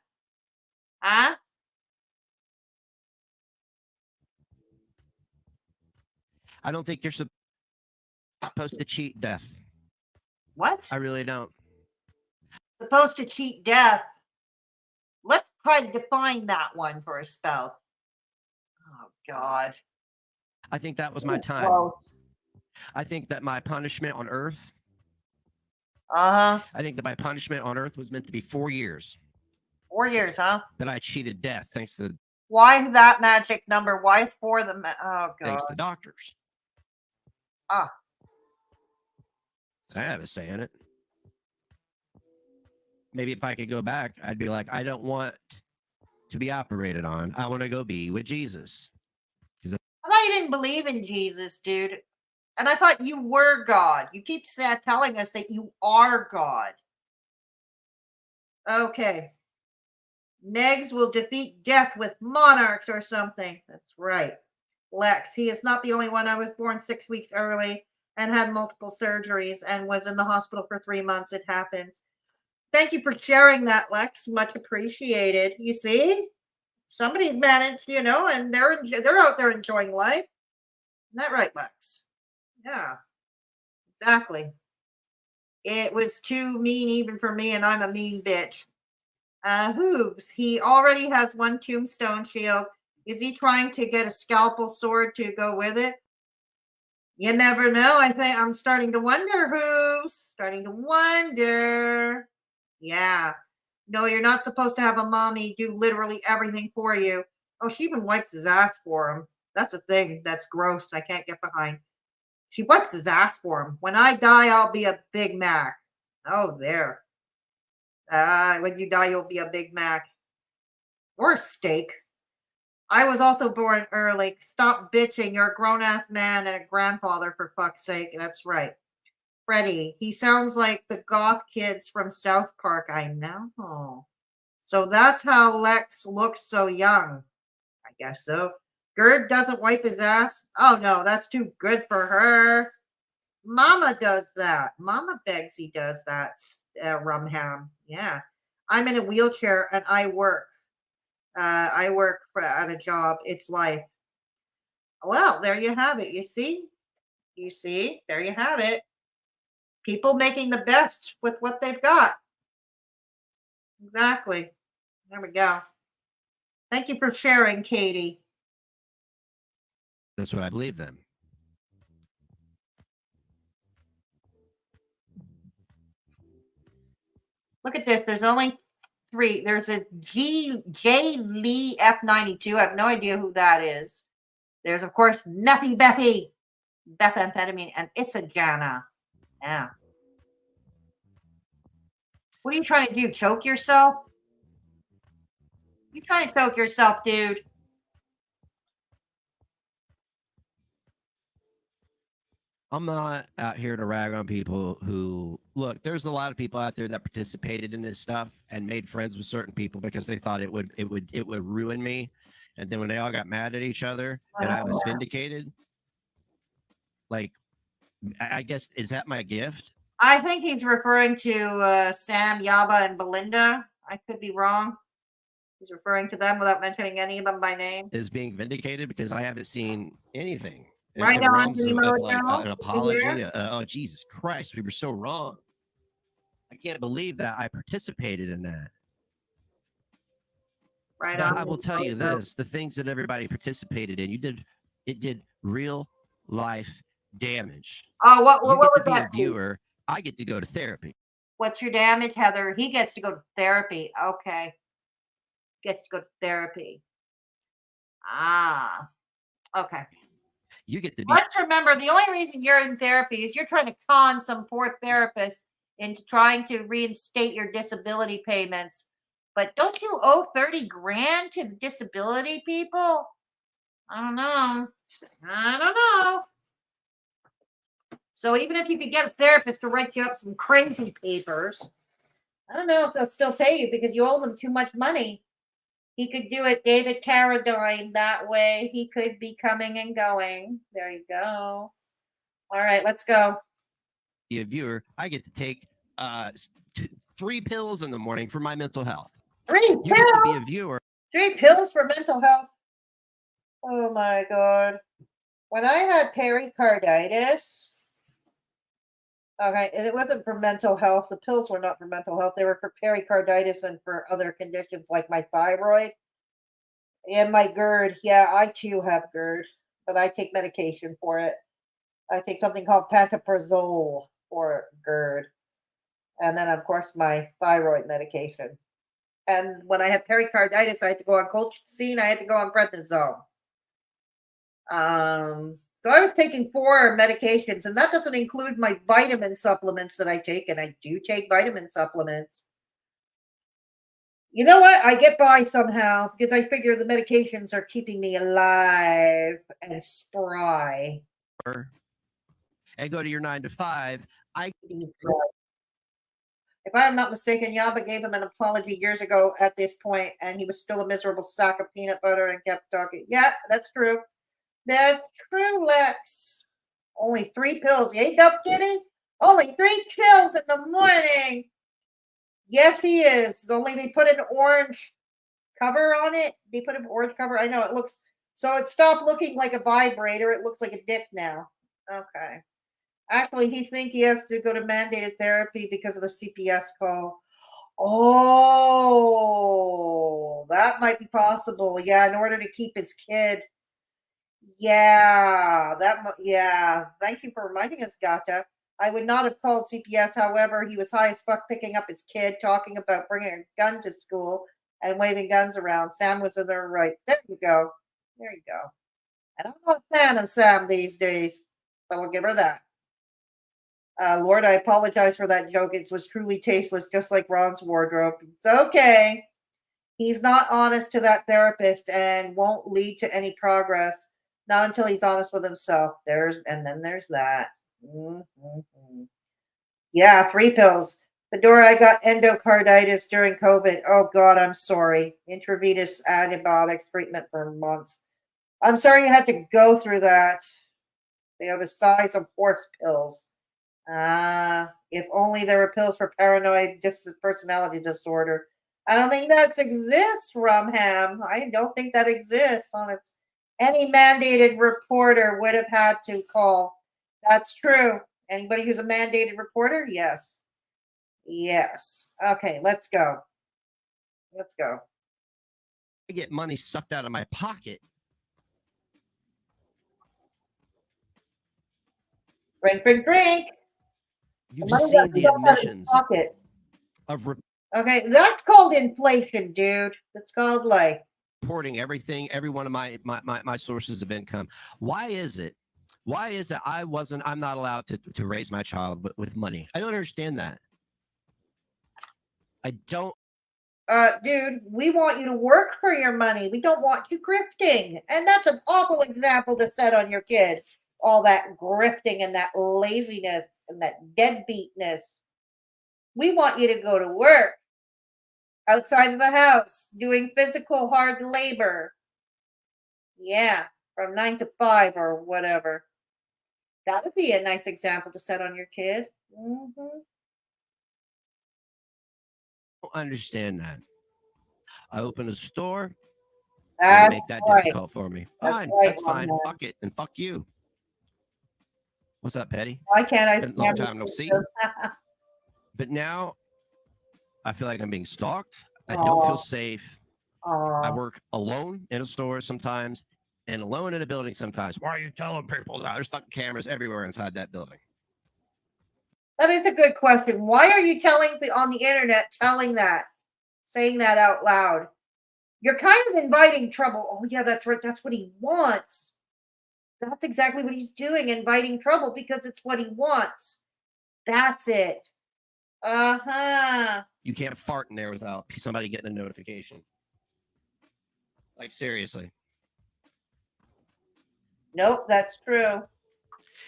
Huh? I don't think you're supposed to cheat death. What? I really don't. Supposed to cheat death. Let's try to define that one for a spell. Oh, God. I think that was my time. Gross. I think that my punishment on Earth. I think that my punishment on Earth was meant to be 4 years. 4 years, huh? That I cheated death thanks to. Why that magic number? Why is 4 the? Oh, God. Thanks to doctors. Ah. I have a say in it. Maybe if I could go back, I'd be like, I don't want to be operated on. I want to go be with Jesus. I thought you didn't believe in Jesus, dude. And I thought you were God. You keep telling us that you are God. Okay. Negs will defeat death with monarchs or something. That's right. Lex, he is not the only one. I was born 6 weeks early and had multiple surgeries and was in the hospital for 3 months. It happens. Thank you for sharing that, Lex. Much appreciated. You see? Somebody's managed, you know, and they're out there enjoying life. Isn't that right, Lex? Yeah, exactly. It was too mean even for me, and I'm a mean bitch. Hooves, he already has 1 tombstone shield. Is he trying to get a scalpel sword to go with it? You never know. I think I'm starting to wonder, Hooves. Starting to wonder. Yeah. No, you're not supposed to have a mommy do literally everything for you. Oh, she even wipes his ass for him. That's a thing that's gross. I can't get behind. She wipes his ass for him. When I die, I'll be a Big Mac. Oh, there. When you die, you'll be a Big Mac. Or a steak. I was also born early. Stop bitching. You're a grown-ass man and a grandfather, for fuck's sake. That's right. Freddie. He sounds like the goth kids from South Park. I know. So that's how Lex looks so young. I guess so. Gerd doesn't wipe his ass. Oh no, that's too good for her. Mama does that. Mama Begzy does that. Rumham. Yeah. I'm in a wheelchair and I work. At a job. It's life. Well, there you have it. You see? You see? There you have it. People making the best with what they've got. Exactly. There we go. Thank you for sharing, Katie. That's what I believe then. Look at this. There's only 3. There's a J Lee F92. I have no idea who that is. There's, of course, Methy Bethy, methamphetamine, and Isagana. Yeah. What are you trying to do? Choke yourself? You trying to choke yourself, dude? I'm not out here to rag on people who look. There's a lot of people out there that participated in this stuff and made friends with certain people because they thought it would ruin me, and then when they all got mad at each other and I was vindicated, like I guess is that my gift? I think he's referring to Sam, Yaba, and Belinda. I could be wrong. He's referring to them without mentioning any of them by name. Is being vindicated because I haven't seen anything. Right in on, realms of, like Mojo. an apology. Yeah. Oh Jesus Christ, we were so wrong. I can't believe that I participated in that. Right But on. I will tell you this: the things that everybody participated in, it did real life damage. Oh, what You was get to be that? a viewer. I get to go to therapy. What's your damage, Heather? He gets to go to therapy. Okay. Gets to go to therapy. Ah. Okay. You get to be. Let's remember, the only reason you're in therapy is you're trying to con some poor therapist into trying to reinstate your disability payments. But don't you owe 30 grand to the disability people? I don't know. So even if you could get a therapist to write you up some crazy papers, I don't know if they'll still pay you because you owe them too much money. He could do it David Carradine that way. He could be coming and going. There you go. All right, let's go. Be a viewer. I get to take 3 pills in the morning for my mental health. 3 You pills? get to be a viewer. 3 pills for mental health? Oh my God. When I had pericarditis, okay, and it wasn't for mental health. The pills were not for mental health. They were for pericarditis and for other conditions like my thyroid and my GERD. Yeah, I too have GERD, but I take medication for it. I take something called pantoprazole for GERD. And then, of course, my thyroid medication. And when I had pericarditis, I had to go on colchicine. I had to go on prednisone. So I was taking 4 medications, and that doesn't include my vitamin supplements that I take, and I do take vitamin supplements. You know what? I get by somehow because I figure the medications are keeping me alive and spry. And go to your 9 to 5. If I'm not mistaken, Yaba gave him an apology years ago at this point, and he was still a miserable sack of peanut butter and kept talking. Yeah, that's true. That's true, Lex. Only 3 pills. You ain't up, Kitty? Only 3 pills in the morning. Yes, he is. Only they put an orange cover on it. They put an orange cover. I know it looks so it stopped looking like a vibrator. It looks like a dick now. Okay. Actually, he thinks he has to go to mandated therapy because of the CPS call. Oh, that might be possible. Yeah, in order to keep his kid. Yeah, thank you for reminding us, Gata. I would not have called CPS. However, he was high as fuck picking up his kid, talking about bringing a gun to school and waving guns around. Sam was in there right. There you go. There you go. And I'm not a fan of Sam these days, but I'll give her that. Lord, I apologize for that joke. It was truly tasteless, just like Ron's wardrobe. It's okay. He's not honest to that therapist and won't lead to any progress. Not until he's honest with himself. Then there's that. Mm-hmm. Yeah, 3 pills. Fedora, I got endocarditis during COVID. Oh God, I'm sorry. Intravenous antibiotics treatment for months. I'm sorry you had to go through that. They are the size of horse pills. If only there were pills for paranoid personality disorder. I don't think that exists, Rumham. I don't think that exists on its. Any mandated reporter would have had to call. That's true. Anybody who's a mandated reporter? Yes. Yes. Okay, let's go. Let's go. I get money sucked out of my pocket. Drink, drink, drink. You've seen the admissions of okay, that's called inflation, dude. That's called like reporting everything, every one of my sources of income. Why is it I'm not allowed to raise my child with money? I don't understand that. I don't. Dude, we want you to work for your money. We don't want you grifting. And that's an awful example to set on your kid. All that grifting and that laziness and that deadbeatness. We want you to go to work outside of the house, doing physical hard labor. Yeah, from 9 to 5 or whatever. That would be a nice example to set on your kid. Mm-hmm. I don't understand that. I open a store. That's make that right. difficult for me. Fine, that's fine. Fuck it, and fuck you. What's up, Petty? Why can't I? Long time no see. But now, I feel like I'm being stalked. I don't feel safe. I work alone in a store sometimes, and alone in a building sometimes. Why are you telling people that? There's fucking cameras everywhere inside that building. That is a good question. Why are you telling on the internet, saying that out loud? You're kind of inviting trouble. Oh yeah, that's right. That's what he wants. That's exactly what he's doing, inviting trouble because it's what he wants. That's it. Uh-huh. You can't fart in there without somebody getting a notification. Like, seriously. Nope, that's true.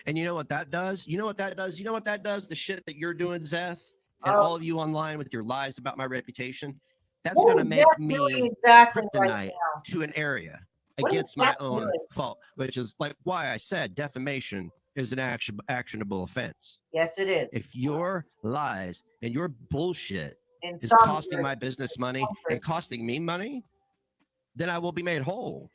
And you know what that does? You know what that does? You know what that does? The shit that you're doing, Zeth, and all of you online with your lies about my reputation, that's going to make me kryptonite to an area against my own fault, which is like why I said defamation is an actionable offense. Yes, it is. If your lies and your bullshit is costing my business money and costing me money, then I will be made whole.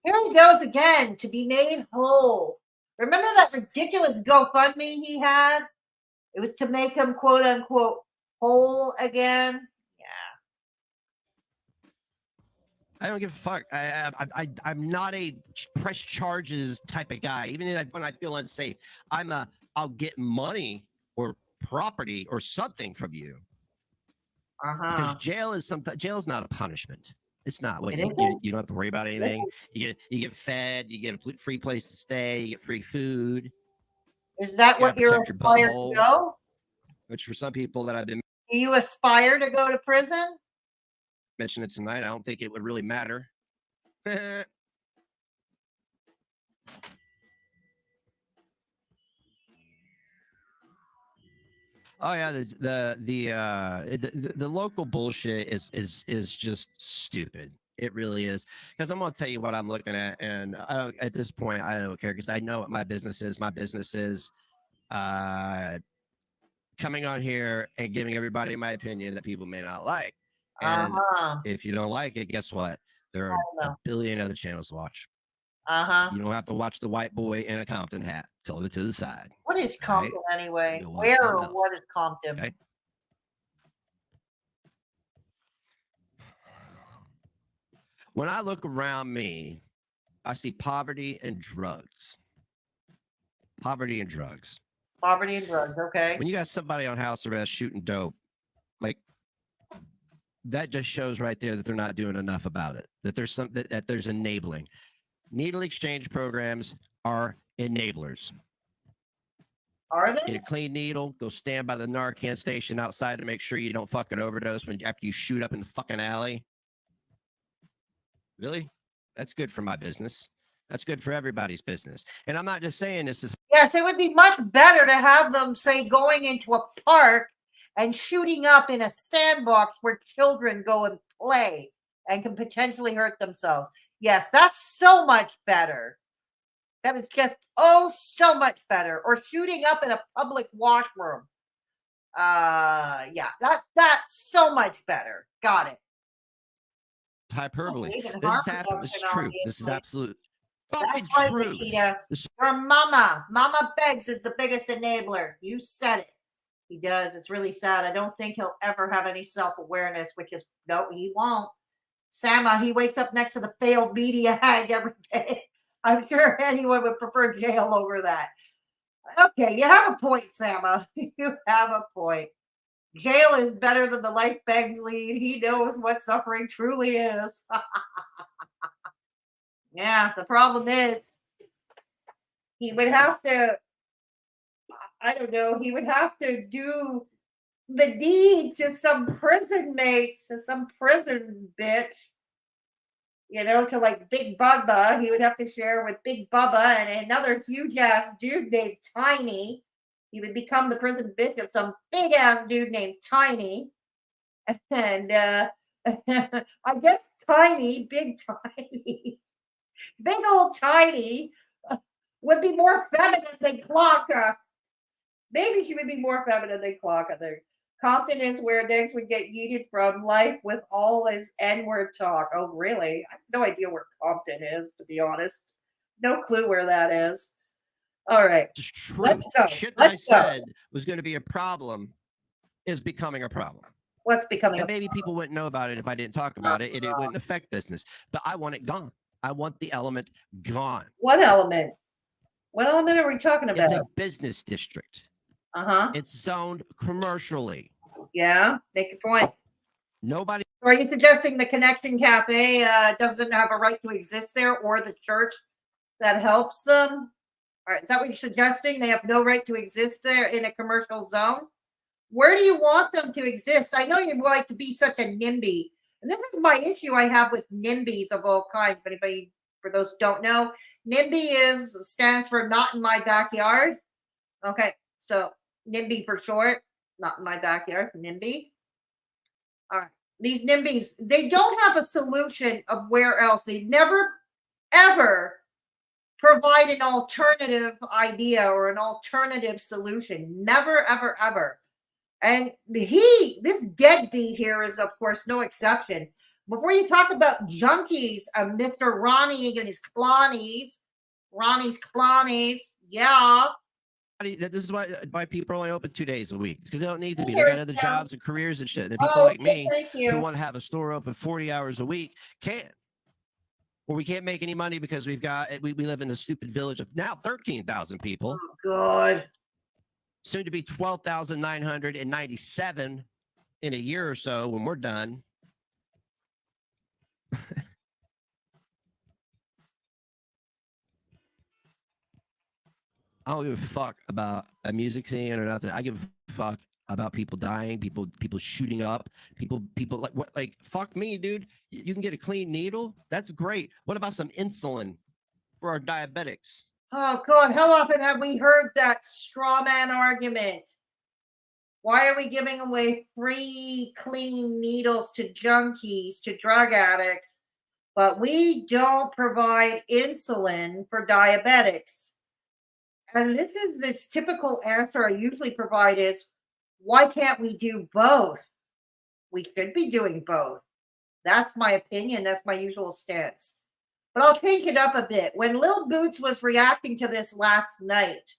Here he goes again, to be made whole. Remember that ridiculous GoFundMe he had? It was to make him quote unquote whole again. I don't give a fuck. I'm not a press charges type of guy. Even when I feel unsafe, I'll get money or property or something from you. Because jail is not a punishment. It's not. What, you don't have to worry about anything. You get fed. You get a free place to stay. You get free food. Is that what you're aspired to go? Which for some people that I've been. Do you aspire to go to prison? Mention it tonight. I don't think it would really matter. Oh yeah, the local bullshit is just stupid. It really is. Because I'm gonna tell you what I'm looking at, and at this point I don't care because I know what my business is. My business is coming on here and giving everybody my opinion that people may not like. And if you don't like it, guess what? There are a billion other channels to watch. You don't have to watch the white boy in a Compton hat. Tilt it to the side. What is Compton anyway? Where or what is Compton? Okay. When I look around me, I see poverty and drugs. Poverty and drugs. Poverty and drugs, okay. When you got somebody on house arrest shooting dope, like that just shows right there that they're not doing enough about it. That there's that there's enabling. Needle exchange programs are enablers. Are they? Get a clean needle, go stand by the Narcan station outside to make sure you don't fucking overdose after you shoot up in the fucking alley. Really? That's good for my business. That's good for everybody's business. And I'm not just saying this is. Yes, it would be much better to have them, say, going into a park and shooting up in a sandbox where children go and play and can potentially hurt themselves. Yes, that's so much better. That is just, oh, so much better. Or shooting up in a public washroom. Yeah, that's so much better. Got it. Hyperbole. Even This is harm happening. This is reduction, true. This is obviously. absolute fucking That's right, true. Messica. This- Your mama. Mama Begz is the biggest enabler. You said it. He does. It's really sad. I don't think he'll ever have any self-awareness, which is, no, he won't. Sama, he wakes up next to the failed media hag every day. I'm sure anyone would prefer jail over that. Okay, you have a point, Sama. You have a point. Jail is better than the life Begz lead. He knows what suffering truly is. Yeah, the problem is he would have to, I don't know, he would have to do the deed to some prison mate, to some prison bitch, you know, to like Big Bubba. He would have to share with Big Bubba and another huge ass dude named Tiny. He would become the prison bitch of some big ass dude named Tiny. And I guess Tiny, big Tiny, big old Tiny would be more feminine than Clocka. Maybe she would be more feminine than Clocka. Compton is where Diggs would get yeeted from life with all his N-word talk. Oh, really? I have no idea where Compton is, to be honest. No clue where that is. All right. It's true. Let's go. Shit that Let's I go. said was going to be a problem is becoming a problem. What's becoming And a maybe people wouldn't know about it if I didn't talk about it, and it wouldn't affect business. But I want it gone. I want the element gone. What element? What element are we talking about? It's a business district. Uh-huh. It's zoned commercially. Yeah, make your point. Nobody. So are you suggesting the Connection Cafe doesn't have a right to exist there, or the church that helps them? All right, is that what you're suggesting? They have no right to exist there in a commercial zone? Where do you want them to exist? I know you like to be such a NIMBY. And this is my issue I have with NIMBYs of all kinds. If anybody, for those who don't know, NIMBY stands for not in my backyard. Okay, so NIMBY for short, not in my backyard, NIMBY. All right, these NIMBYs, they don't have a solution of where else. They never, ever provide an alternative idea or an alternative solution. Never, ever, ever. And this deadbeat here is, of course, no exception. Before you talk about junkies, Mr. Ronnie and his clonies, Ronnie's clonies, yeah. This is why people are only open 2 days a week, because they don't need to be. They got other jobs and careers and shit. And people like me who want to have a store open 40 hours a week can't. Or we can't make any money because we live in a stupid village of now 13,000 people. Oh, God. Soon to be 12,997 in a year or so when we're done. I don't give a fuck about a music scene or nothing. I give a fuck about people dying, people shooting up, people like what, like fuck me, dude. You can get a clean needle. That's great. What about some insulin for our diabetics? Oh, God, how often have we heard that straw man argument? Why are we giving away free clean needles to junkies, to drug addicts, but we don't provide insulin for diabetics? And this is this typical answer I usually provide is, why can't we do both? We should be doing both. That's my opinion. That's my usual stance. But I'll change it up a bit. When Lil Boots was reacting to this last night,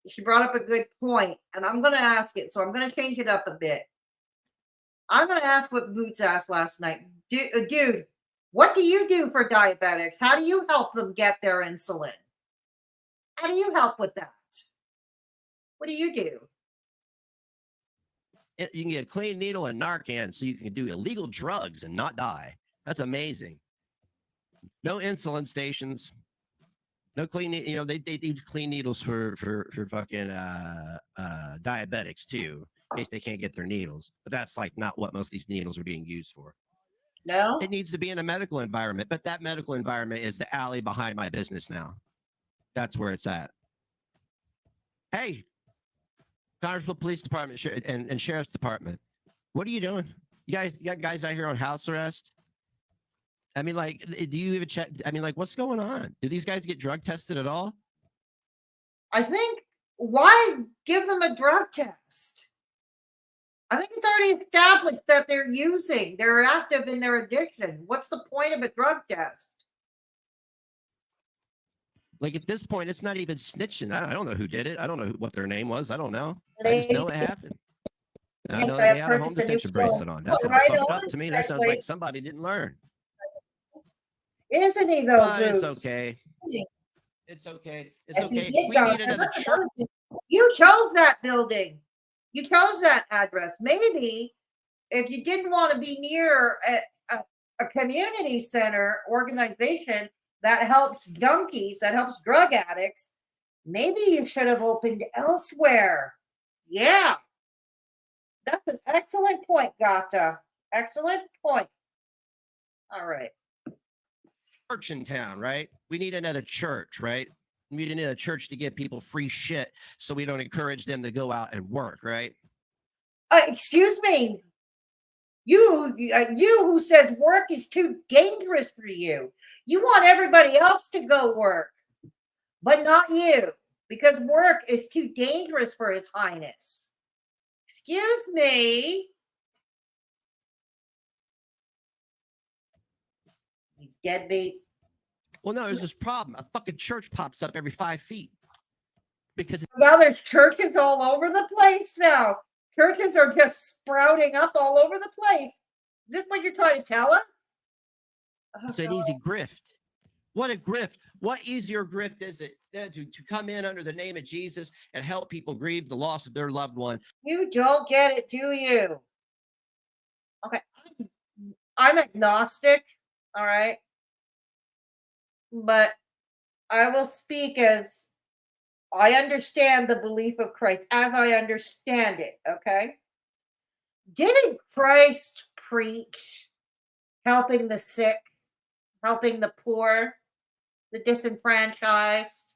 she brought up a good point, and I'm going to ask it, so I'm going to change it up a bit. I'm going to ask what Boots asked last night. Dude, what do you do for diabetics? How do you help them get their insulin? How do you help with that? What do you do? You can get a clean needle and Narcan so you can do illegal drugs and not die. That's amazing. No insulin stations. No clean, they do clean needles for fucking diabetics too, in case they can't get their needles. But that's like not what most of these needles are being used for. No? It needs to be in a medical environment, but that medical environment is the alley behind my business now. That's where it's at. Hey, Connersville Police Department and Sheriff's Department, what are you doing? You got guys out here on house arrest? I mean, like, do you even check? I mean, like, what's going on? Do these guys get drug tested at all? I think, why give them a drug test? I think it's already established that they're active in their addiction. What's the point of a drug test? Like, at this point, it's not even snitching. I don't know who did it. I don't know what their name was. I don't know. I just know it happened. I know they had a home detention bracelet on. That sounds fucked up to me. That sounds like somebody didn't learn. Isn't he, though, But Boots? it's okay. It's okay. It's Yes, he okay. did, We Doc. need And another that's church. another thing. You chose that building. You chose that address. Maybe if you didn't want to be near a community center organization that helps junkies, that helps drug addicts, maybe you should have opened elsewhere. Yeah. That's an excellent point, Gata. Excellent point. All right. Church in town, right? We need another church, right? We need another church to give people free shit so we don't encourage them to go out and work, right? Excuse me. You who says work is too dangerous for you. You want everybody else to go work, but not you, because work is too dangerous for His Highness. Excuse me. You deadbeat. Well, no, there's this problem. A fucking church pops up every 5 feet. Because well, there's churches all over the place now. Churches are just sprouting up all over the place. Is this what you're trying to tell us? It's an easy grift. What a grift. What easier grift is it to come in under the name of Jesus and help people grieve the loss of their loved one? You don't get it, do you? Okay. I'm agnostic, all right? But I will speak as I understand the belief of Christ, as I understand it, okay? Didn't Christ preach helping the sick, helping the poor, the disenfranchised,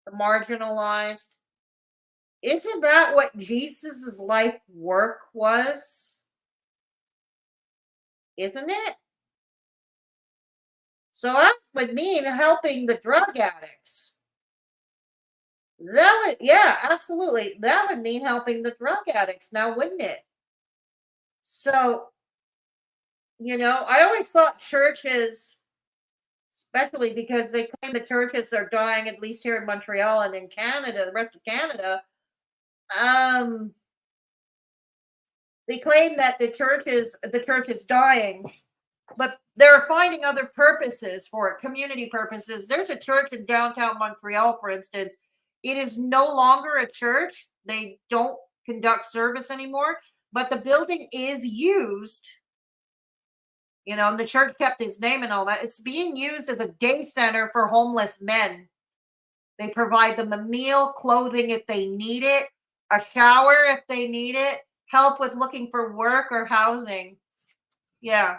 the marginalized? Isn't that what Jesus's life work was? Isn't it? So that would mean helping the drug addicts. That would, yeah, absolutely. That would mean helping the drug addicts now, wouldn't it? So, I always thought churches, especially because they claim the churches are dying, at least here in Montreal and in Canada, the rest of Canada, they claim that the church is dying, but they're finding other purposes for it, community purposes. There's a church in downtown Montreal, for instance. It is no longer a church. They don't conduct service anymore, but the building is used, and the church kept its name and all that. It's being used as a day center for homeless men. They provide them a meal, clothing if they need it, a shower if they need it, help with looking for work or housing. Yeah.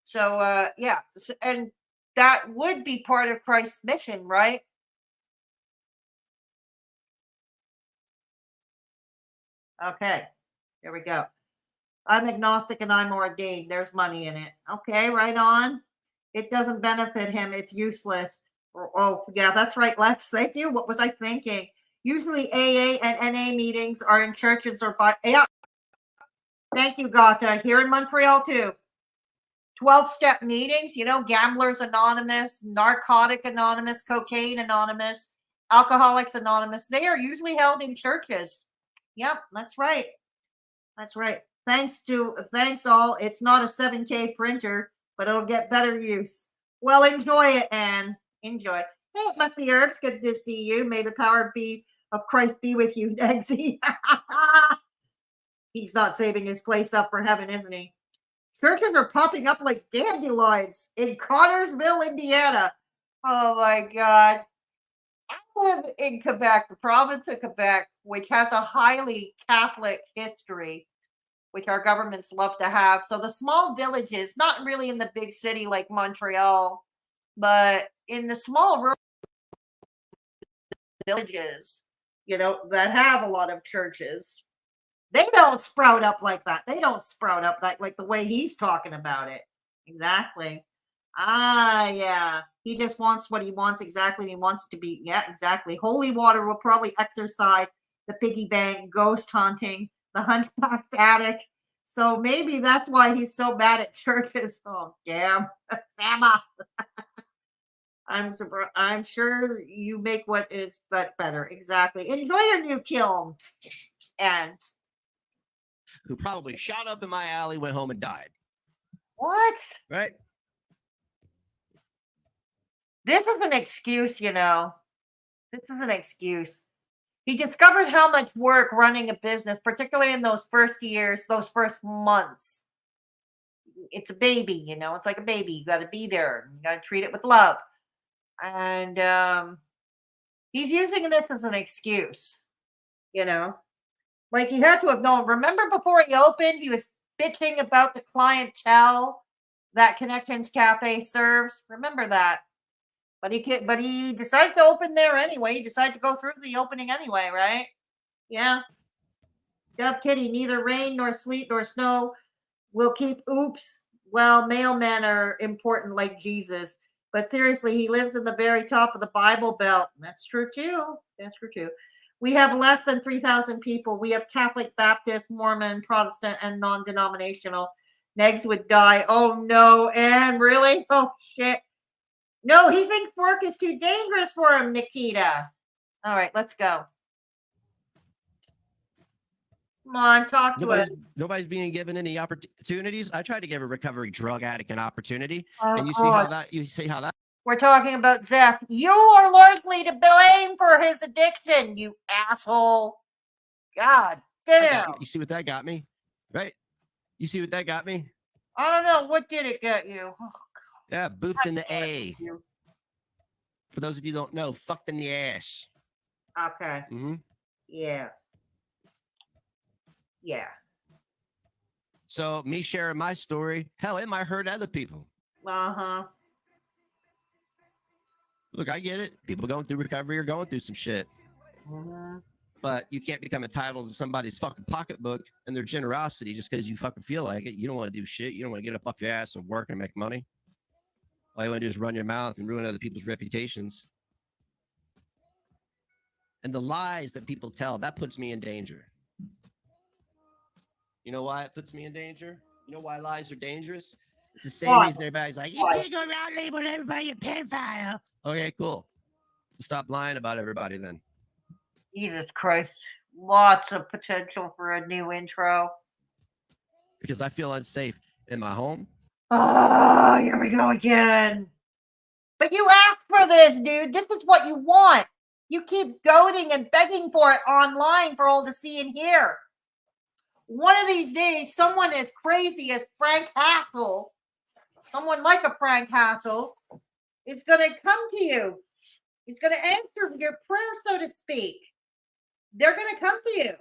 So, yeah. And that would be part of Christ's mission, right? Okay, here we go. I'm agnostic and I'm ordained. There's money in it. Okay, right on. It doesn't benefit him. It's useless. Oh, yeah, that's right, Lex. Thank you. What was I thinking? Usually AA and NA meetings are in churches or by... Yeah. Thank you, Gata. Here in Montreal, too. 12-step meetings, Gamblers Anonymous, Narcotic Anonymous, Cocaine Anonymous, Alcoholics Anonymous. They are usually held in churches. Yep, that's right. That's right. Thanks all. It's not a 7K printer, but it'll get better use. Well, enjoy it, Anne. Enjoy. Hey, it must be Herbs. Good to see you. May the power of Christ be with you, Eggsy. He's not saving his place up for heaven, isn't he? Churches are popping up like dandelions in Connersville, Indiana. Oh my God. I live in Quebec, the province of Quebec, which has a highly Catholic history. which our governments love to have. So the small villages, not really in the big city like Montreal, but in the small rural villages, that have a lot of churches, they don't sprout up like that. They don't sprout up like the way he's talking about it. Exactly. Yeah. He just wants what he wants exactly. He wants it to be. Yeah, exactly. Holy water will probably exercise the piggy bank, ghost hunting, the hunchback's attic. So maybe that's why he's so bad at churches. Oh, damn. Sama. I'm sure you make what is but better. Exactly. Enjoy your new kiln. And who probably shot up in my alley, went home and died. What? Right? This is an excuse, This is an excuse. He discovered how much work running a business, particularly in those first years, those first months. It's a baby, it's like a baby. You got to be there. You got to treat it with love. And he's using this as an excuse, Like he had to have known. Remember before he opened, he was bitching about the clientele that Connections Cafe serves. Remember that. But he decided to open there anyway. He decided to go through the opening anyway, right? Yeah. Dove Kitty, neither rain nor sleet nor snow will keep. Oops. Well, mailmen are important like Jesus. But seriously, he lives in the very top of the Bible Belt. That's true too. That's true too. We have less than 3,000 people. We have Catholic, Baptist, Mormon, Protestant, and non-denominational. Negs would die. Oh no, Aaron, really? Oh shit. No, he thinks work is too dangerous for him, Nikita. All right, let's go. Come on, talk to us. Nobody's being given any opportunities. I tried to give a recovery drug addict an opportunity, and you see how that. We're talking about Zeph. You are largely to blame for his addiction, you asshole. God damn. You see what that got me, right? You see what that got me? I don't know. What did it get you? Oh, yeah, boofed in the A. For those of you who don't know, fucked in the ass. Okay. Mm-hmm. Yeah. Yeah. So me sharing my story, hell, it might hurt other people. Uh-huh. Look, I get it. People going through recovery are going through some shit. Mm-hmm. But you can't become entitled to somebody's fucking pocketbook and their generosity just because you fucking feel like it. You don't want to do shit. You don't want to get up off your ass and work and make money. All you want to do is run your mouth and ruin other people's reputations. And the lies that people tell, that puts me in danger. You know why it puts me in danger? You know why lies are dangerous? It's the same reason everybody's like, you can't go around labeling everybody a pedophile. Okay, cool. Stop lying about everybody then. Jesus Christ. Lots of potential for a new intro. Because I feel unsafe in my home. Oh, here we go again. But you asked for this, dude. This is what you want. You keep goading and begging for it online for all to see and hear. One of these days, someone as crazy as Frank Hassel, someone like a Frank Hassel, is going to come to you. He's going to answer your prayer, so to speak. They're going to come to you.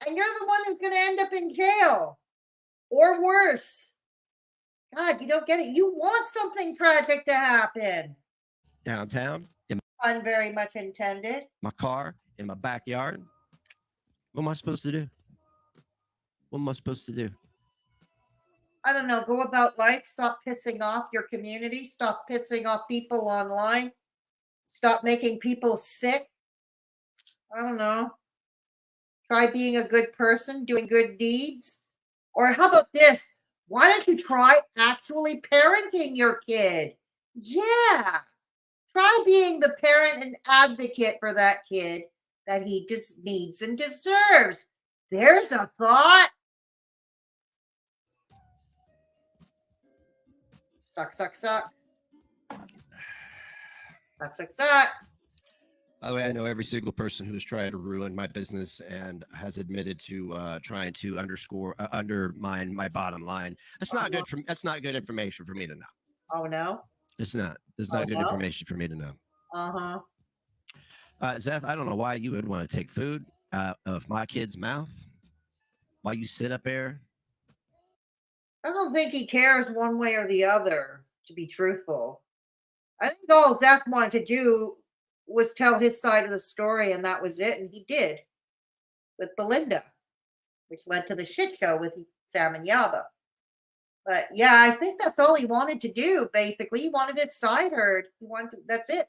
And you're the one who's going to end up in jail. Or worse. God, you don't get it. You want something tragic to happen. Downtown. Pun very much intended. My car, in my backyard. What am I supposed to do? What am I supposed to do? I don't know. Go about life. Stop pissing off your community. Stop pissing off people online. Stop making people sick. I don't know. Try being a good person, doing good deeds. Or how about this? Why don't you try actually parenting your kid? Yeah. Try being the parent and advocate for that kid that he just needs and deserves. There's a thought. Suck, suck, suck. Suck, suck, suck. By the way, I know every single person who has tried to ruin my business and has admitted to trying to undermine my bottom line. That's not good. That's not good information for me to know. Oh no. It's not. It's not good information for me to know. Uh-huh. Zeth, I don't know why you would want to take food out of my kid's mouth. while you sit up there. I don't think he cares one way or the other, to be truthful. I think all Zach wanted to do was tell his side of the story, and that was it, and he did with Belinda, which led to the shit show with Sam and Yaba. But yeah, I think that's all he wanted to do, basically. He wanted his side heard. That's it.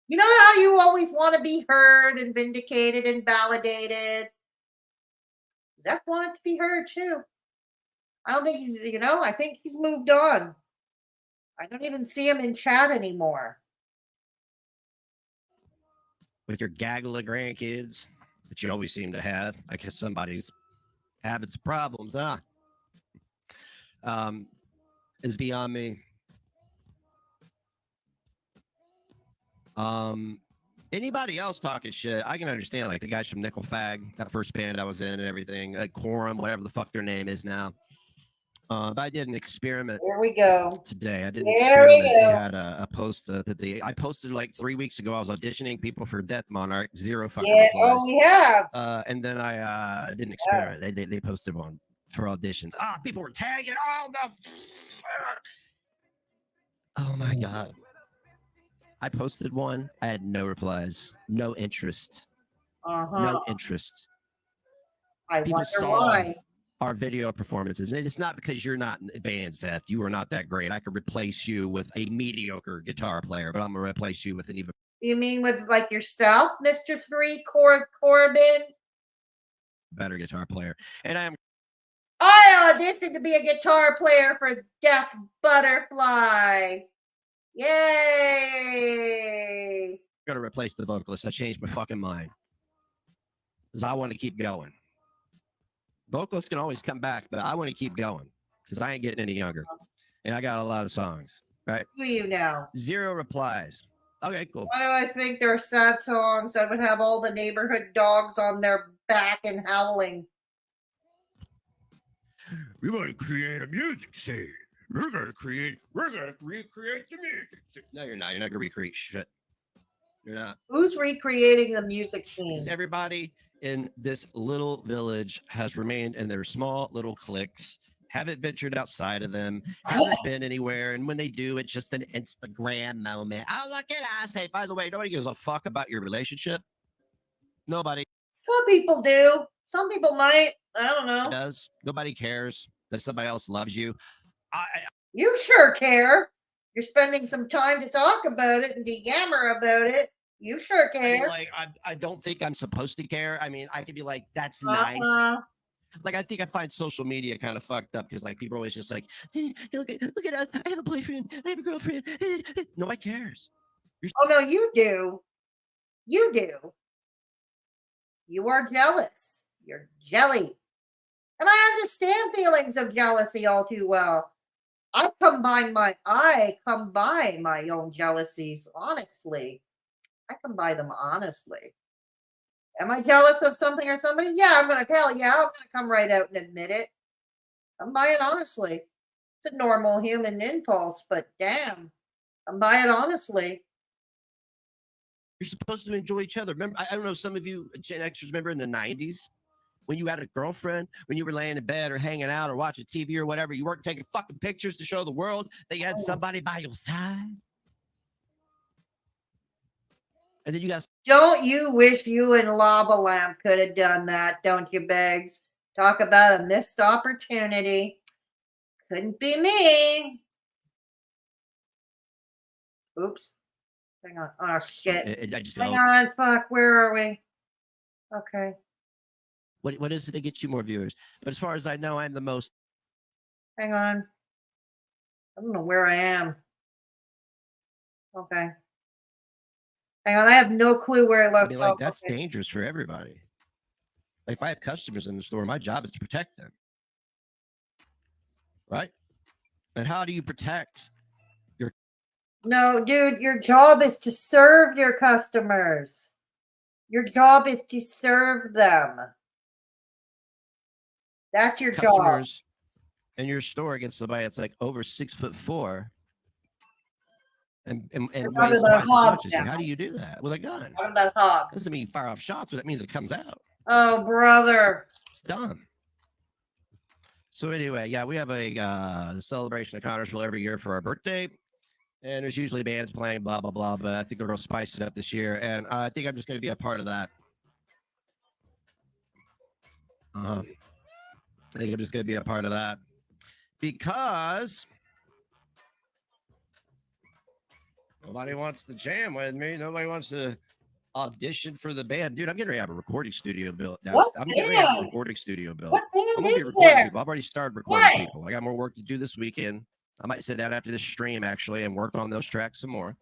You know how you always want to be heard and vindicated and validated? Zach wanted to be heard too. I don't think he's, I think he's moved on. I don't even see him in chat anymore. With your gaggle of grandkids that you always seem to have. I guess somebody's having some problems, huh? Is beyond me. Anybody else talking shit? I can understand, like the guys from Nickel Fag, that first band I was in and everything, like Quorum, whatever the fuck their name is now. But I did an experiment. There we go. Today, I did an There we experiment. go. They had a post that I posted like 3 weeks ago. I was auditioning people for Death Monarch. Zero fucking replies. Oh, we have. And then I did an experiment. They posted one for auditions. People were tagging. Oh no. Oh my god. I posted one. I had no replies. No interest. No interest. People saw why. our video performances. And it's not because you're not in band, Seth. You are not that great. I could replace you with a mediocre guitar player, but I'm going to replace you with an even... You mean with like yourself, Mr. 3 Corbin? Better guitar player. And I auditioned to be a guitar player for Death Butterfly. Yay! I'm going to replace the vocalist. I changed my fucking mind. Because I want to keep going. Vocalists can always come back, but I want to keep going. Because I ain't getting any younger. And I got a lot of songs. Right? Who you know? Zero replies. Okay, cool. Why do I think there are sad songs that would have all the neighborhood dogs on their back and howling? We want to create a music scene. We're gonna recreate the music scene. No, you're not. You're not gonna recreate shit. You're not. Who's recreating the music scene? Because everybody in this little village has remained in their small little cliques, haven't ventured outside of them, haven't been anywhere, and when they do, it's just an Instagram moment. Oh, look at us. Hey, by the way, nobody gives a fuck about your relationship. Nobody. Some people do. Some people might. I don't know. Does. Nobody cares that somebody else loves you. You sure care. You're spending some time to talk about it and to yammer about it. You sure care. I mean, like, I don't think I'm supposed to care. I mean, I could be like, that's nice. Like, I think I find social media kind of fucked up because, like, people are always just like, hey, look at us. I have a boyfriend. I have a girlfriend. Nobody cares. Oh, no, you do. You do. You are jealous. You're jelly. And I understand feelings of jealousy all too well. I come by my own jealousies honestly. I come by them honestly. Am I jealous of something or somebody? Yeah, I'm going to tell you. I'm going to come right out and admit it. I'm by it honestly. It's a normal human impulse, but damn, I'm by it honestly. You're supposed to enjoy each other. Remember, I don't know, some of you Gen Xers remember in the 90s when you had a girlfriend, when you were laying in bed or hanging out or watching TV or whatever, you weren't taking fucking pictures to show the world that you had somebody by your side. And then you guys. Don't you wish you and Lava Lamp could have done that, don't you, Beggs? Talk about a missed opportunity. Couldn't be me. Oops. Hang on. Oh, shit. Hang on. Fuck. Where are we? Okay. What is it that gets you more viewers? But as far as I know, I'm the most. Hang on. I don't know where I am. Okay. Hang on. I have no clue where I left. I mean, like, that's dangerous for everybody. Like, if I have customers in the store, my job is to protect them. Right? And how do you protect your... No, dude, your job is to serve your customers. Your job is to serve them. That's your customers job. In your store against somebody that's like over 6'4" and weighs twice as much as you. How do you do that with a gun? What about hog? Doesn't mean you fire off shots, but that means it comes out. Oh, brother. It's dumb. So anyway, yeah, we have a celebration of Connersville every year for our birthday. And there's usually bands playing, blah, blah, blah. But I think they're going to spice it up this year. And I think I'm just going to be a part of that. I think I'm just going to be a part of that. Because nobody wants to jam with me. Nobody wants to audition for the band. Dude, I'm getting ready to have a recording studio built. What I'm getting ready to have a band? recording studio built. What I'm band going to be is recording there? people. I've already started recording What? people. I got more work to do this weekend. I might sit down after this stream, actually, and work on those tracks some more.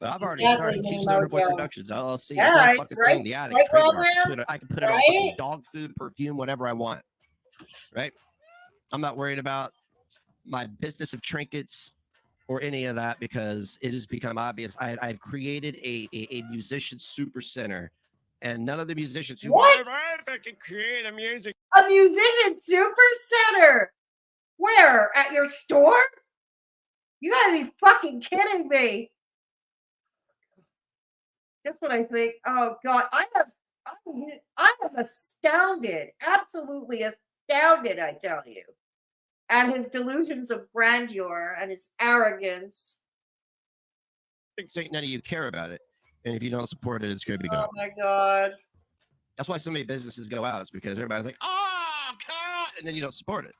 But I've already Exactly, started. Keep Mini Stoner Boy Mojo. Productions, LLC. Yeah, It's our right, fucking right, thing. The attic, right, trademark. Rob, I can put it on fucking right? dog food, perfume, whatever I want. Right? I'm not worried about my business of trinkets or any of that because it has become obvious. I've created a musician super center, and none of the musicians who What? if I can create a music. A musician super center? Where? At your store? You gotta be fucking kidding me. Just what I think. Oh God, I am astounded, absolutely astounded, I tell you, at his delusions of grandeur and his arrogance. None of you care about it, and if you don't support it, it's going to be gone. Oh my God. That's why so many businesses go out. It's because everybody's like, "Oh God," and then you don't support it.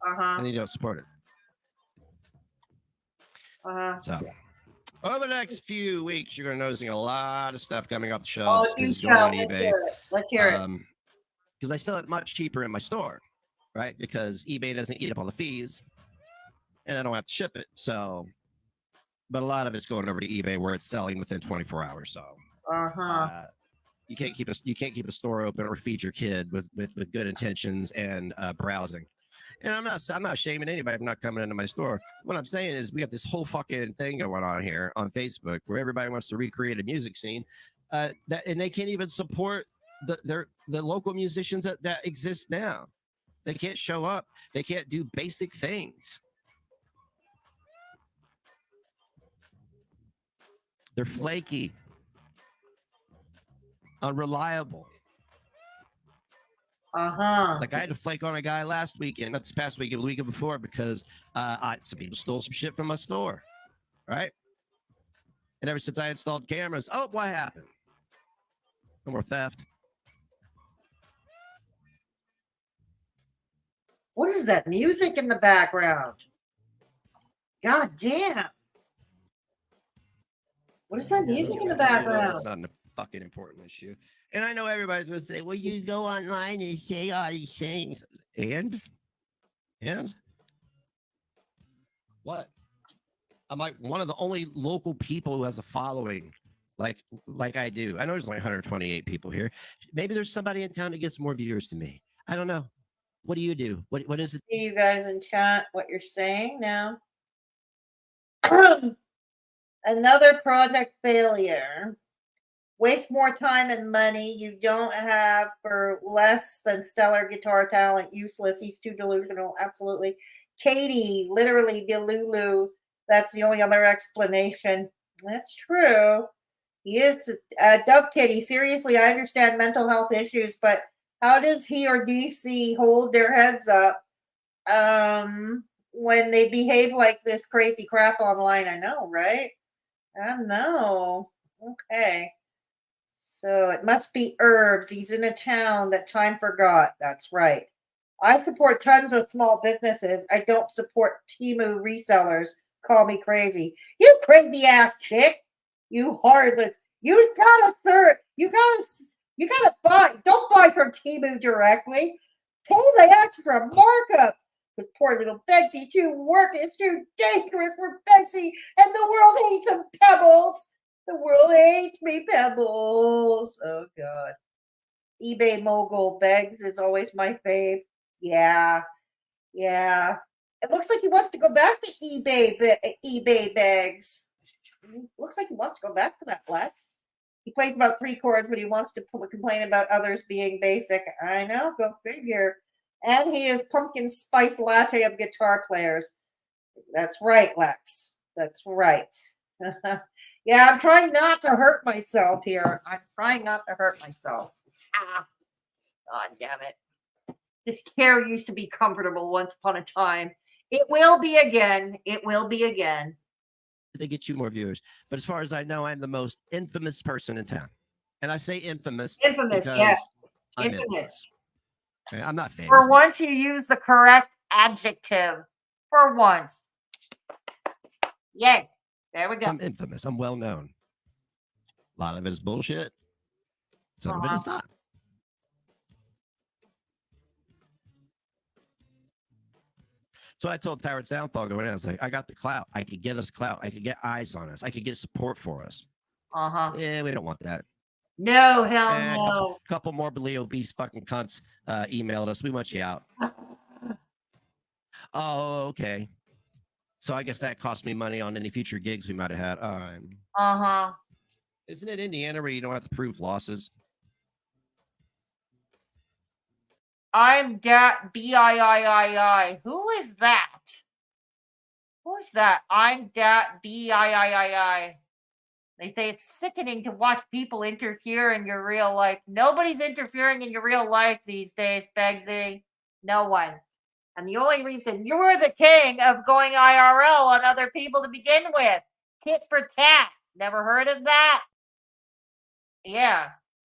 And then you don't support it. So over the next few weeks, you're going to noticing a lot of stuff coming off the shelves because it's going on eBay. Let's hear it. Because I sell it much cheaper in my store, right? Because eBay doesn't eat up all the fees, and I don't have to ship it. So, but a lot of it's going over to eBay where it's selling within 24 hours. So, you can't keep a store open or feed your kid with good intentions and browsing. And I'm not shaming anybody for not coming into my store. What I'm saying is we have this whole fucking thing going on here on Facebook where everybody wants to recreate a music scene, and they can't even support the local musicians that exist now. They can't show up. They can't do basic things. They're flaky, unreliable. Like I had to flake on a guy last weekend, not this past weekend, the weekend before, because some people stole some shit from my store, right? And ever since I installed cameras, what happened? No more theft. What is that music in the background? God damn. What is that music in the background? It's not a fucking important issue. And I know everybody's going to say, well, you go online and say all these things. And? What? I'm like one of the only local people who has a following like I do. I know there's only 128 people here. Maybe there's somebody in town that gets more viewers than me. I don't know. What do you do? What is it? See you guys in chat what you're saying now. Another project failure. Waste more time and money you don't have for less than stellar guitar talent. Useless. He's too delusional. Absolutely. Katie, literally Delulu. That's the only other explanation. That's true. He is Dove Kitty. Seriously, I understand mental health issues, but how does he or DC hold their heads up when they behave like this crazy crap online? I know, right? I know. Okay. So it must be herbs. He's in a town that time forgot. That's right. I support tons of small businesses. I don't support Temu resellers. Call me crazy. You crazy ass chick. You heartless. You gotta serve. You gotta buy. Don't buy from Temu directly. Pay the extra markup. This poor little Begzy it's too dangerous for Begzy, and the world hates him, Pebbles. The world hates me, Pebbles. Oh, God. eBay mogul Beggs is always my fave. Yeah. It looks like he wants to go back to eBay Beggs. Looks like he wants to go back to that, Lex. He plays about 3 chords, but he wants to complain about others being basic. I know, go figure. And he is pumpkin spice latte of guitar players. That's right, Lex. That's right. Yeah, I'm trying not to hurt myself here. I'm trying not to hurt myself. God damn it. This chair used to be comfortable once upon a time. It will be again. It will be again. They get you more viewers. But as far as I know, I'm the most infamous person in town. And I say infamous. Infamous, because yes. I'm Infamous. Okay, I'm not famous. For once, you use the correct adjective. For once. Yay. There we go. I'm infamous. I'm well known. A lot of it is bullshit. Some of it is not. So I told Tyrant Soundfall going in, I was like, I got the clout. I could get us clout. I could get eyes on us. I could get support for us. Yeah, we don't want that. No, hell And no. a couple morbidly obese fucking cunts emailed us. We want you out. Oh, okay. So I guess that cost me money on any future gigs we might have had. All right. Isn't it Indiana where you don't have to prove losses? I'm dat BIIII. Who is that? Who is that? I'm dat BIIII. They say it's sickening to watch people interfere in your real life. Nobody's interfering in your real life these days, Begzy. No one. And the only reason you were the king of going IRL on other people to begin with. Tit for tat. Never heard of that? Yeah,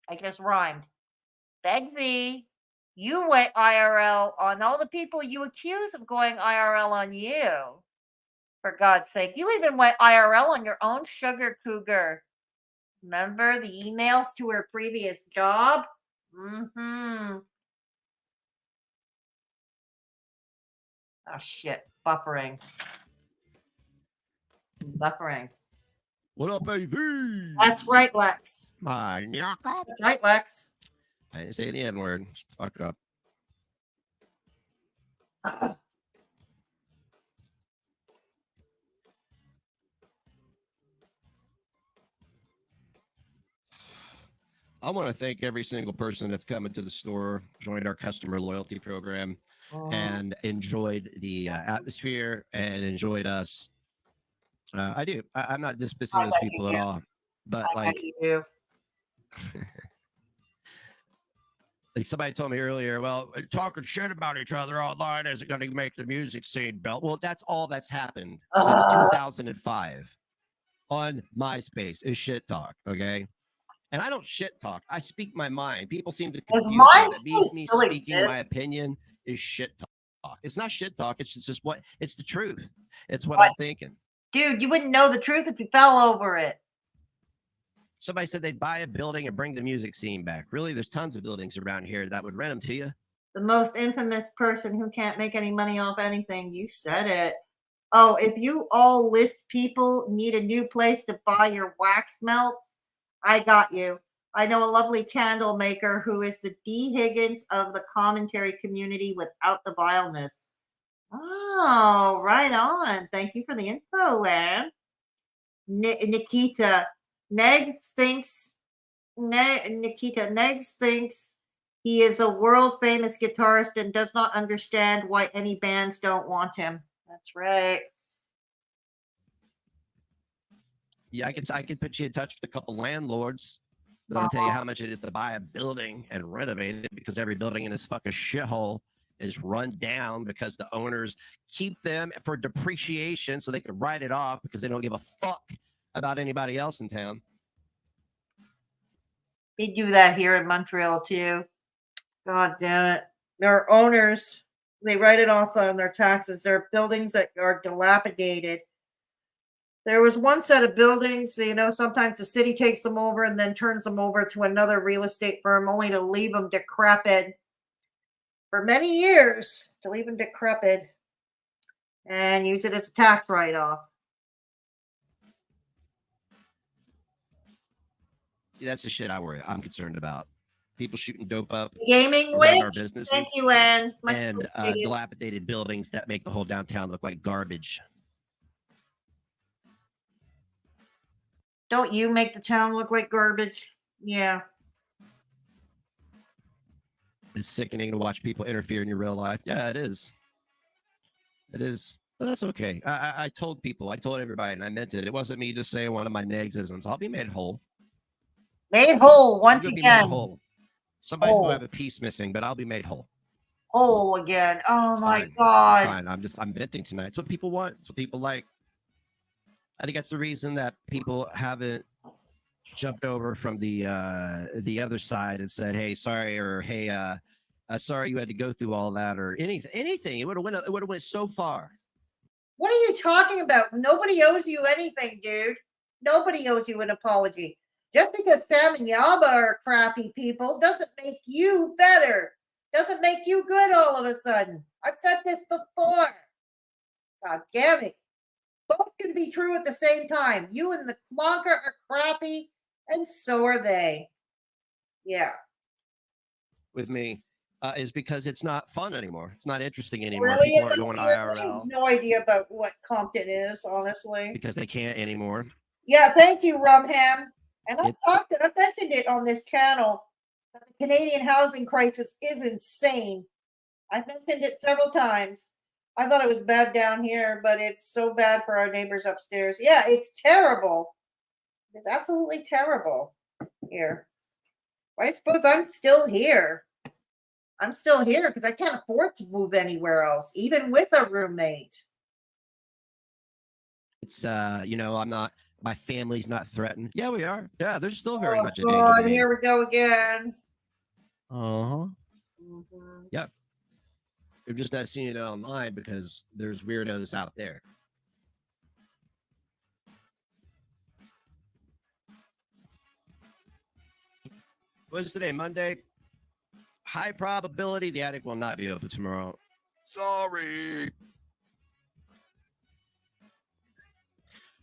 I just rhymed. Begzy, you went IRL on all the people you accuse of going IRL on you. For God's sake, you even went IRL on your own sugar cougar. Remember the emails to her previous job? Oh, shit. Buffering. Buffering. What up, baby? That's right, Lex. My That's right, Lex. I didn't say the N-word. Shut the fuck up. I want to thank every single person that's come into the store, joined our customer loyalty program, and enjoyed the atmosphere and enjoyed us. I do. I'm not dismissing those people at all, but like, like somebody told me earlier, well, talking shit about each other online isn't going to make the music scene belt. Well, that's all that's happened since 2005 on MySpace is shit talk. Okay. And I don't shit talk. I speak my mind. People seem to confuse that. Me speaking my opinion is shit talk. It's not shit talk. It's just what it's the truth. It's what I'm thinking. Dude, you wouldn't know the truth if you fell over it. Somebody said they'd buy a building and bring the music scene back. Really, there's tons of buildings around here that would rent them to you. The most infamous person who can't make any money off anything. You said it. Oh, if you all list people need a new place to buy your wax melts, I got you. I know a lovely candle maker who is the D. Higgins of the commentary community without the vileness. Oh, right on. Thank you for the info, Ann. Nikita. Negs thinks he is a world famous guitarist and does not understand why any bands don't want him. That's right. Yeah, I could put you in touch with a couple landlords that'll tell you how much it is to buy a building and renovate it, because every building in this fucking shithole is run down because the owners keep them for depreciation so they can write it off because they don't give a fuck about anybody else in town. They do that here in Montreal too. God damn it. There are owners, they write it off on their taxes. There are buildings that are dilapidated. There was one set of buildings, you know, sometimes the city takes them over and then turns them over to another real estate firm only to leave them decrepit for many years, to leave them decrepit and use it as a tax write-off. See, that's the shit I'm concerned about. People shooting dope up, gaming around our witch. businesses, Thank you, Ann. and dilapidated buildings that make the whole downtown look like garbage. Don't you make the town look like garbage? Yeah. It's sickening to watch people interfere in your real life. Yeah, it is. It is. But that's okay. I told people, I told everybody, and I meant it. It wasn't me just saying one of my negsisms. I'll be made whole. Made whole once again. Made whole. Somebody's going to have a piece missing, but I'll be made whole. hole again. Oh It's my fine. God. It's fine. I'm venting tonight. It's what people want. It's what people like. I think that's the reason that people haven't jumped over from the other side and said, "Hey, sorry," or "Hey, sorry you had to go through all that," or anything. It would have went so far. What are you talking about? Nobody owes you anything, dude. Nobody owes you an apology. Just because Sam and Yaba are crappy people doesn't make you better. Doesn't make you good all of a sudden. I've said this before. God damn it. Both can be true at the same time. You and the Clonker are crappy, and so are they. Yeah. With me, is because it's not fun anymore. It's not interesting anymore. Really? People aren't going IRL. I have no idea about what Compton is, honestly. Because they can't anymore. Yeah, thank you, Rumham. And I've mentioned it on this channel that the Canadian housing crisis is insane. I've mentioned it several times. I thought it was bad down here, but it's so bad for our neighbors upstairs. Yeah, it's terrible. It's absolutely terrible here. I suppose I'm still here. I'm still here because I can't afford to move anywhere else, even with a roommate. It's I'm not. My family's not threatened. Yeah, we are. Yeah, there's still very much a danger. danger. Here we go again. Uh-huh. Mm-hmm. Yep. You're just not seeing it online because there's weirdos out there. What is today? Monday? High probability the attic will not be open tomorrow. Sorry.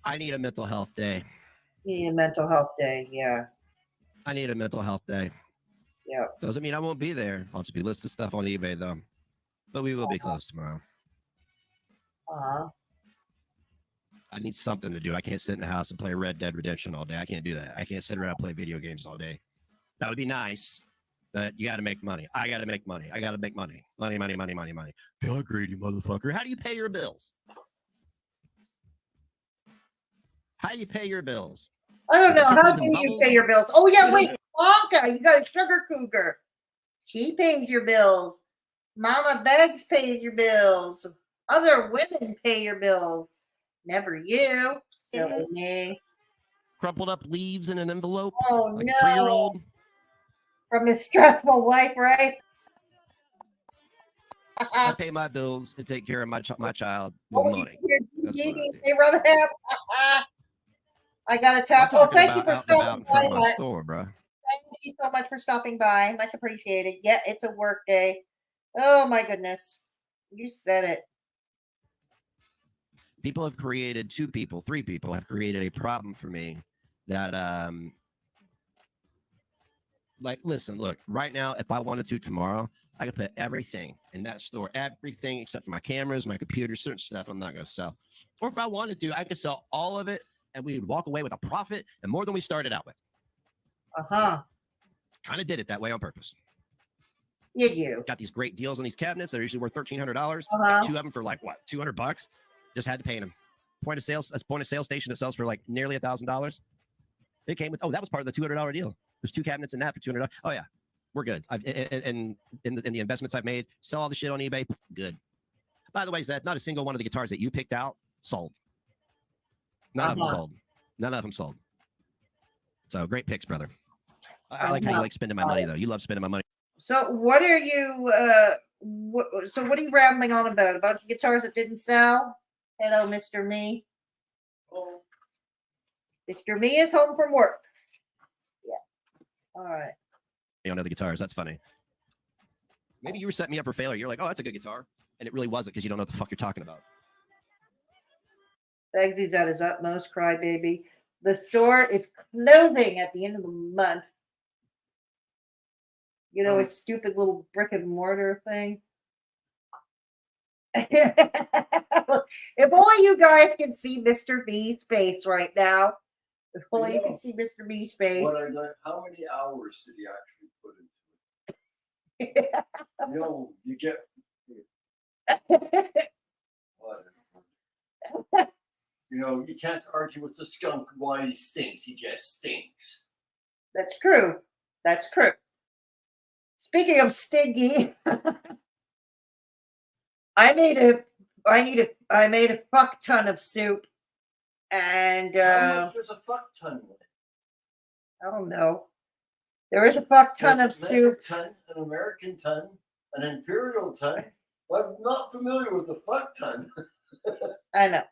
I need a mental health day. You need a mental health day, yeah. I need a mental health day. Yeah. Doesn't mean I won't be there. I'll just be listing stuff on eBay though. But we will be closed tomorrow. I need something to do. I can't sit in the house and play Red Dead Redemption all day. I can't do that. I can't sit around and play video games all day. That would be nice, but you got to make money. I got to make money. I got to make money. Money, money, money, money, money. God, greedy motherfucker. How do you pay your bills? How do you pay your bills? I don't know. How do you pay your bills? Oh, yeah, wait. Wonka, you got a sugar cougar. She pays your bills. Mama Beggs pays your bills. Other women pay your bills. Never you. Silly me. Crumpled up leaves in an envelope. Oh, like no. A 3-year-old. From his stressful life, right? I pay my bills and take care of my child with money. They run him. I got to tap. Oh, thank you for stopping by. My store, bro. Thank you so much for stopping by. Much appreciated. Yeah, it's a work day. Oh, my goodness. You said it. People have created 3 people have created a problem for me that, listen, look, right now, if I wanted to tomorrow, I could put everything in that store, everything except for my cameras, my computer, certain stuff I'm not going to sell. Or if I wanted to, I could sell all of it and we would walk away with a profit and more than we started out with. Kind of did it that way on purpose. Did you? Got these great deals on these cabinets that are usually worth $1,300. Got 2 of them for $200. Just had to pay them. Point of sale station that sells for nearly $1,000. It came with, that was part of the $200 deal. There's 2 cabinets in that for $200. Oh yeah, we're good. In the investments I've made, sell all the shit on eBay. Good. By the way, Zed, not a single one of the guitars that you picked out sold. None of them sold. None of them sold. So great picks, brother. I like how you like spending my money though. You love spending my money. So what are you? What are you rambling on about? About the guitars that didn't sell? Hello, Mr. Me. Oh. Mr. Me is home from work. Yeah. All right. You don't know the guitars. That's funny. Maybe you were setting me up for failure. You're like, oh, that's a good guitar. And it really wasn't because you don't know what the fuck you're talking about. Begzy's at his utmost, Crybaby. The store is closing at the end of the month. You know, his stupid little brick and mortar thing. If only you guys can see Mr. B's face right now. If only you can see Mr. B's face. How many hours did he actually put into it? You get. You can't argue with the skunk why he stinks. He just stinks. That's true. That's true. Speaking of stinky, I made a fuck ton of soup, and How much does a fuck ton weigh? I don't know. There is a fuck ton of There's a metric soup. ton, an American ton, an imperial ton. Well, I'm not familiar with the fuck ton. I know.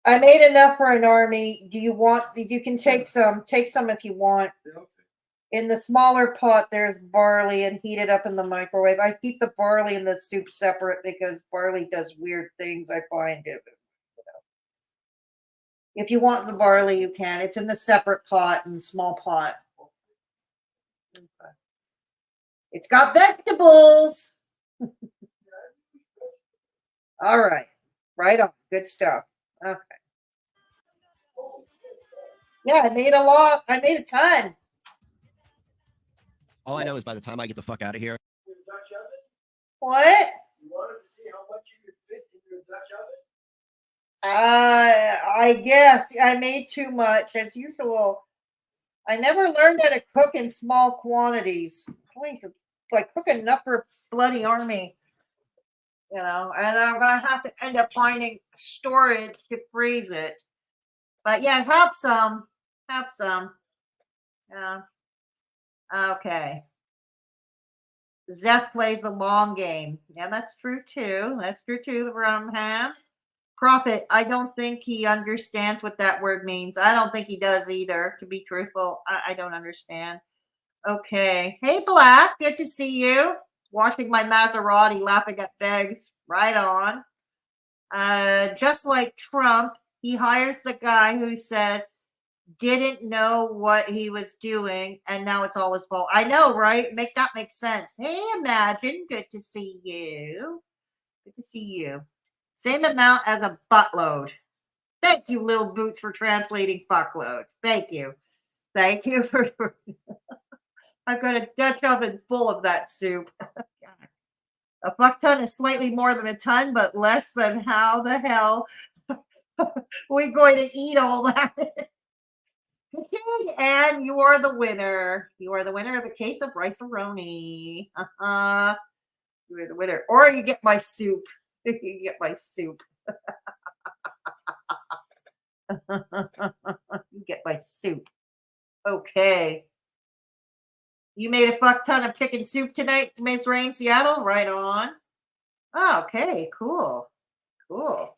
I made enough for an army. Do you want? You can take some. Take some if you want. Yeah. In the smaller pot, there's barley and heat it up in the microwave. I keep the barley and the soup separate because barley does weird things. I find it. If you want the barley, you can. It's in the separate pot, in the small pot. Okay. It's got vegetables. All right. Right on. Good stuff. Okay. Yeah, I made a lot. I made a ton. All I know is by the time I get the fuck out of here. What? You wanted to see how much you could fit in your Dutch oven? I guess I made too much as usual. I never learned how to cook in small quantities. Like cooking enough for a bloody army, you know. And then I'm gonna have to end up finding storage to freeze it. But yeah, have some. Have some. Yeah. Okay. Zeph plays the long game. Yeah, that's true too. That's true too. The rum has. Prophet, I don't think he understands what that word means. I don't think he does either, to be truthful. I don't understand. Okay. Hey, Black. Good to see you. Washing my Maserati, laughing at Beggs. Right on. Just like Trump, he hires the guy who says, didn't know what he was doing, and now it's all his fault. I know, right? That makes sense. Hey, Imagine. Good to see you. Good to see you. Same amount as a buttload. Thank you, Lil Boots, for translating fuckload. Thank you. Thank you for. I've got a Dutch oven full of that soup. A fuck ton is slightly more than a ton, but less than how the hell we're going to eat all that. Okay, and you are the winner. You are the winner of a case of rice-a-roni. You are the winner. Or you get my soup. You get my soup. You get my soup. Okay. You made a fuck ton of chicken soup tonight, Miss Rain, Seattle? Right on. Oh, okay, cool. Cool.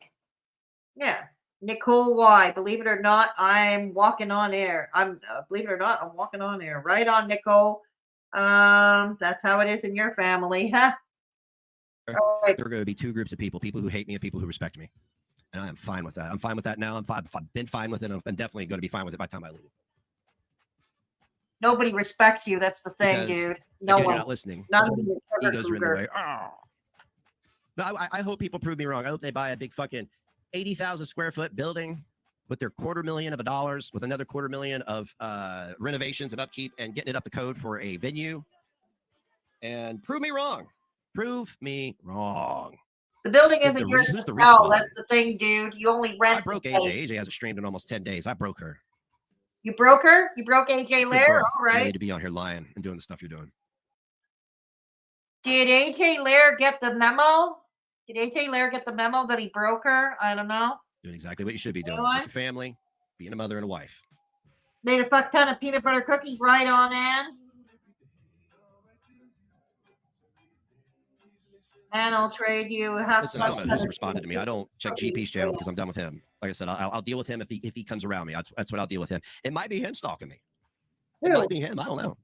Yeah. Nicole Y. Believe it or not, I'm walking on air. Believe it or not, I'm walking on air. Right on, Nicole. That's how it is in your family, huh? There are going to be two groups of people who hate me and people who respect me. And I am fine with that. I'm fine with that now. I've been fine with it. I'm definitely going to be fine with it by the time I leave. Nobody respects you. That's the thing, Because, dude. No again, one. you're not listening. Not even the Egos are in the way. Oh. No, I hope people prove me wrong. I hope they buy a big fucking 80,000 square foot building with their $250,000 with another $250,000 of renovations and upkeep and getting it up to code for a venue. And prove me wrong. Prove me wrong. The building isn't yours to sell. That's the thing, dude. You only rent. I broke AJ. AJ hasn't streamed in almost 10 days. I broke her. You broke her? You broke AJ Lair? All right. You need to be on here lying and doing the stuff you're doing. Did AJ Lair get the memo? Did AJ Lair get the memo that he broke her? I don't know. Doing exactly what you should be doing. With your family, being a mother and a wife. Made a fuck ton of peanut butter cookies. Right on, Ann. And I'll trade you. Listen, I don't know who's responded to me. I don't check GP's channel because I'm done with him. Like I said, I'll deal with him if he comes around me. That's what I'll deal with him. It might be him stalking me. It might be him. I don't know.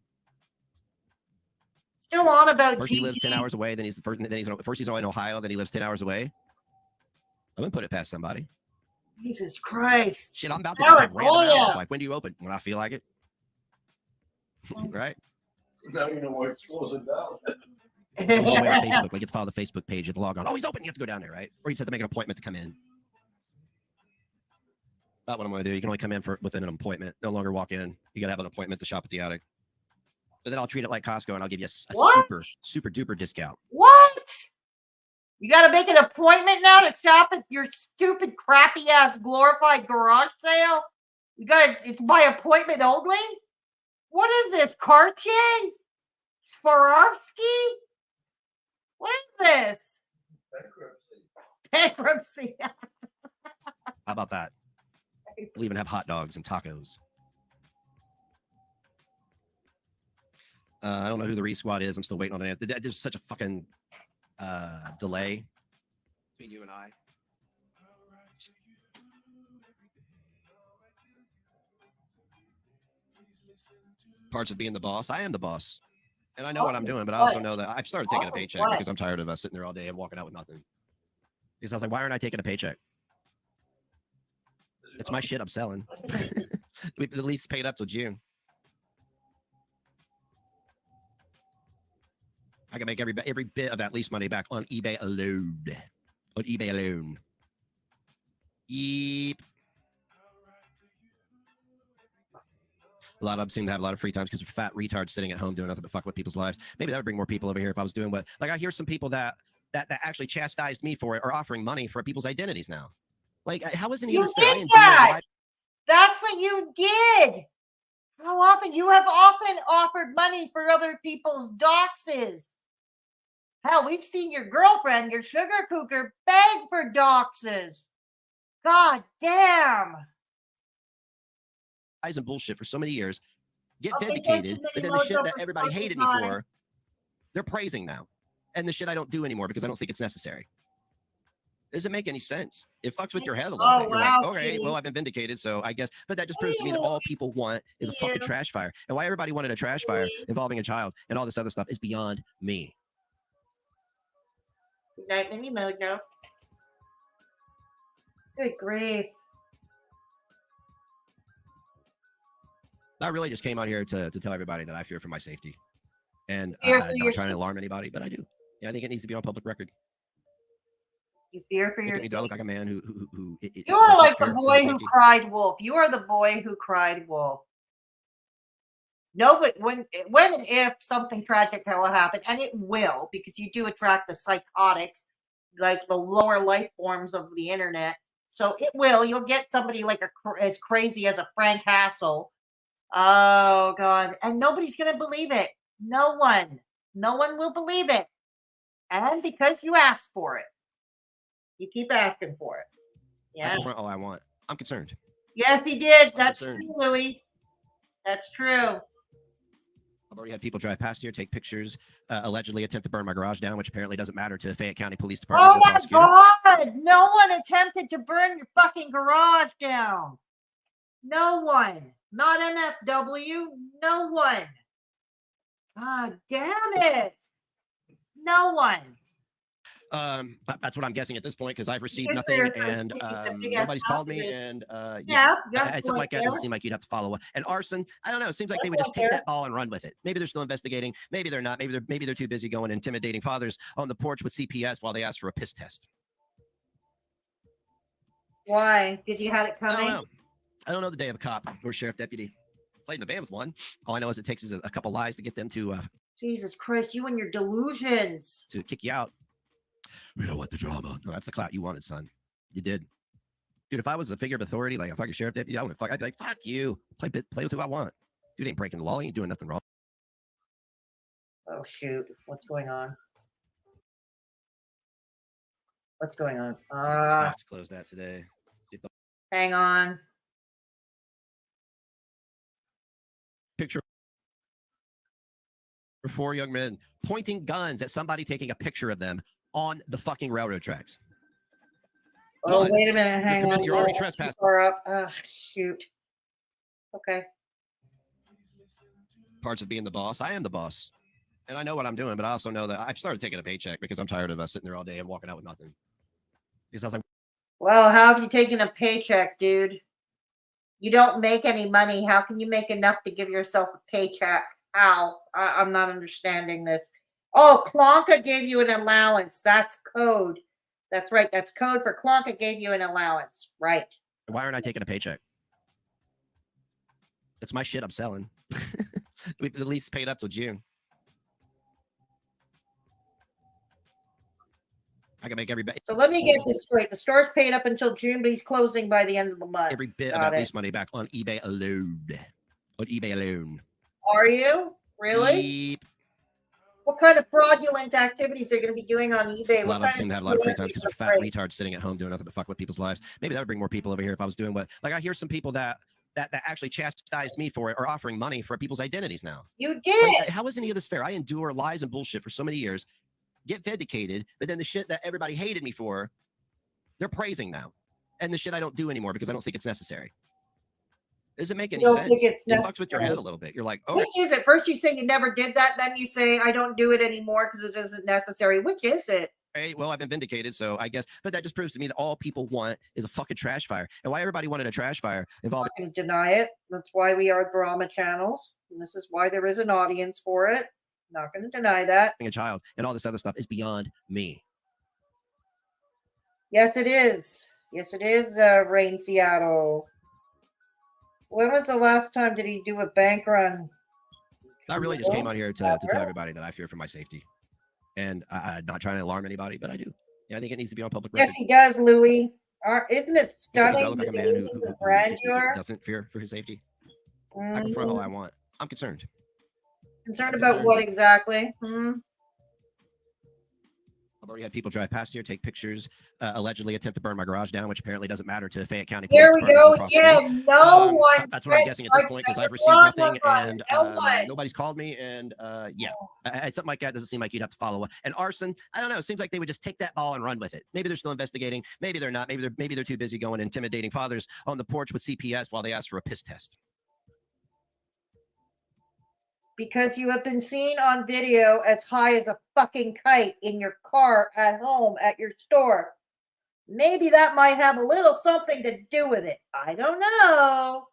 Still on about first GP. He lives 10 hours away. Then he's in Ohio. Then he lives 10 hours away. I'm gonna put it past somebody. Jesus Christ! Shit, I'm about to just have random hours. Like, when do you open? When I feel like it. Right. Now you know why it's closing down. On Facebook, like, you have to follow the Facebook page. You have to log on. Oh, he's open. You have to go down there, right? Or you just have to make an appointment to come in. That's what I'm going to do. You can only come in within an appointment. No longer walk in. You got to have an appointment to shop at the attic. But then I'll treat it like Costco, and I'll give you a super duper discount. What? You got to make an appointment now to shop at your stupid, crappy ass glorified garage sale? It's by appointment only? What is this, Cartier? Swarovski? What is this? Bankruptcy. Bankruptcy. How about that? We'll even have hot dogs and tacos. I don't know who the re-squad is. I'm still waiting on it. There's such a fucking delay between you and I. Parts of being the boss. I am the boss. And I know what I'm doing, but I also know that I've started taking a paycheck because I'm tired of us sitting there all day and walking out with nothing. Because I was like, why aren't I taking a paycheck? It's my shit I'm selling. We've at least paid up till June. I can make every bit of that lease money back on eBay alone. On eBay alone. Yeep. A lot of them seem to have a lot of free times because they're fat retards sitting at home doing nothing but fuck with people's lives. Maybe that would bring more people over here if I was doing what. Like I hear some people that actually chastised me for it are offering money for people's identities now. Like how isn't he You did that? That's what you did. How often? You have often offered money for other people's doxes. Hell, we've seen your girlfriend, your sugar cooker, beg for doxes. God damn. And bullshit for so many years, get vindicated, but then the shit that everybody hated me for, they're praising now. And the shit I don't do anymore because I don't think it's necessary. Doesn't make any sense. It fucks with your head a little bit. You're like, okay, well, I've been vindicated, so I guess. But that just proves to me that all people want is a fucking trash fire. And why everybody wanted a trash fire involving a child and all this other stuff is beyond me. Good night, Mini Mojo. Good grief. I really just came out here to tell everybody that I fear for my safety. And I'm not trying to alarm anybody, but I do. Yeah, I think it needs to be on public record. You fear for your safety. Do I look like a man who you are like the boy who cried wolf. You are the boy who cried wolf. No, but when and if something tragic will happen, and it will, because you do attract the psychotics, like the lower life forms of the internet. So it will. You'll get somebody like as crazy as a Frank Hassel. Oh God! And nobody's gonna believe it. No one will believe it. And because you asked for it, you keep asking for it. Yeah. I all I want. I'm concerned. Yes, he did. That's true, Louis. That's true. I've already had people drive past here, take pictures, allegedly attempt to burn my garage down, which apparently doesn't matter to the Fayette County Police Department. Oh my God! No one attempted to burn your fucking garage down. No one. Not MFW. No one. God damn it. No one. That's what I'm guessing at this point because I've received nothing and nobody's called me and something like that doesn't seem like you'd have to follow up. And arson, I don't know. It seems like they would just take that ball and run with it. Maybe they're still investigating. Maybe they're not. Maybe they're too busy going intimidating fathers on the porch with CPS while they ask for a piss test. Why? Because you had it coming. I don't know the day of a cop or sheriff deputy. Played in a band with one. All I know is it takes a couple lies to get them to Jesus Christ, you and your delusions. To kick you out. We don't want the drama. No, that's the clout you wanted, son. You did. Dude, if I was a figure of authority, like a fucking sheriff deputy, I'd be like, fuck you. Play with who I want. Dude ain't breaking the law. He ain't doing nothing wrong. Oh, shoot. What's going on? What's going on? Stocks closed that today. Hang on. Picture for 4 young men pointing guns at somebody taking a picture of them on the fucking railroad tracks. Oh, wait a minute. Hang on. You're already trespassing. Shoot. Okay. Parts of being the boss. I am the boss. And I know what I'm doing, but I also know that I've started taking a paycheck because I'm tired of us sitting there all day and walking out with nothing. Because I was like, well, how have you taken a paycheck, dude? You don't make any money. How can you make enough to give yourself a paycheck? How? I'm not understanding this. Oh, Klonka gave you an allowance. That's code. That's right. That's code for Klonka gave you an allowance. Right. Why aren't I taking a paycheck? It's my shit I'm selling. We've at least paid up till June. I can make every bit. So let me get this straight. The store's paid up until June, but he's closing by the end of the month. Every bit of that lease money back on eBay alone. On eBay alone. Are you? Really? Yep. What kind of fraudulent activities they're going to be doing on eBay? A lot of them seem to have a lot of free time because they're fat retards sitting at home doing nothing but fuck with people's lives. Maybe that would bring more people over here if I was doing what, like, I hear some people that actually chastised me for it are offering money for people's identities now. You did. Like, how is any of this fair? I endure lies and bullshit for so many years, get vindicated, but then the shit that everybody hated me for, they're praising now. And the shit I don't do anymore because I don't think it's necessary. Doesn't make any sense. Think it's it fucks with your head a little bit. You're like, oh. Which is it? First you say you never did that, then you say I don't do it anymore because it isn't necessary. Which is it? Hey, well, I've been vindicated, so I guess. But that just proves to me that all people want is a fucking trash fire. And why everybody wanted a trash fire involved. I'm not going to deny it. That's why we are drama channels. And this is why there is an audience for it. Not going to deny that. A child and all this other stuff is beyond me. Yes, it is. Yes, it is, Rain Seattle. When was the last time did he do a bank run? I really just came out here to tell everybody that I fear for my safety. And I'm not trying to alarm anybody, but I do. Yeah, I think it needs to be on public record. Yes, he does, Louis. Isn't it stunning? Look like a man who doesn't fear for his safety. I can front all I want. I'm concerned. Concerned about what exactly? I've already had people drive past here, take pictures, allegedly attempt to burn my garage down, which apparently doesn't matter to the Fayette County Police There we go. Department. Yeah, no one. That's what I'm guessing at this point because I've received nothing and nobody's called me. And yeah, something like that doesn't seem like you'd have to follow up. And arson, I don't know. It seems like they would just take that ball and run with it. Maybe they're still investigating. Maybe they're not. Maybe they're too busy going intimidating fathers on the porch with CPS while they ask for a piss test. Because you have been seen on video as high as a fucking kite in your car, at home, at your store. Maybe that might have a little something to do with it. I don't know.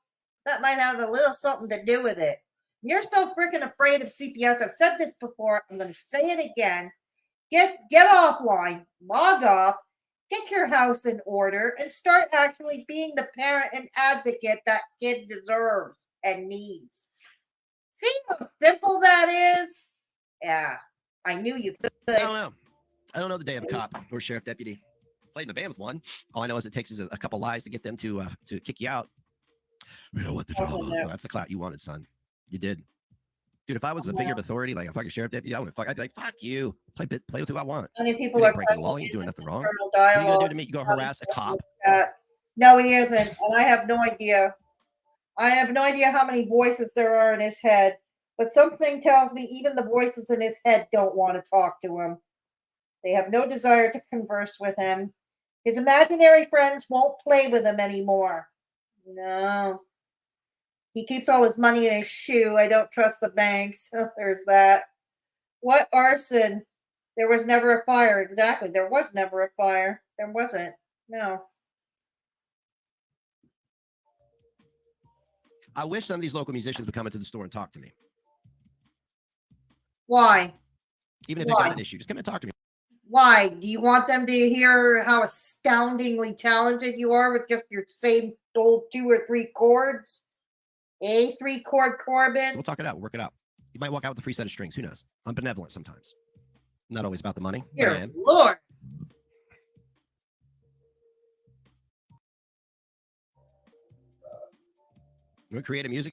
That might have a little something to do with it. You're so freaking afraid of CPS. I've said this before. I'm going to say it again. Get offline, log off, get your house in order, and start actually being the parent and advocate that kid deserves and needs. See how simple that is? Yeah, I knew you could. I don't know. I don't know the day of a cop or sheriff deputy. Played in a band with one. All I know is it takes is a couple lies to get them to kick you out. You know what the drama? No, that's the clout you wanted, son. You did, dude. If I was a figure of authority, like a fucking sheriff deputy, I'd be like, fuck you. Play with who I want. Many people are breaking the law. You're doing nothing wrong. What are you gonna do to me? You go harass a cop? No, he isn't, and I have no idea. I have no idea how many voices there are in his head, but something tells me even the voices in his head don't want to talk to him. They have no desire to converse with him. His imaginary friends won't play with him anymore. No. He keeps all his money in his shoe. I don't trust the banks. There's that. What arson? There was never a fire. Exactly. There was never a fire. There wasn't. No. I wish some of these local musicians would come into the store and talk to me. Why? Even if they got an issue, just come and talk to me. Why? Do you want them to hear how astoundingly talented you are with just your same old 2 or 3 chords? A 3-chord Corbin? We'll talk it out. Work it out. You might walk out with a free set of strings. Who knows? I'm benevolent sometimes. Not always about the money. But I am. Lord. We create a music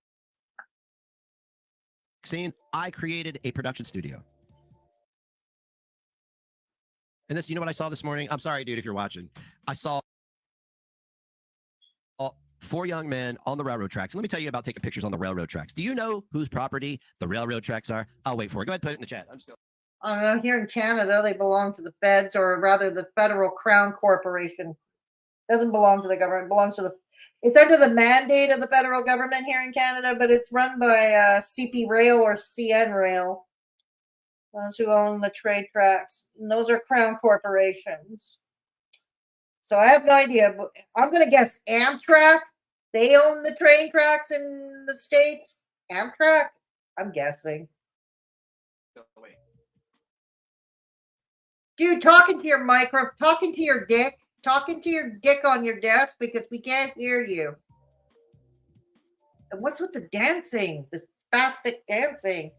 scene. I created a production studio. And this, you know what I saw this morning? I'm sorry, dude, if you're watching. I saw 4 young men on the railroad tracks. Let me tell you about taking pictures on the railroad tracks. Do you know whose property the railroad tracks are? I'll wait for it. Go ahead and put it in the chat. I'm just going. Here in Canada, they belong to the feds, or rather the Federal Crown Corporation. Doesn't belong to the government. It belongs to the. It's under the mandate of the federal government here in Canada, but it's run by CP Rail or CN Rail. Those who own the trade tracks. And those are crown corporations. So I have no idea, but I'm going to guess Amtrak. They own the train tracks in the States. Amtrak? I'm guessing. Dude, talking to your micro, talking to your dick on your desk because we can't hear you. And what's with the dancing? The spastic dancing.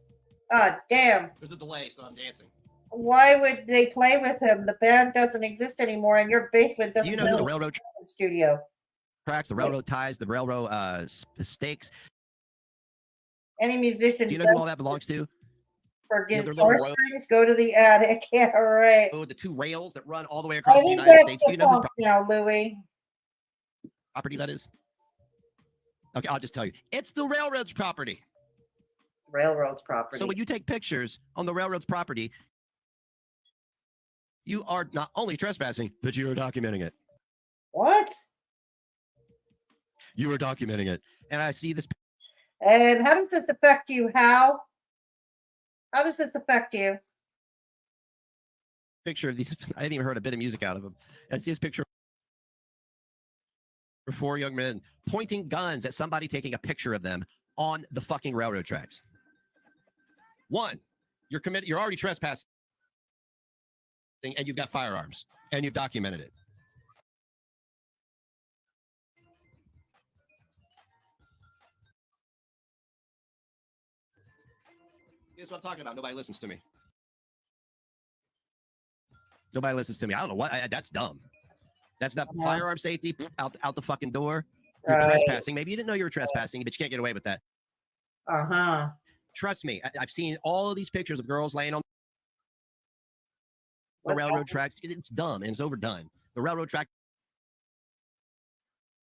Ah, damn. There's a delay, so I'm dancing. Why would they play with him? The band doesn't exist anymore, and your basement doesn't. Do you know the railroad studio tracks, the railroad ties, the railroad stakes? Any musician. Do you know who all that belongs to? For You know, their little guitar strings, go to the attic. Yeah, right. the 2 rails that run all the way I across the think United that's States. Do you the know whose funk now, Louis. property that is? Okay, I'll just tell you. It's the railroad's property. Railroad's property. So when you take pictures on the railroad's property, you are not only trespassing, but you are documenting it. What? You are documenting it. And I see this And how does this affect you? How does this affect you? picture of these. I hadn't even heard a bit of music out of them. I see this picture of 4 young men pointing guns at somebody taking a picture of them on the fucking railroad tracks. One, you're already trespassing and you've got firearms and you've documented it. Here's what I'm talking about. Nobody listens to me. Nobody listens to me. I don't know what. That's dumb. That's not firearm safety. Out the fucking door. You're trespassing. Maybe you didn't know you were trespassing, but you can't get away with that. Trust me. I've seen all of these pictures of girls laying on the railroad tracks. It's dumb and it's overdone. The railroad track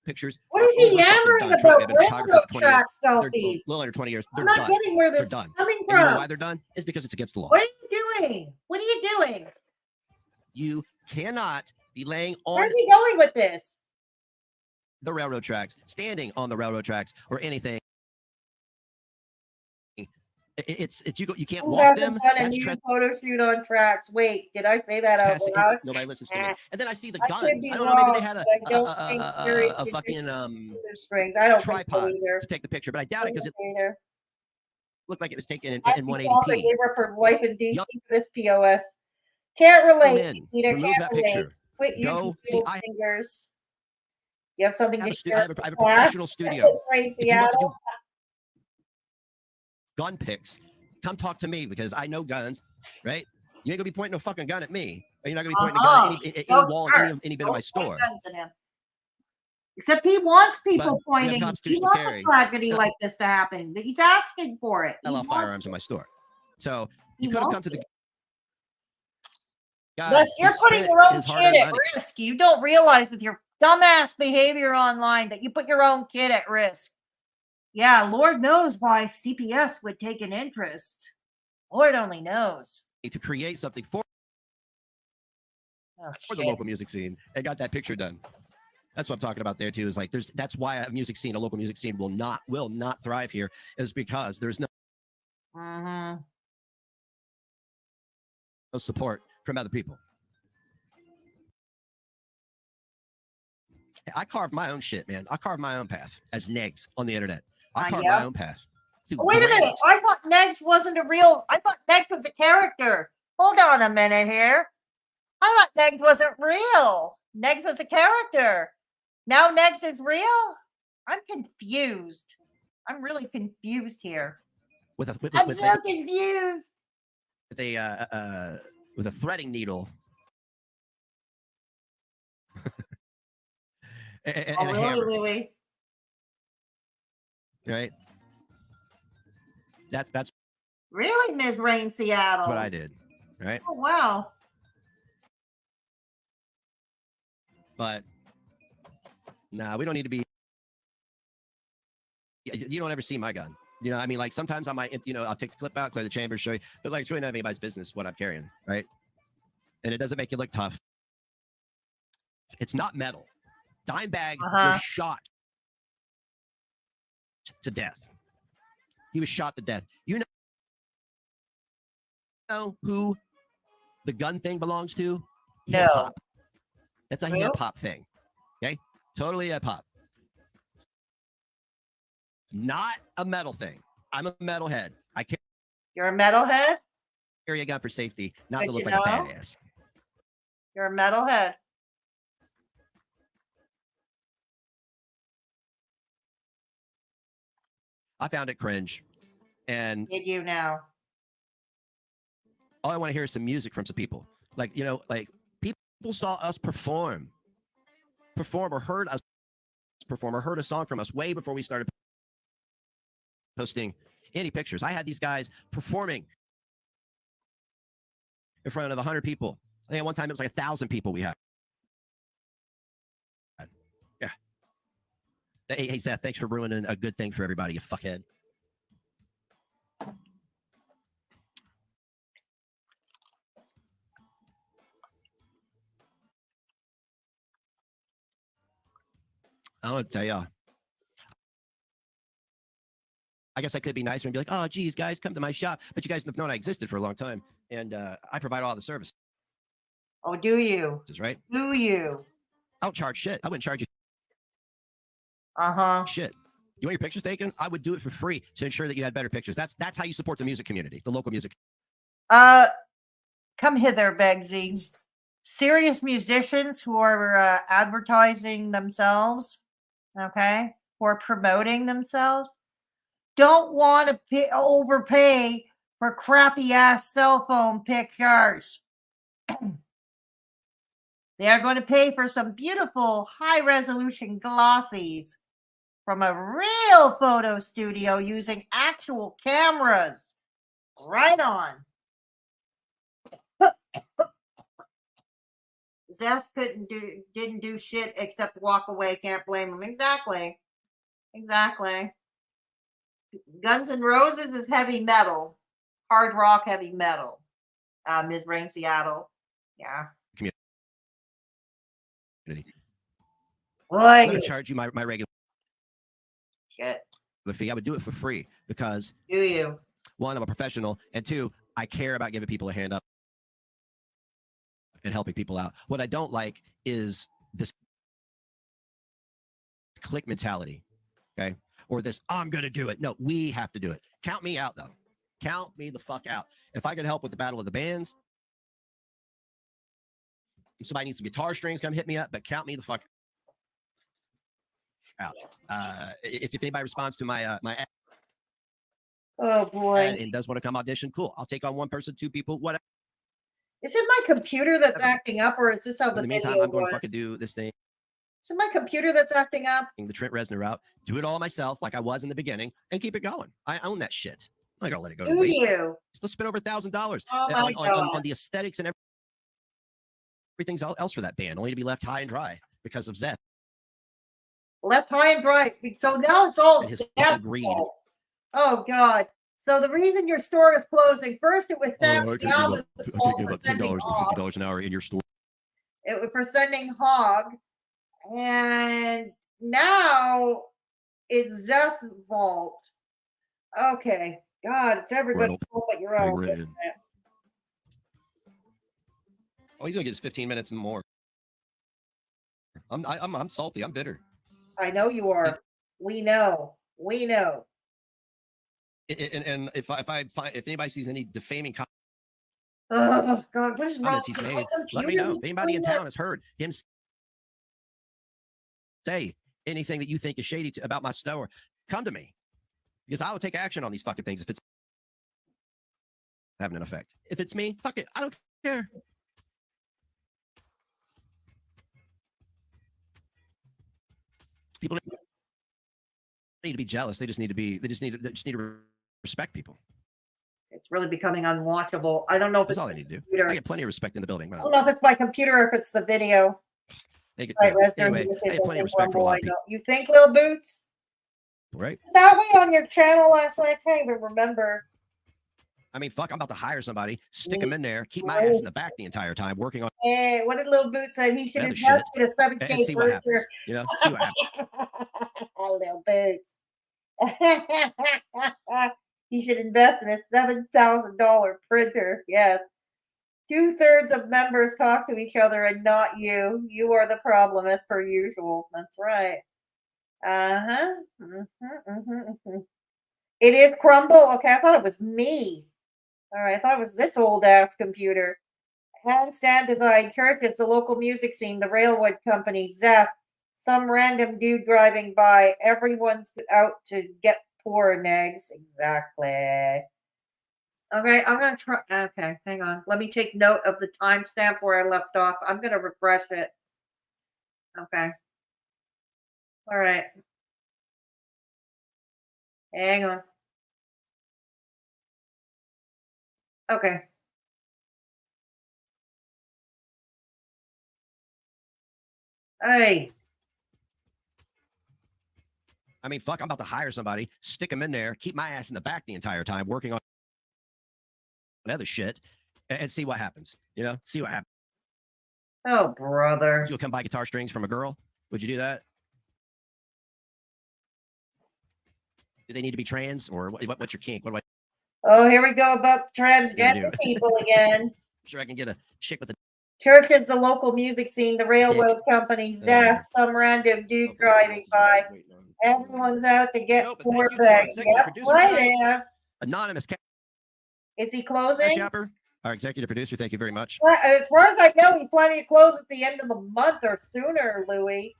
pictures. What is he yammering about? Railroad track selfies. A little under 20 years. They're I'm not done. getting where this is coming from. And you know why they're done? It's because it's against the law. What are you doing? What are you doing? You cannot be laying on. Where's he going with this? The railroad tracks, standing on the railroad tracks, or anything. It's you can't walk them. That's photo shoot on tracks. Wait, did I say that out loud? Nobody listens to me. And then I see the guns. I don't wrong, know. Maybe they had a fucking strings. I don't tripod think so either. to take the picture, but I doubt it because it looked like it was taken in They 180p. gave her for wife in DC for this POS. Can't relate. Peter, remove that picture. Quit using fingers. You have something to share. I have a professional studio. Right, Seattle. Gun pics, come talk to me because I know guns, right? You ain't gonna be pointing a fucking gun at me, or you're not gonna be pointing a gun at any wall in any bit of my store. Except he wants people But we have pointing. He constitutional wants carry. a tragedy like this to happen. He's asking for it. I love firearms in my store, so you could have come to the. Thus, you're putting your own kid at risk. You don't realize with your dumbass behavior online that you put your own kid at risk. Yeah, Lord knows why CPS would take an interest. Lord only knows. To create something for the local music scene and got that picture done. That's what I'm talking about there too. Is like that's why a music scene, a local music scene will not thrive here, is because there's no support from other people. I carved my own shit, man. I carved my own path as negs on the internet. I carved my own path. Wait a minute. I thought Negs wasn't a real. I thought Negs was a character. Hold on a minute here. I thought Negs wasn't real. Negs was a character. Now Negs is real? I'm confused. I'm really confused here. I'm so confused. With a threading needle. and a hammer. Louis? Right? That's really Ms. Rain Seattle. what I did. Right? Oh wow. But nah, we don't need to be. You don't ever see my gun. You know, I mean, like sometimes I might, I'll take the clip out, clear the chamber, show you, but like it's really not anybody's business what I'm carrying, right? And it doesn't make you look tough. It's not metal. Dimebag was shot to death. He was shot to death. You know who the gun thing belongs to? No. Hip hop. That's a hip hop thing. Okay? Totally hip hop. It's not a metal thing. I'm a metalhead. You're a metalhead? Carry a gun for safety, not Did to look you like a know? badass. You're a metalhead. I found it cringe. And Did you now? all I want to hear is some music from some people. Like, like people saw us perform or heard us perform or heard a song from us way before we started posting any pictures. I had these guys performing in front of 100 people. I think at one time it was like 1,000 people we had. Yeah. Hey, Seth, thanks for ruining a good thing for everybody, you fuckhead. I want to tell y'all. I guess I could be nicer and be like, oh, geez, guys, come to my shop. But you guys have known I existed for a long time. And I provide all the services. Oh, do you? Right? Do you? I don't charge shit. I wouldn't charge you. Uh-huh. Shit. You want your pictures taken? I would do it for free to ensure that you had better pictures. That's how you support the music community, the local music. Come hither, Begzy. Serious musicians who are advertising themselves, okay, who are promoting themselves, don't want to overpay for crappy ass cell phone pictures. They are going to pay for some beautiful high resolution glossies from a real photo studio using actual cameras. Right on. Zeth didn't do shit except walk away. Can't blame him. Exactly. Guns N' Roses is heavy metal, hard rock, heavy metal. Ms. Rain, Seattle. Yeah. Community. Boy, I'm going to charge you my regular shit. The fee. I would do it for free because do you? One, I'm a professional, and two, I care about giving people a hand up and helping people out. What I don't like is this click mentality, okay? Or this, I'm going to do it. No, we have to do it. Count me out, though. Count me the fuck out. If I could help with the battle of the bands, if somebody needs some guitar strings, come hit me up, but count me the fuck out. If anybody responds to my oh boy, and does want to come audition, cool. I'll take on one person, two people, whatever. Is it my computer that's acting up, or is this how the In the meantime, video I'm going was? to fucking do this thing. Is it my computer that's acting up? The Trent Reznor route, do it all myself, like I was in the beginning, and keep it going. I own that shit. I'm not gonna let it go to waste. You? Still spend over $1,000 on the aesthetics and everything else for that band, only to be left high and dry because of Zeth. Left high and dry. So now it's all Zeth's fault. Oh God. So the reason your store is closing, first it was Seth's I could give up $10 to $50 an hour in your store. It was for sending hog, and now it's Zeth's fault. Okay. God, it's everybody's fault but your own. Oh, he's gonna get his 15 minutes and more. I'm salty. I'm bitter. I know you are. We know. And if anybody sees any defaming oh God, what is wrong comments he's made, let me know. If anybody in town has heard him say anything that you think is shady about my store, come to me, because I will take action on these fucking things if it's having an effect. If it's me, fuck it, I don't care. People need to be jealous. They just need to respect people. It's really becoming unwatchable. I don't know if that's all I need to do. I get plenty of respect in the building. I don't know if it's my computer or if it's the video. Right, anyway, I get plenty of respect for a lot of people. You think, Lil Boots? Right. That way on your channel last night. I can't even remember. I mean, fuck, I'm about to hire somebody, stick them in there, keep my ass in the back the entire time working on. Hey, what did Lil Boots say? He should invest in a 7K see what happens. You know, see what happens. Oh, Lil Boots. He should invest in a $7,000 printer. Yes. 2/3 of members talk to each other and not you. You are the problem as per usual. That's right. It is Crumble. Okay, I thought it was me. All right, I thought it was this old ass computer. Handstand Design Church is the local music scene, the railroad company, Zeth, some random dude driving by. Everyone's out to get poor negs. Exactly. Okay, I'm going to try. Okay, hang on. Let me take note of the timestamp where I left off. I'm going to refresh it. Okay. All right. Hang on. Okay. Hey. I mean, fuck, I'm about to hire somebody, stick them in there, keep my ass in the back the entire time, working on other shit, and see what happens. You know, see what happens. Oh, brother. You'll come buy guitar strings from a girl. Would you do that? Do they need to be trans, or what's your kink? What do I? Oh, here we go about transgender people again. I'm sure I can get a chick with a Church is the local music scene, the railroad company, Zeth, some random dude driving by. Everyone's out to get poor bags. Yep, right there. Anonymous. Is he closing? Shapper, our executive producer, thank you very much. Well, as far as I know, he's planning to close at the end of the month or sooner, Louis.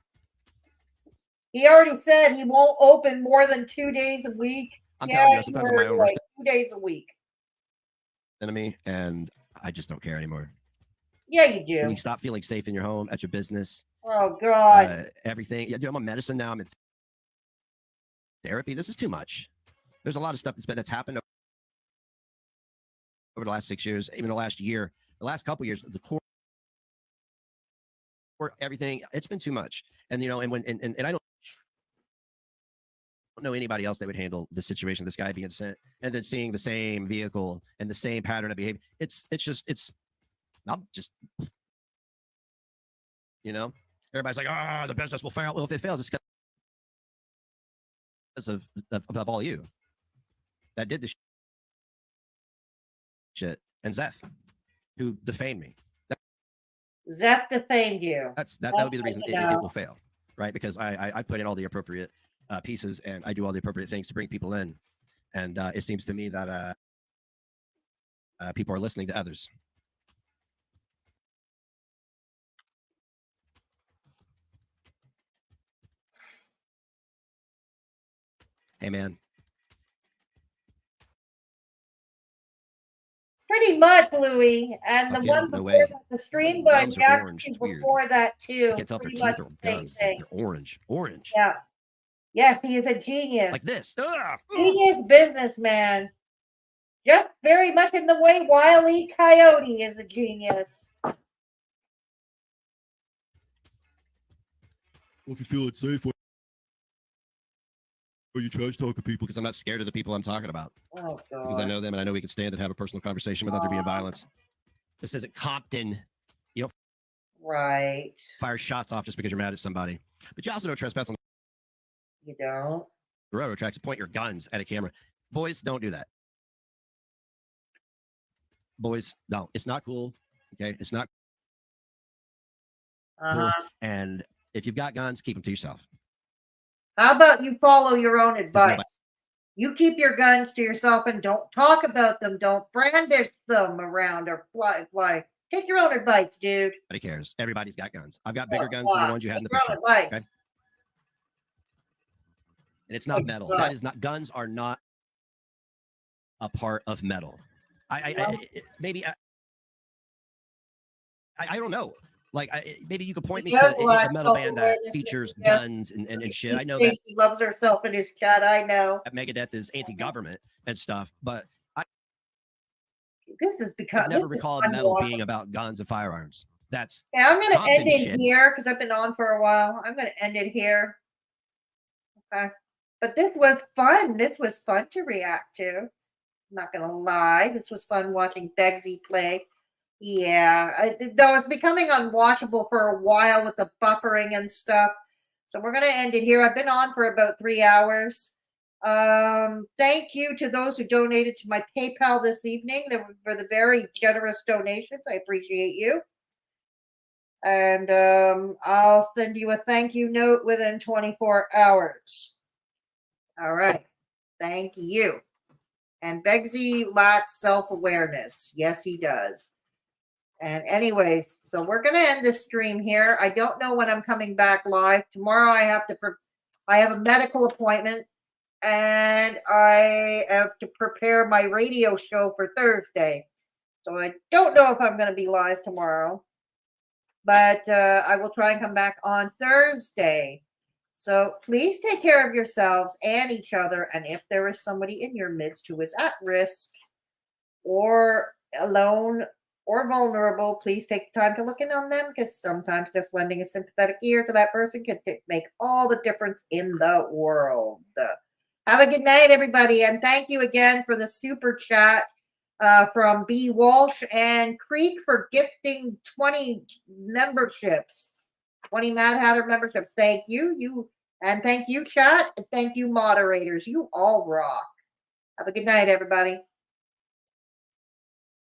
He already said he won't open more than 2 days a week. I'm telling you, sometimes on my own worst 2 days a week. Enemy, and I just don't care anymore. Yeah, you do. When you stop feeling safe in your home, at your business. Oh, God. Everything. Yeah, dude, I'm on medicine now. I'm in therapy. This is too much. There's a lot of stuff that's happened over the last 6 years, even the last year, the last couple years, the core, everything, it's been too much. And, you know, and I don't know anybody else that would handle the situation, this guy being sent, and then seeing the same vehicle and the same pattern of behavior. It's not just, you know, everybody's like, the business will fail. Well, if it fails, it's because of all you that did this shit, and Zeth, who defamed me. Zeth defamed you. That would be the reason it will fail, right? Because I put in all the appropriate pieces, and I do all the appropriate things to bring people in, and it seems to me that people are listening to others. Hey, man. Pretty much, Louis. And the one before that, the stream going back to before that, too. I can't tell if their teeth or guns. They're orange. Orange. Yeah. Yes, he is a genius. Like this. Genius businessman. Just very much in the way Wile E. Coyote is a genius. Well, if you feel it's safe, or you trash talking people, because I'm not scared of the people I'm talking about. Oh, God. Because I know them, and I know we can stand and have a personal conversation without there being violence. This isn't Compton. You don't fire shots off just because you're mad at somebody. But you also don't trespass on the railroad tracks. Point your guns at a camera. Boys, don't do that. Boys, don't. It's not cool. Okay, it's not cool. And if you've got guns, keep them to yourself. How about you follow your own advice? You keep your guns to yourself and don't talk about them. Don't brandish them around or fly. Take your own advice, dude. Nobody cares. Everybody's got guns. I've got bigger guns than the ones you had in the picture. Advice. Okay? And it's not metal. That is not. Guns are not a part of metal. Maybe I don't know. Like, maybe you could point me to a metal band that features guns and shit. I know that he loves herself and his cat. I know that Megadeth is anti-government and stuff, but this is because I never recalled metal being about guns and firearms. That's I'm going to end it here because I've been on for a while. I'm going to end it here. Okay, but this was fun. This was fun to react to. I'm not going to lie. This was fun watching Begzy play. Yeah, though it's becoming unwatchable for a while with the buffering and stuff. So we're going to end it here. I've been on for about 3 hours. Thank you to those who donated to my PayPal this evening. They were for the very generous donations. I appreciate you. And I'll send you a thank you note within 24 hours. All right. Thank you. And Begzy lacks self-awareness. Yes, he does. And anyways, so we're going to end this stream here. I don't know when I'm coming back live. Tomorrow I have a medical appointment and I have to prepare my radio show for Thursday. So I don't know if I'm going to be live tomorrow, but I will try and come back on Thursday. So please take care of yourselves and each other. And if there is somebody in your midst who is at risk or alone or vulnerable, please take the time to look in on them, because sometimes just lending a sympathetic ear to that person can make all the difference in the world. Have a good night, everybody, and thank you again for the super chat from B. Walsh and Creek for gifting 20 memberships, 20 Mad Hatter memberships. Thank you, and thank you, chat, and thank you, moderators. You all rock. Have a good night, everybody.